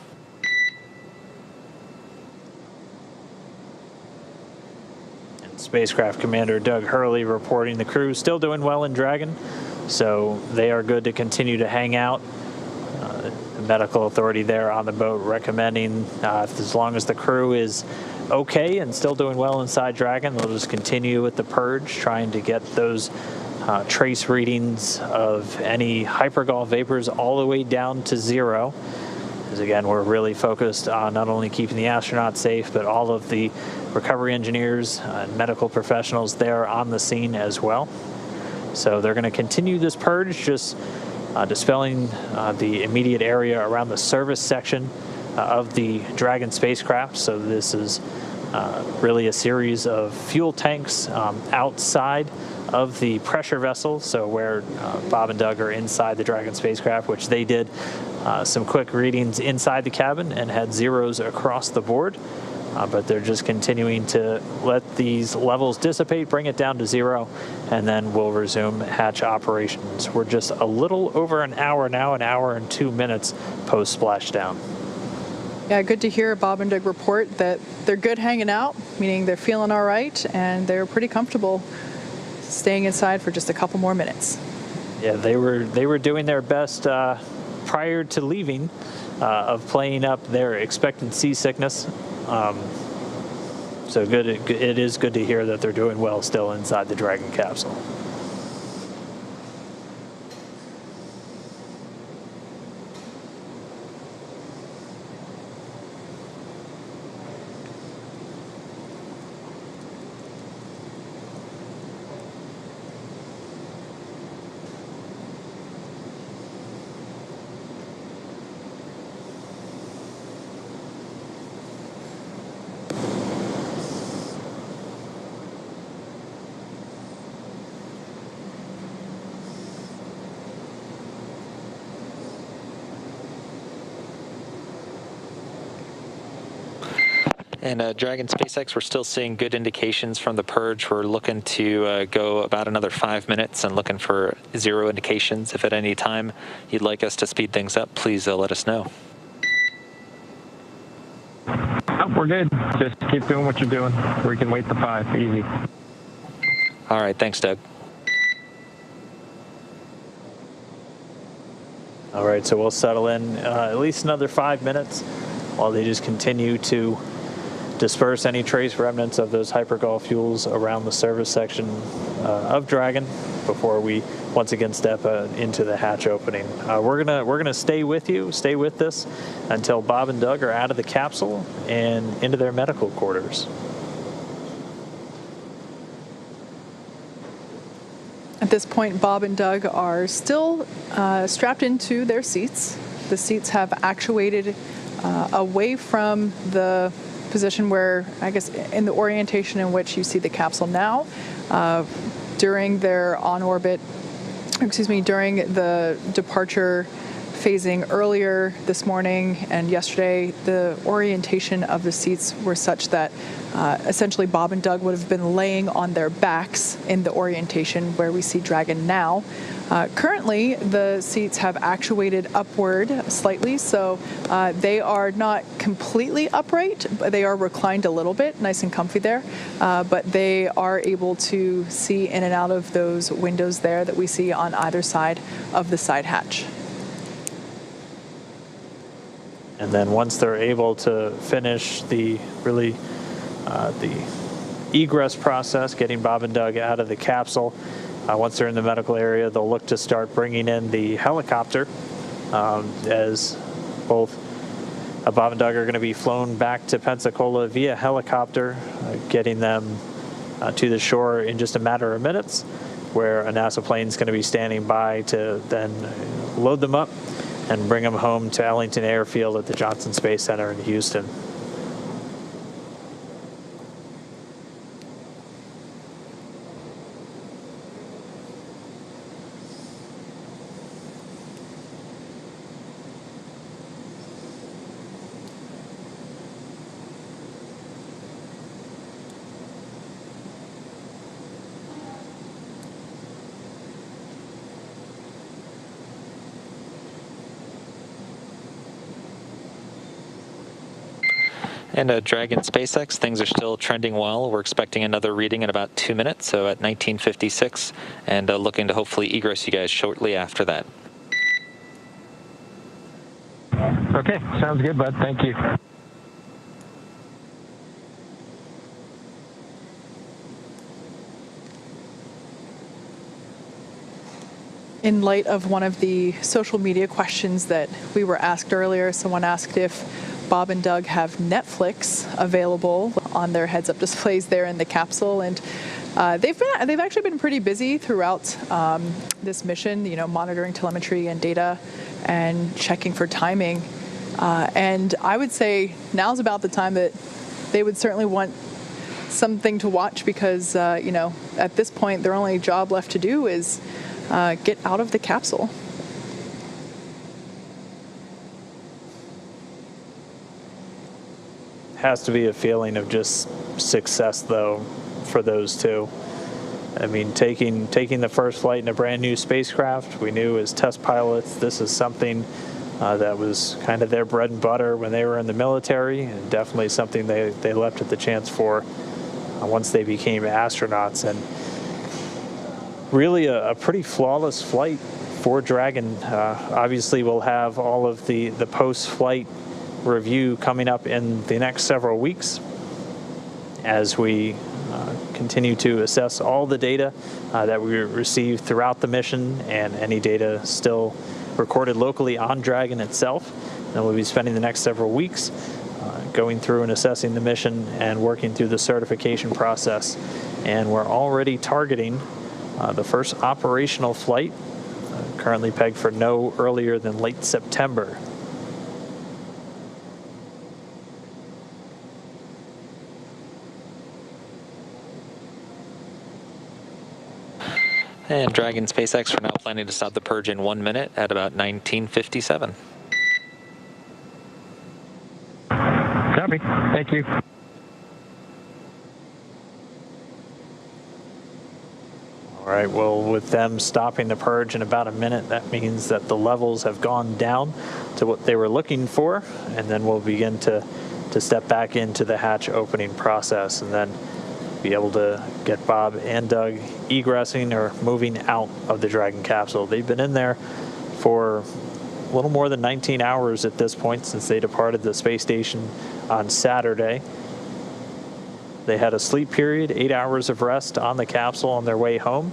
[SPEAKER 2] Spacecraft Commander Doug Hurley reporting the crew still doing well in Dragon, so they are good to continue to hang out. The medical authority there on the boat recommending as long as the crew is okay and still doing well inside Dragon, they'll just continue with the purge, trying to get those trace readings of any hypergol vapors all the way down to 0. Because again, we're really focused on not only keeping the astronauts safe, but all of the recovery engineers and medical professionals there on the scene as well. So they're going to continue this purge, just dispelling the immediate area around the service section of the Dragon spacecraft. So this is really a series of fuel tanks outside of the pressure vessel, so where Bob and Doug are inside the Dragon spacecraft, which they did some quick readings inside the cabin and had zeros across the board. But they're just continuing to let these levels dissipate, bring it down to 0, and then we'll resume hatch operations. We're just a little over an hour now, an hour and 2 minutes post splashdown.
[SPEAKER 3] Yeah, good to hear Bob and Doug report that they're good hanging out, meaning they're feeling all right and they're pretty comfortable staying inside for just a couple more minutes.
[SPEAKER 2] Yeah, they were doing their best prior to leaving of playing up their expected seasickness. So good. It is good to hear that they're doing well still inside the Dragon capsule.
[SPEAKER 4] And Dragon SpaceX, we're still seeing good indications from the purge. We're looking to go about another 5 minutes and looking for 0 indications. If at any time you'd like us to speed things up, please let us know.
[SPEAKER 1] Oh, we're good. Just keep doing what you're doing. We can wait the 5. Easy.
[SPEAKER 4] All right. Thanks, Doug.
[SPEAKER 2] All right, so we'll settle in at least another 5 minutes while they just continue to disperse any trace remnants of those hypergol fuels around the service section of Dragon before we once again step into the hatch opening. We're gonna stay with this until Bob and Doug are out of the capsule and into their medical quarters.
[SPEAKER 3] At this point, Bob and Doug are still strapped into their seats. The seats have actuated away from the position where, I guess, in the orientation in which you see the capsule now. During their during the departure phasing earlier this morning and yesterday, the orientation of the seats were such that essentially Bob and Doug would have been laying on their backs in the orientation where we see Dragon now. Currently, the seats have actuated upward slightly, so they are not completely upright, but they are reclined a little bit, nice and comfy there, but they are able to see in and out of those windows there that we see on either side of the side hatch.
[SPEAKER 2] And then once they're able to finish the egress process, getting Bob and Doug out of the capsule. Once they're in the medical area, they'll look to start bringing in the helicopter, as both Bob and Doug are going to be flown back to Pensacola via helicopter, getting them to the shore in just a matter of minutes, where a NASA plane is going to be standing by to then load them up and bring them home to Ellington Airfield at the Johnson Space Center in Houston.
[SPEAKER 4] And Dragon SpaceX, things are still trending well. We're expecting another reading in about 2 minutes, so at 1956, and looking to hopefully egress you guys shortly after that.
[SPEAKER 1] Okay, sounds good, bud. Thank you.
[SPEAKER 3] In light of one of the social media questions that we were asked earlier, someone asked if Bob and Doug have Netflix available on their heads-up displays there in the capsule, and they've actually been pretty busy throughout this mission, monitoring telemetry and data and checking for timing. And I would say now's about the time that they would certainly want something to watch, because at this point their only job left to do is get out of the capsule.
[SPEAKER 2] Has to be a feeling of just success, though, for those two. I mean, taking the first flight in a brand new spacecraft, we knew as test pilots, this is something that was kind of their bread and butter when they were in the military, and definitely something they leapt at the chance for once they became astronauts. And really a pretty flawless flight for Dragon. Obviously, we'll have all of the post-flight review coming up in the next several weeks as we continue to assess all the data that we received throughout the mission, and any data still recorded locally on Dragon itself. And we'll be spending the next several weeks going through and assessing the mission and working through the certification process. And we're already targeting the first operational flight, currently pegged for no earlier than late September.
[SPEAKER 4] And Dragon SpaceX are now planning to stop the purge in 1 minute at about 1957.
[SPEAKER 1] Copy. Thank you.
[SPEAKER 2] All right, well, with them stopping the purge in about a minute, that means that the levels have gone down to what they were looking for, and then we'll begin to step back into the hatch opening process, and then be able to get Bob and Doug egressing or moving out of the Dragon capsule. They've been in there for a little more than 19 hours at this point since they departed the space station on Saturday. They had a sleep period, 8 hours of rest on the capsule on their way home.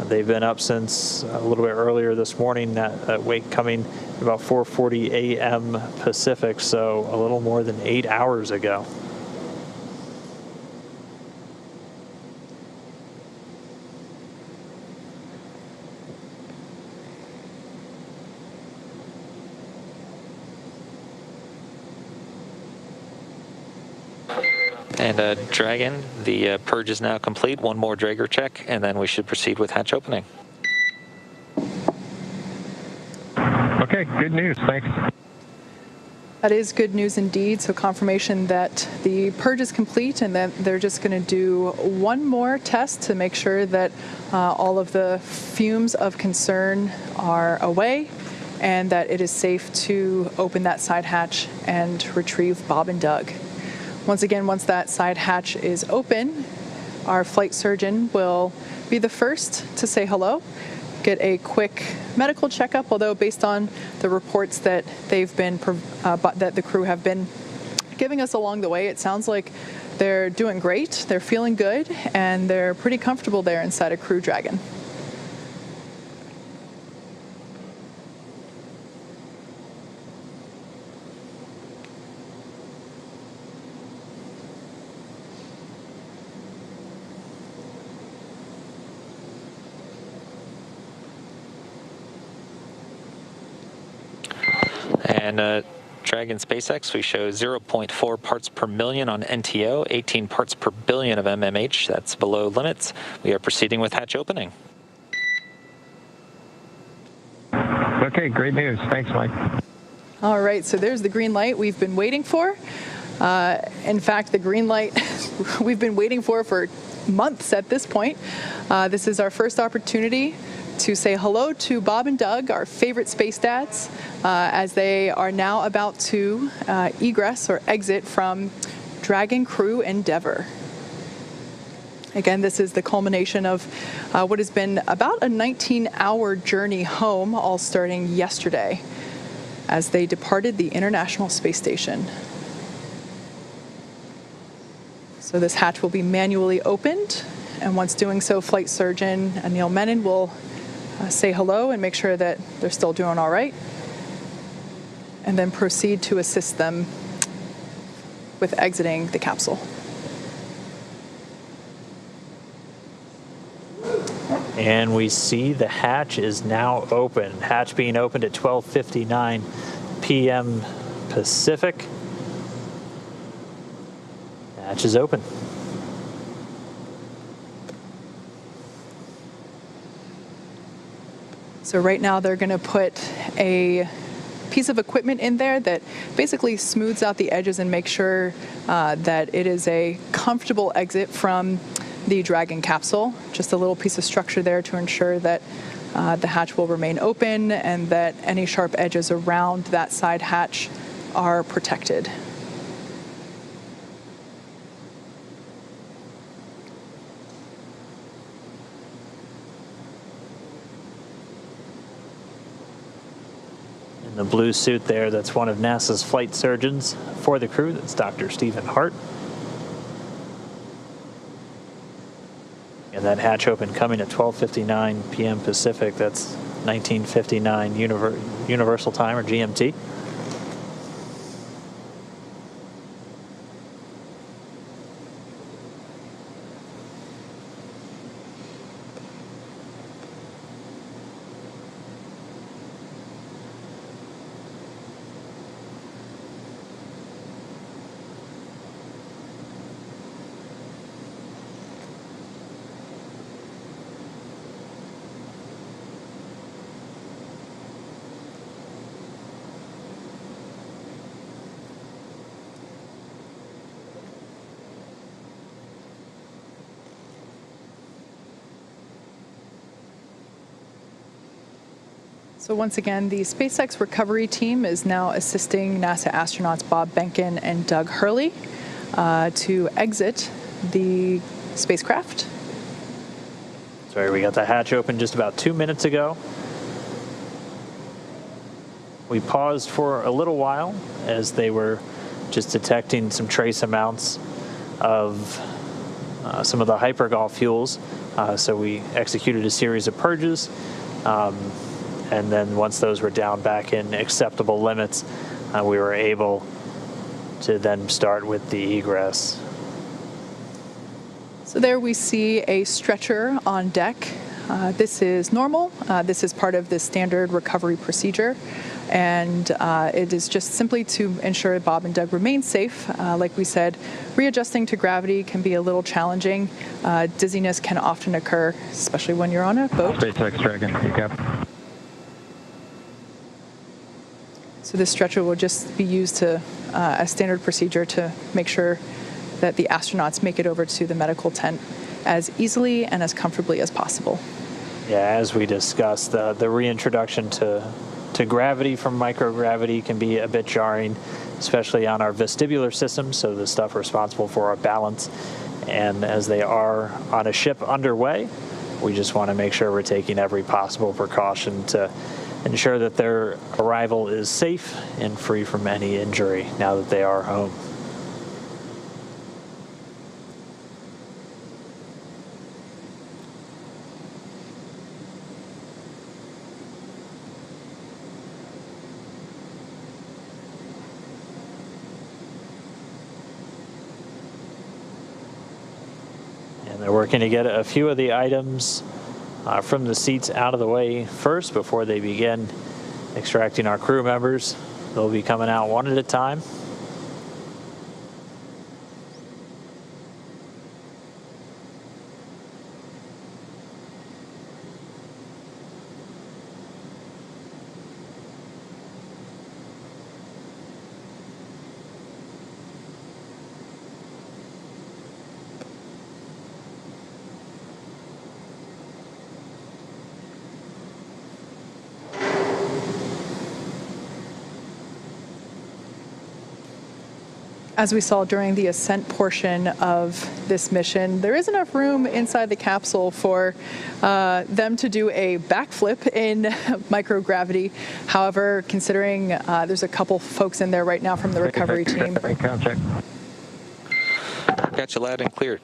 [SPEAKER 2] They've been up since a little bit earlier this morning, that wake coming about 4:40 a.m. Pacific, so a little more than 8 hours ago.
[SPEAKER 4] And Dragon, the purge is now complete. One more Drager check, and then we should proceed with hatch opening.
[SPEAKER 1] Okay, good news. Thanks.
[SPEAKER 3] That is good news indeed. So confirmation that the purge is complete, and that they're just going to do one more test to make sure that all of the fumes of concern are away, and that it is safe to open that side hatch and retrieve Bob and Doug. Once again, once that side hatch is open, our flight surgeon will be the first to say hello, get a quick medical checkup, although based on the reports that they've been that the crew have been giving us along the way, it sounds like they're doing great, they're feeling good, and they're pretty comfortable there inside a Crew Dragon.
[SPEAKER 4] And Dragon SpaceX, we show 0.4 parts per million on NTO, 18 parts per billion of MMH. That's below limits. We are proceeding with hatch opening.
[SPEAKER 1] Okay, great news. Thanks, Mike.
[SPEAKER 3] All right, so there's the green light we've been waiting for. In fact, the green light we've been waiting for months at this point. This is our first opportunity to say hello to Bob and Doug, our favorite space dads, as they are now about to egress or exit from Dragon Crew Endeavour. Again, this is the culmination of what has been about a 19-hour journey home, all starting yesterday as they departed the International Space Station. So this hatch will be manually opened, and once doing so, Flight Surgeon Neil Menon will say hello and make sure that they're still doing all right, and then proceed to assist them with exiting the capsule.
[SPEAKER 2] And we see the hatch is now open. Hatch being opened at 12:59 p.m. Pacific. Hatch is open.
[SPEAKER 3] So right now they're going to put a piece of equipment in there that basically smooths out the edges and makes sure that it is a comfortable exit from the Dragon capsule. Just a little piece of structure there to ensure that the hatch will remain open and that any sharp edges around that side hatch are protected.
[SPEAKER 2] In the blue suit there, that's one of NASA's flight surgeons for the crew. That's Dr. Stephen Hart. And that hatch open coming at 12:59 p.m. Pacific. That's 1959 Universal Time, or GMT.
[SPEAKER 3] So once again, the SpaceX recovery team is now assisting NASA astronauts Bob Behnken and Doug Hurley to exit the spacecraft.
[SPEAKER 2] Sorry, we got the hatch open just about 2 minutes ago. We paused for a little while as they were just detecting some trace amounts of some of the hypergol fuels. So we executed a series of purges. And then once those were down back in acceptable limits, we were able to then start with the egress.
[SPEAKER 3] So there we see a stretcher on deck. This is normal. This is part of the standard recovery procedure. And it is just simply to ensure Bob and Doug remain safe. Like we said, readjusting to gravity can be a little challenging. Dizziness can often occur, especially when you're on a boat.
[SPEAKER 1] SpaceX Dragon, recap.
[SPEAKER 3] So this stretcher will just be used to as standard procedure to make sure that the astronauts make it over to the medical tent as easily and as comfortably as possible.
[SPEAKER 2] Yeah, as we discussed, the reintroduction to gravity from microgravity can be a bit jarring, especially on our vestibular system, so the stuff responsible for our balance. And as they are on a ship underway, we just want to make sure we're taking every possible precaution to ensure that their arrival is safe and free from any injury now that they are home. They're working to get a few of the items from the seats out of the way first before they begin extracting our crew members. They'll be coming out one at a time.
[SPEAKER 3] As we saw during the ascent portion of this mission, there is enough room inside the capsule for them to do a backflip in microgravity. However, considering there's a couple folks in there right now from the recovery team.
[SPEAKER 1] Count check.
[SPEAKER 4] Got you loud and clear.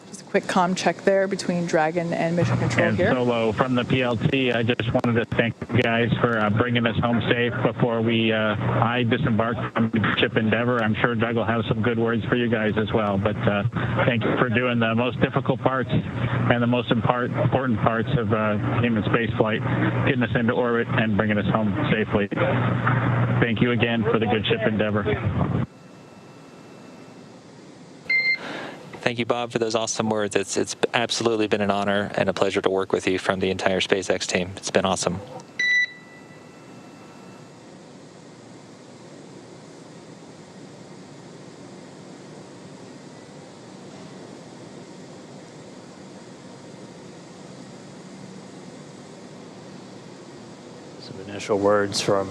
[SPEAKER 3] Just a quick comm check there between Dragon and Mission Control
[SPEAKER 1] And
[SPEAKER 3] here.
[SPEAKER 1] Solo from the PLC, I just wanted to thank you guys for bringing us home safe before I disembarked from ship Endeavor. I'm sure Doug will have some good words for you guys as well. But thank you for doing the most difficult parts and the most important parts of human space flight, getting us into orbit and bringing us home safely. Thank you again for the good ship Endeavor.
[SPEAKER 4] Thank you, Bob, for those awesome words. It's absolutely been an honor and a pleasure to work with you from the entire SpaceX team. It's been awesome.
[SPEAKER 2] Some initial words from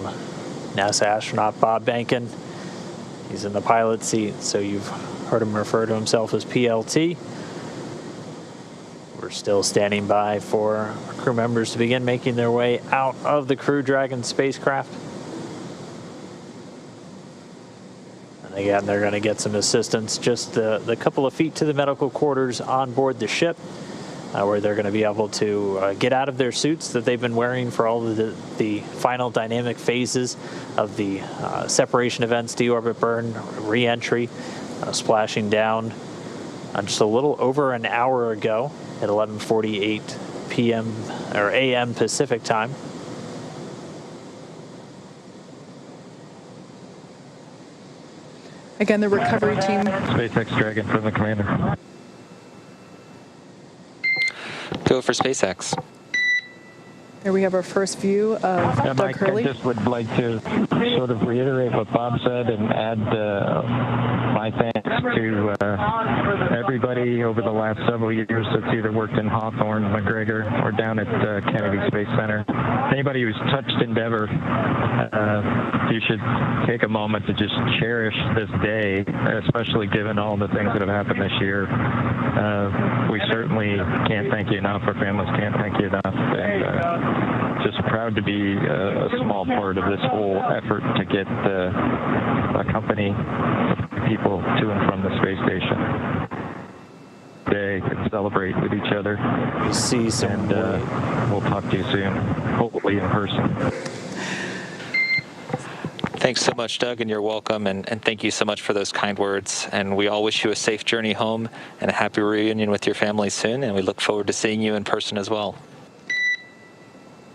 [SPEAKER 2] NASA astronaut Bob Behnken. He's in the pilot seat, so you've heard him refer to himself as PLT. We're still standing by for our crew members to begin making their way out of the Crew Dragon spacecraft. And again, they're going to get some assistance just the couple of feet to the medical quarters on board the ship, where they're going to be able to get out of their suits that they've been wearing for all of the final dynamic phases of the separation events, deorbit burn, re-entry, splashing down just a little over an hour ago at 11:48 p.m. or a.m. Pacific time.
[SPEAKER 3] Again, the recovery team.
[SPEAKER 1] SpaceX Dragon from the commander.
[SPEAKER 4] Go for SpaceX.
[SPEAKER 3] Here we have our first view of Doug
[SPEAKER 1] Mike,
[SPEAKER 3] Hurley.
[SPEAKER 1] I just would like to sort of reiterate what Bob said and add my thanks to everybody over the last several years that's either worked in Hawthorne, McGregor, or down at Kennedy Space Center. Anybody who's touched Endeavor, you should take a moment to just cherish this day, especially given all the things that have happened this year. We certainly can't thank you enough. Our families can't thank you enough. And, just proud to be a small part of this whole effort to get a company of people to and from the space station. They can celebrate with each other.
[SPEAKER 2] We see some.
[SPEAKER 1] And we'll talk to you soon, hopefully in person.
[SPEAKER 4] Thanks so much, Doug, and you're welcome. And thank you so much for those kind words. And we all wish you a safe journey home and a happy reunion with your family soon. And we look forward to seeing you in person as well.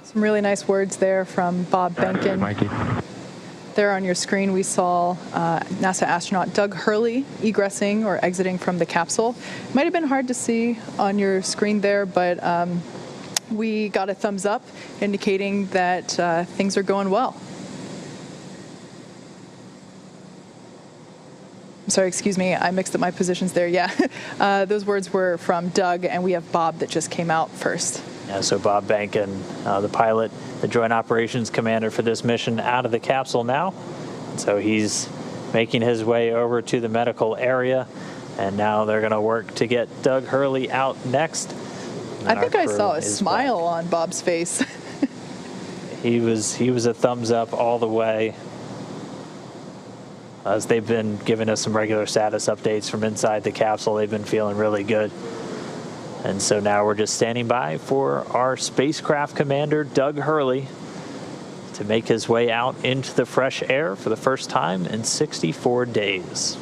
[SPEAKER 3] Some really nice words there from Bob Behnken.
[SPEAKER 1] Mikey.
[SPEAKER 3] There on your screen, we saw NASA astronaut Doug Hurley egressing or exiting from the capsule. It might have been hard to see on your screen there, but we got a thumbs up indicating that things are going well. I'm sorry, excuse me, I mixed up my positions there. Yeah, those words were from Doug, and we have Bob that just came out first.
[SPEAKER 2] Yeah, so Bob Behnken, the pilot, the Joint Operations Commander for this mission, out of the capsule now. So he's making his way over to the medical area, and now they're going to work to get Doug Hurley out next.
[SPEAKER 3] I think I saw a smile on Bob's face.
[SPEAKER 2] He was a thumbs up all the way. As they've been giving us some regular status updates from inside the capsule, they've been feeling really good. And so now we're just standing by for our spacecraft commander, Doug Hurley, to make his way out into the fresh air for the first time in 64 days.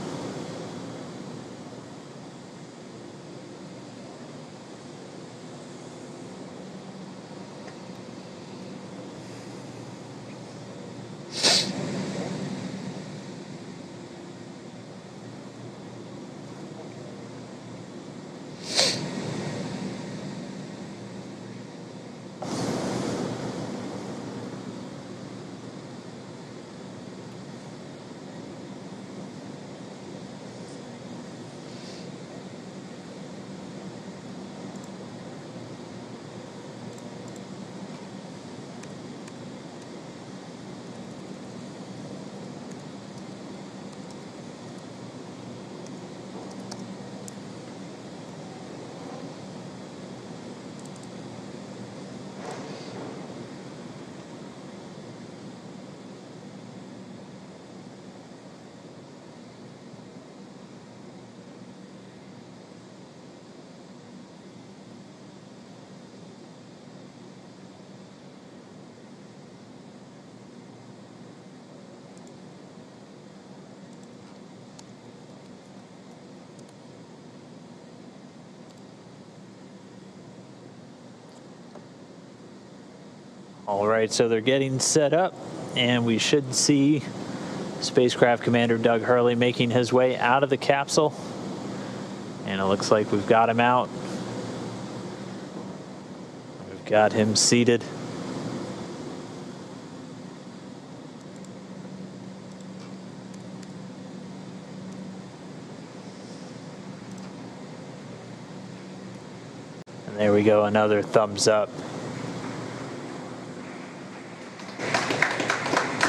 [SPEAKER 2] All right, so they're getting set up, and we should see Spacecraft Commander Doug Hurley making his way out of the capsule. And it looks like we've got him out. We've got him seated. And there we go, another thumbs up.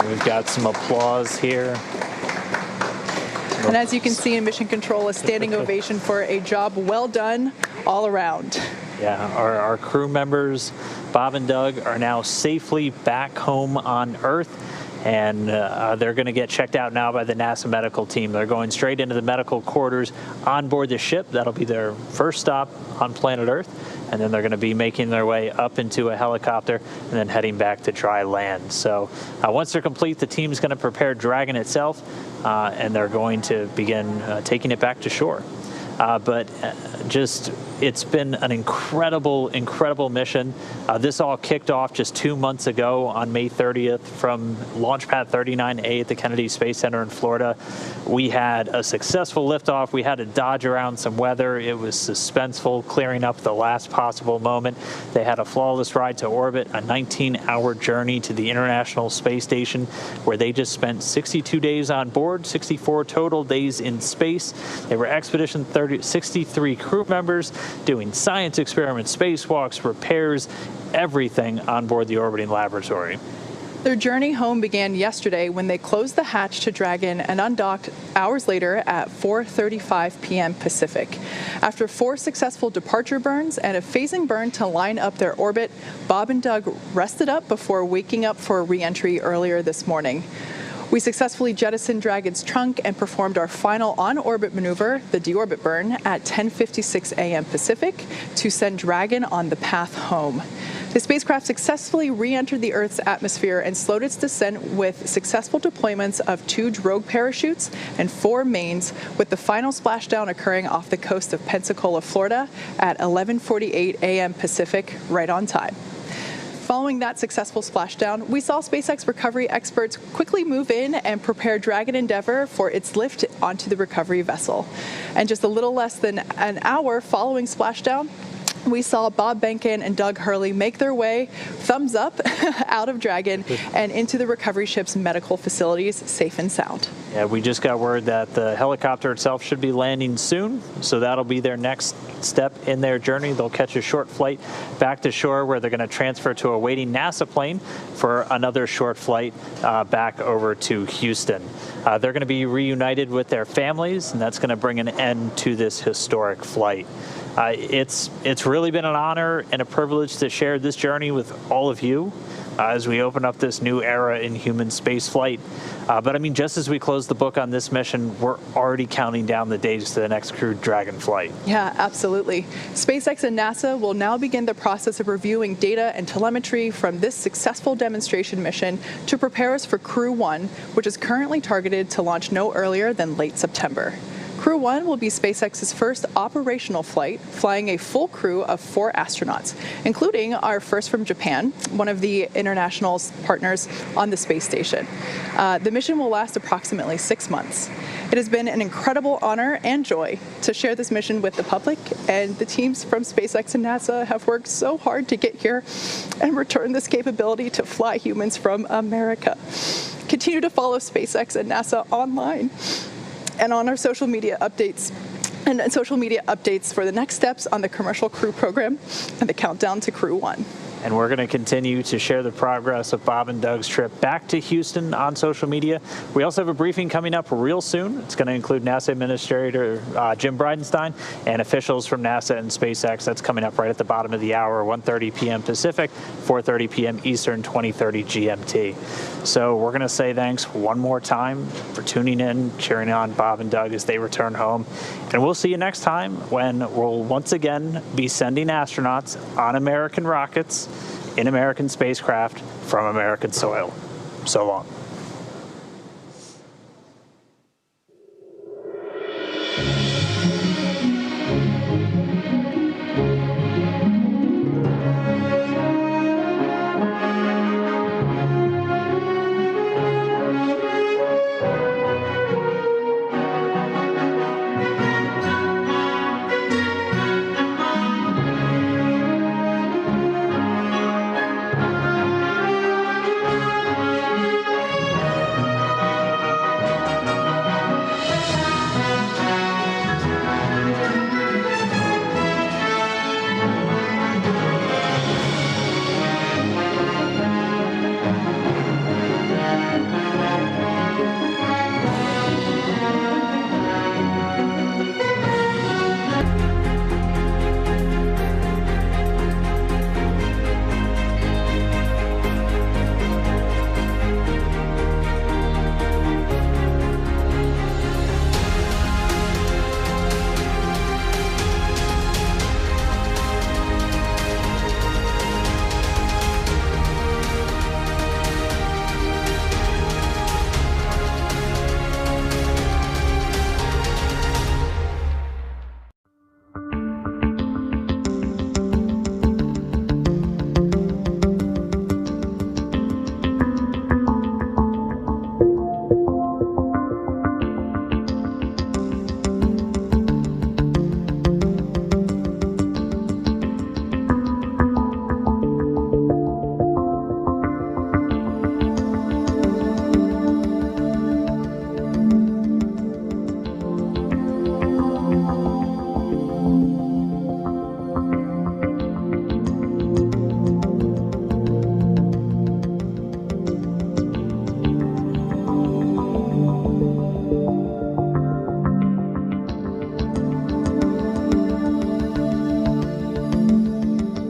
[SPEAKER 2] We've got some applause here.
[SPEAKER 3] And as you can see in Mission Control, a standing ovation for a job well done all around.
[SPEAKER 2] Yeah, our crew members, Bob and Doug, are now safely back home on Earth. And they're going to get checked out now by the NASA medical team. They're going straight into the medical quarters on board the ship. That'll be their first stop on planet Earth. And then they're going to be making their way up into a helicopter and then heading back to dry land. So once they're complete, the team's going to prepare Dragon itself, and they're going to begin taking it back to shore. It's been an incredible mission. This all kicked off just 2 months ago on May 30th from Launch Pad 39A at the Kennedy Space Center in Florida. We had a successful liftoff. We had to dodge around some weather. It was suspenseful, clearing up the last possible moment. They had a flawless ride to orbit, a 19-hour journey to the International Space Station, where they just spent 62 days on board, 64 total days in space. They were Expedition 63 crew members, doing science experiments, spacewalks, repairs, everything on board the orbiting laboratory.
[SPEAKER 3] Their journey home began yesterday when they closed the hatch to Dragon and undocked hours later at 4:35 p.m. Pacific. After 4 successful departure burns and a phasing burn to line up their orbit, Bob and Doug rested up before waking up for re-entry earlier this morning. We successfully jettisoned Dragon's trunk and performed our final on-orbit maneuver, the deorbit burn, at 10:56 a.m. Pacific to send Dragon on the path home. The spacecraft successfully re-entered the Earth's atmosphere and slowed its descent with successful deployments of 2 drogue parachutes and 4 mains, with the final splashdown occurring off the coast of Pensacola, Florida at 11:48 a.m. Pacific, right on time. Following that successful splashdown, we saw SpaceX recovery experts quickly move in and prepare Dragon Endeavour for its lift onto the recovery vessel. And just a little less than an hour following splashdown, we saw Bob Behnken and Doug Hurley make their way, thumbs up, out of Dragon and into the recovery ship's medical facilities, safe and sound.
[SPEAKER 2] Yeah, we just got word that the helicopter itself should be landing soon, so that'll be their next step in their journey. They'll catch a short flight back to shore where they're going to transfer to a waiting NASA plane for another short flight back over to Houston. They're going to be reunited with their families, and that's going to bring an end to this historic flight. It's really been an honor and a privilege to share this journey with all of you as we open up this new era in human space flight. But I mean, just as we close the book on this mission, we're already counting down the days to the next Crew Dragon flight.
[SPEAKER 3] Yeah, absolutely. SpaceX and NASA will now begin the process of reviewing data and telemetry from this successful demonstration mission to prepare us for Crew 1, which is currently targeted to launch no earlier than late September. Crew 1 will be SpaceX's first operational flight, flying a full crew of 4 astronauts, including our first from Japan, one of the international partners on the space station. The mission will last approximately 6 months. It has been an incredible honor and joy to share this mission with the public, and the teams from SpaceX and NASA have worked so hard to get here and return this capability to fly humans from America. Continue to follow SpaceX and NASA online and on our social media updates for the next steps on the commercial crew program and the countdown to Crew 1.
[SPEAKER 2] And we're going to continue to share the progress of Bob and Doug's trip back to Houston on social media. We also have a briefing coming up real soon. It's going to include NASA Administrator Jim Bridenstine and officials from NASA and SpaceX. That's coming up right at the bottom of the hour, 1:30 p.m. Pacific, 4:30 p.m. Eastern, 20:30 GMT. So we're going to say thanks one more time for tuning in, cheering on Bob and Doug as they return home. And we'll see you next time when we'll once again be sending astronauts on American rockets in American spacecraft from American soil. So long.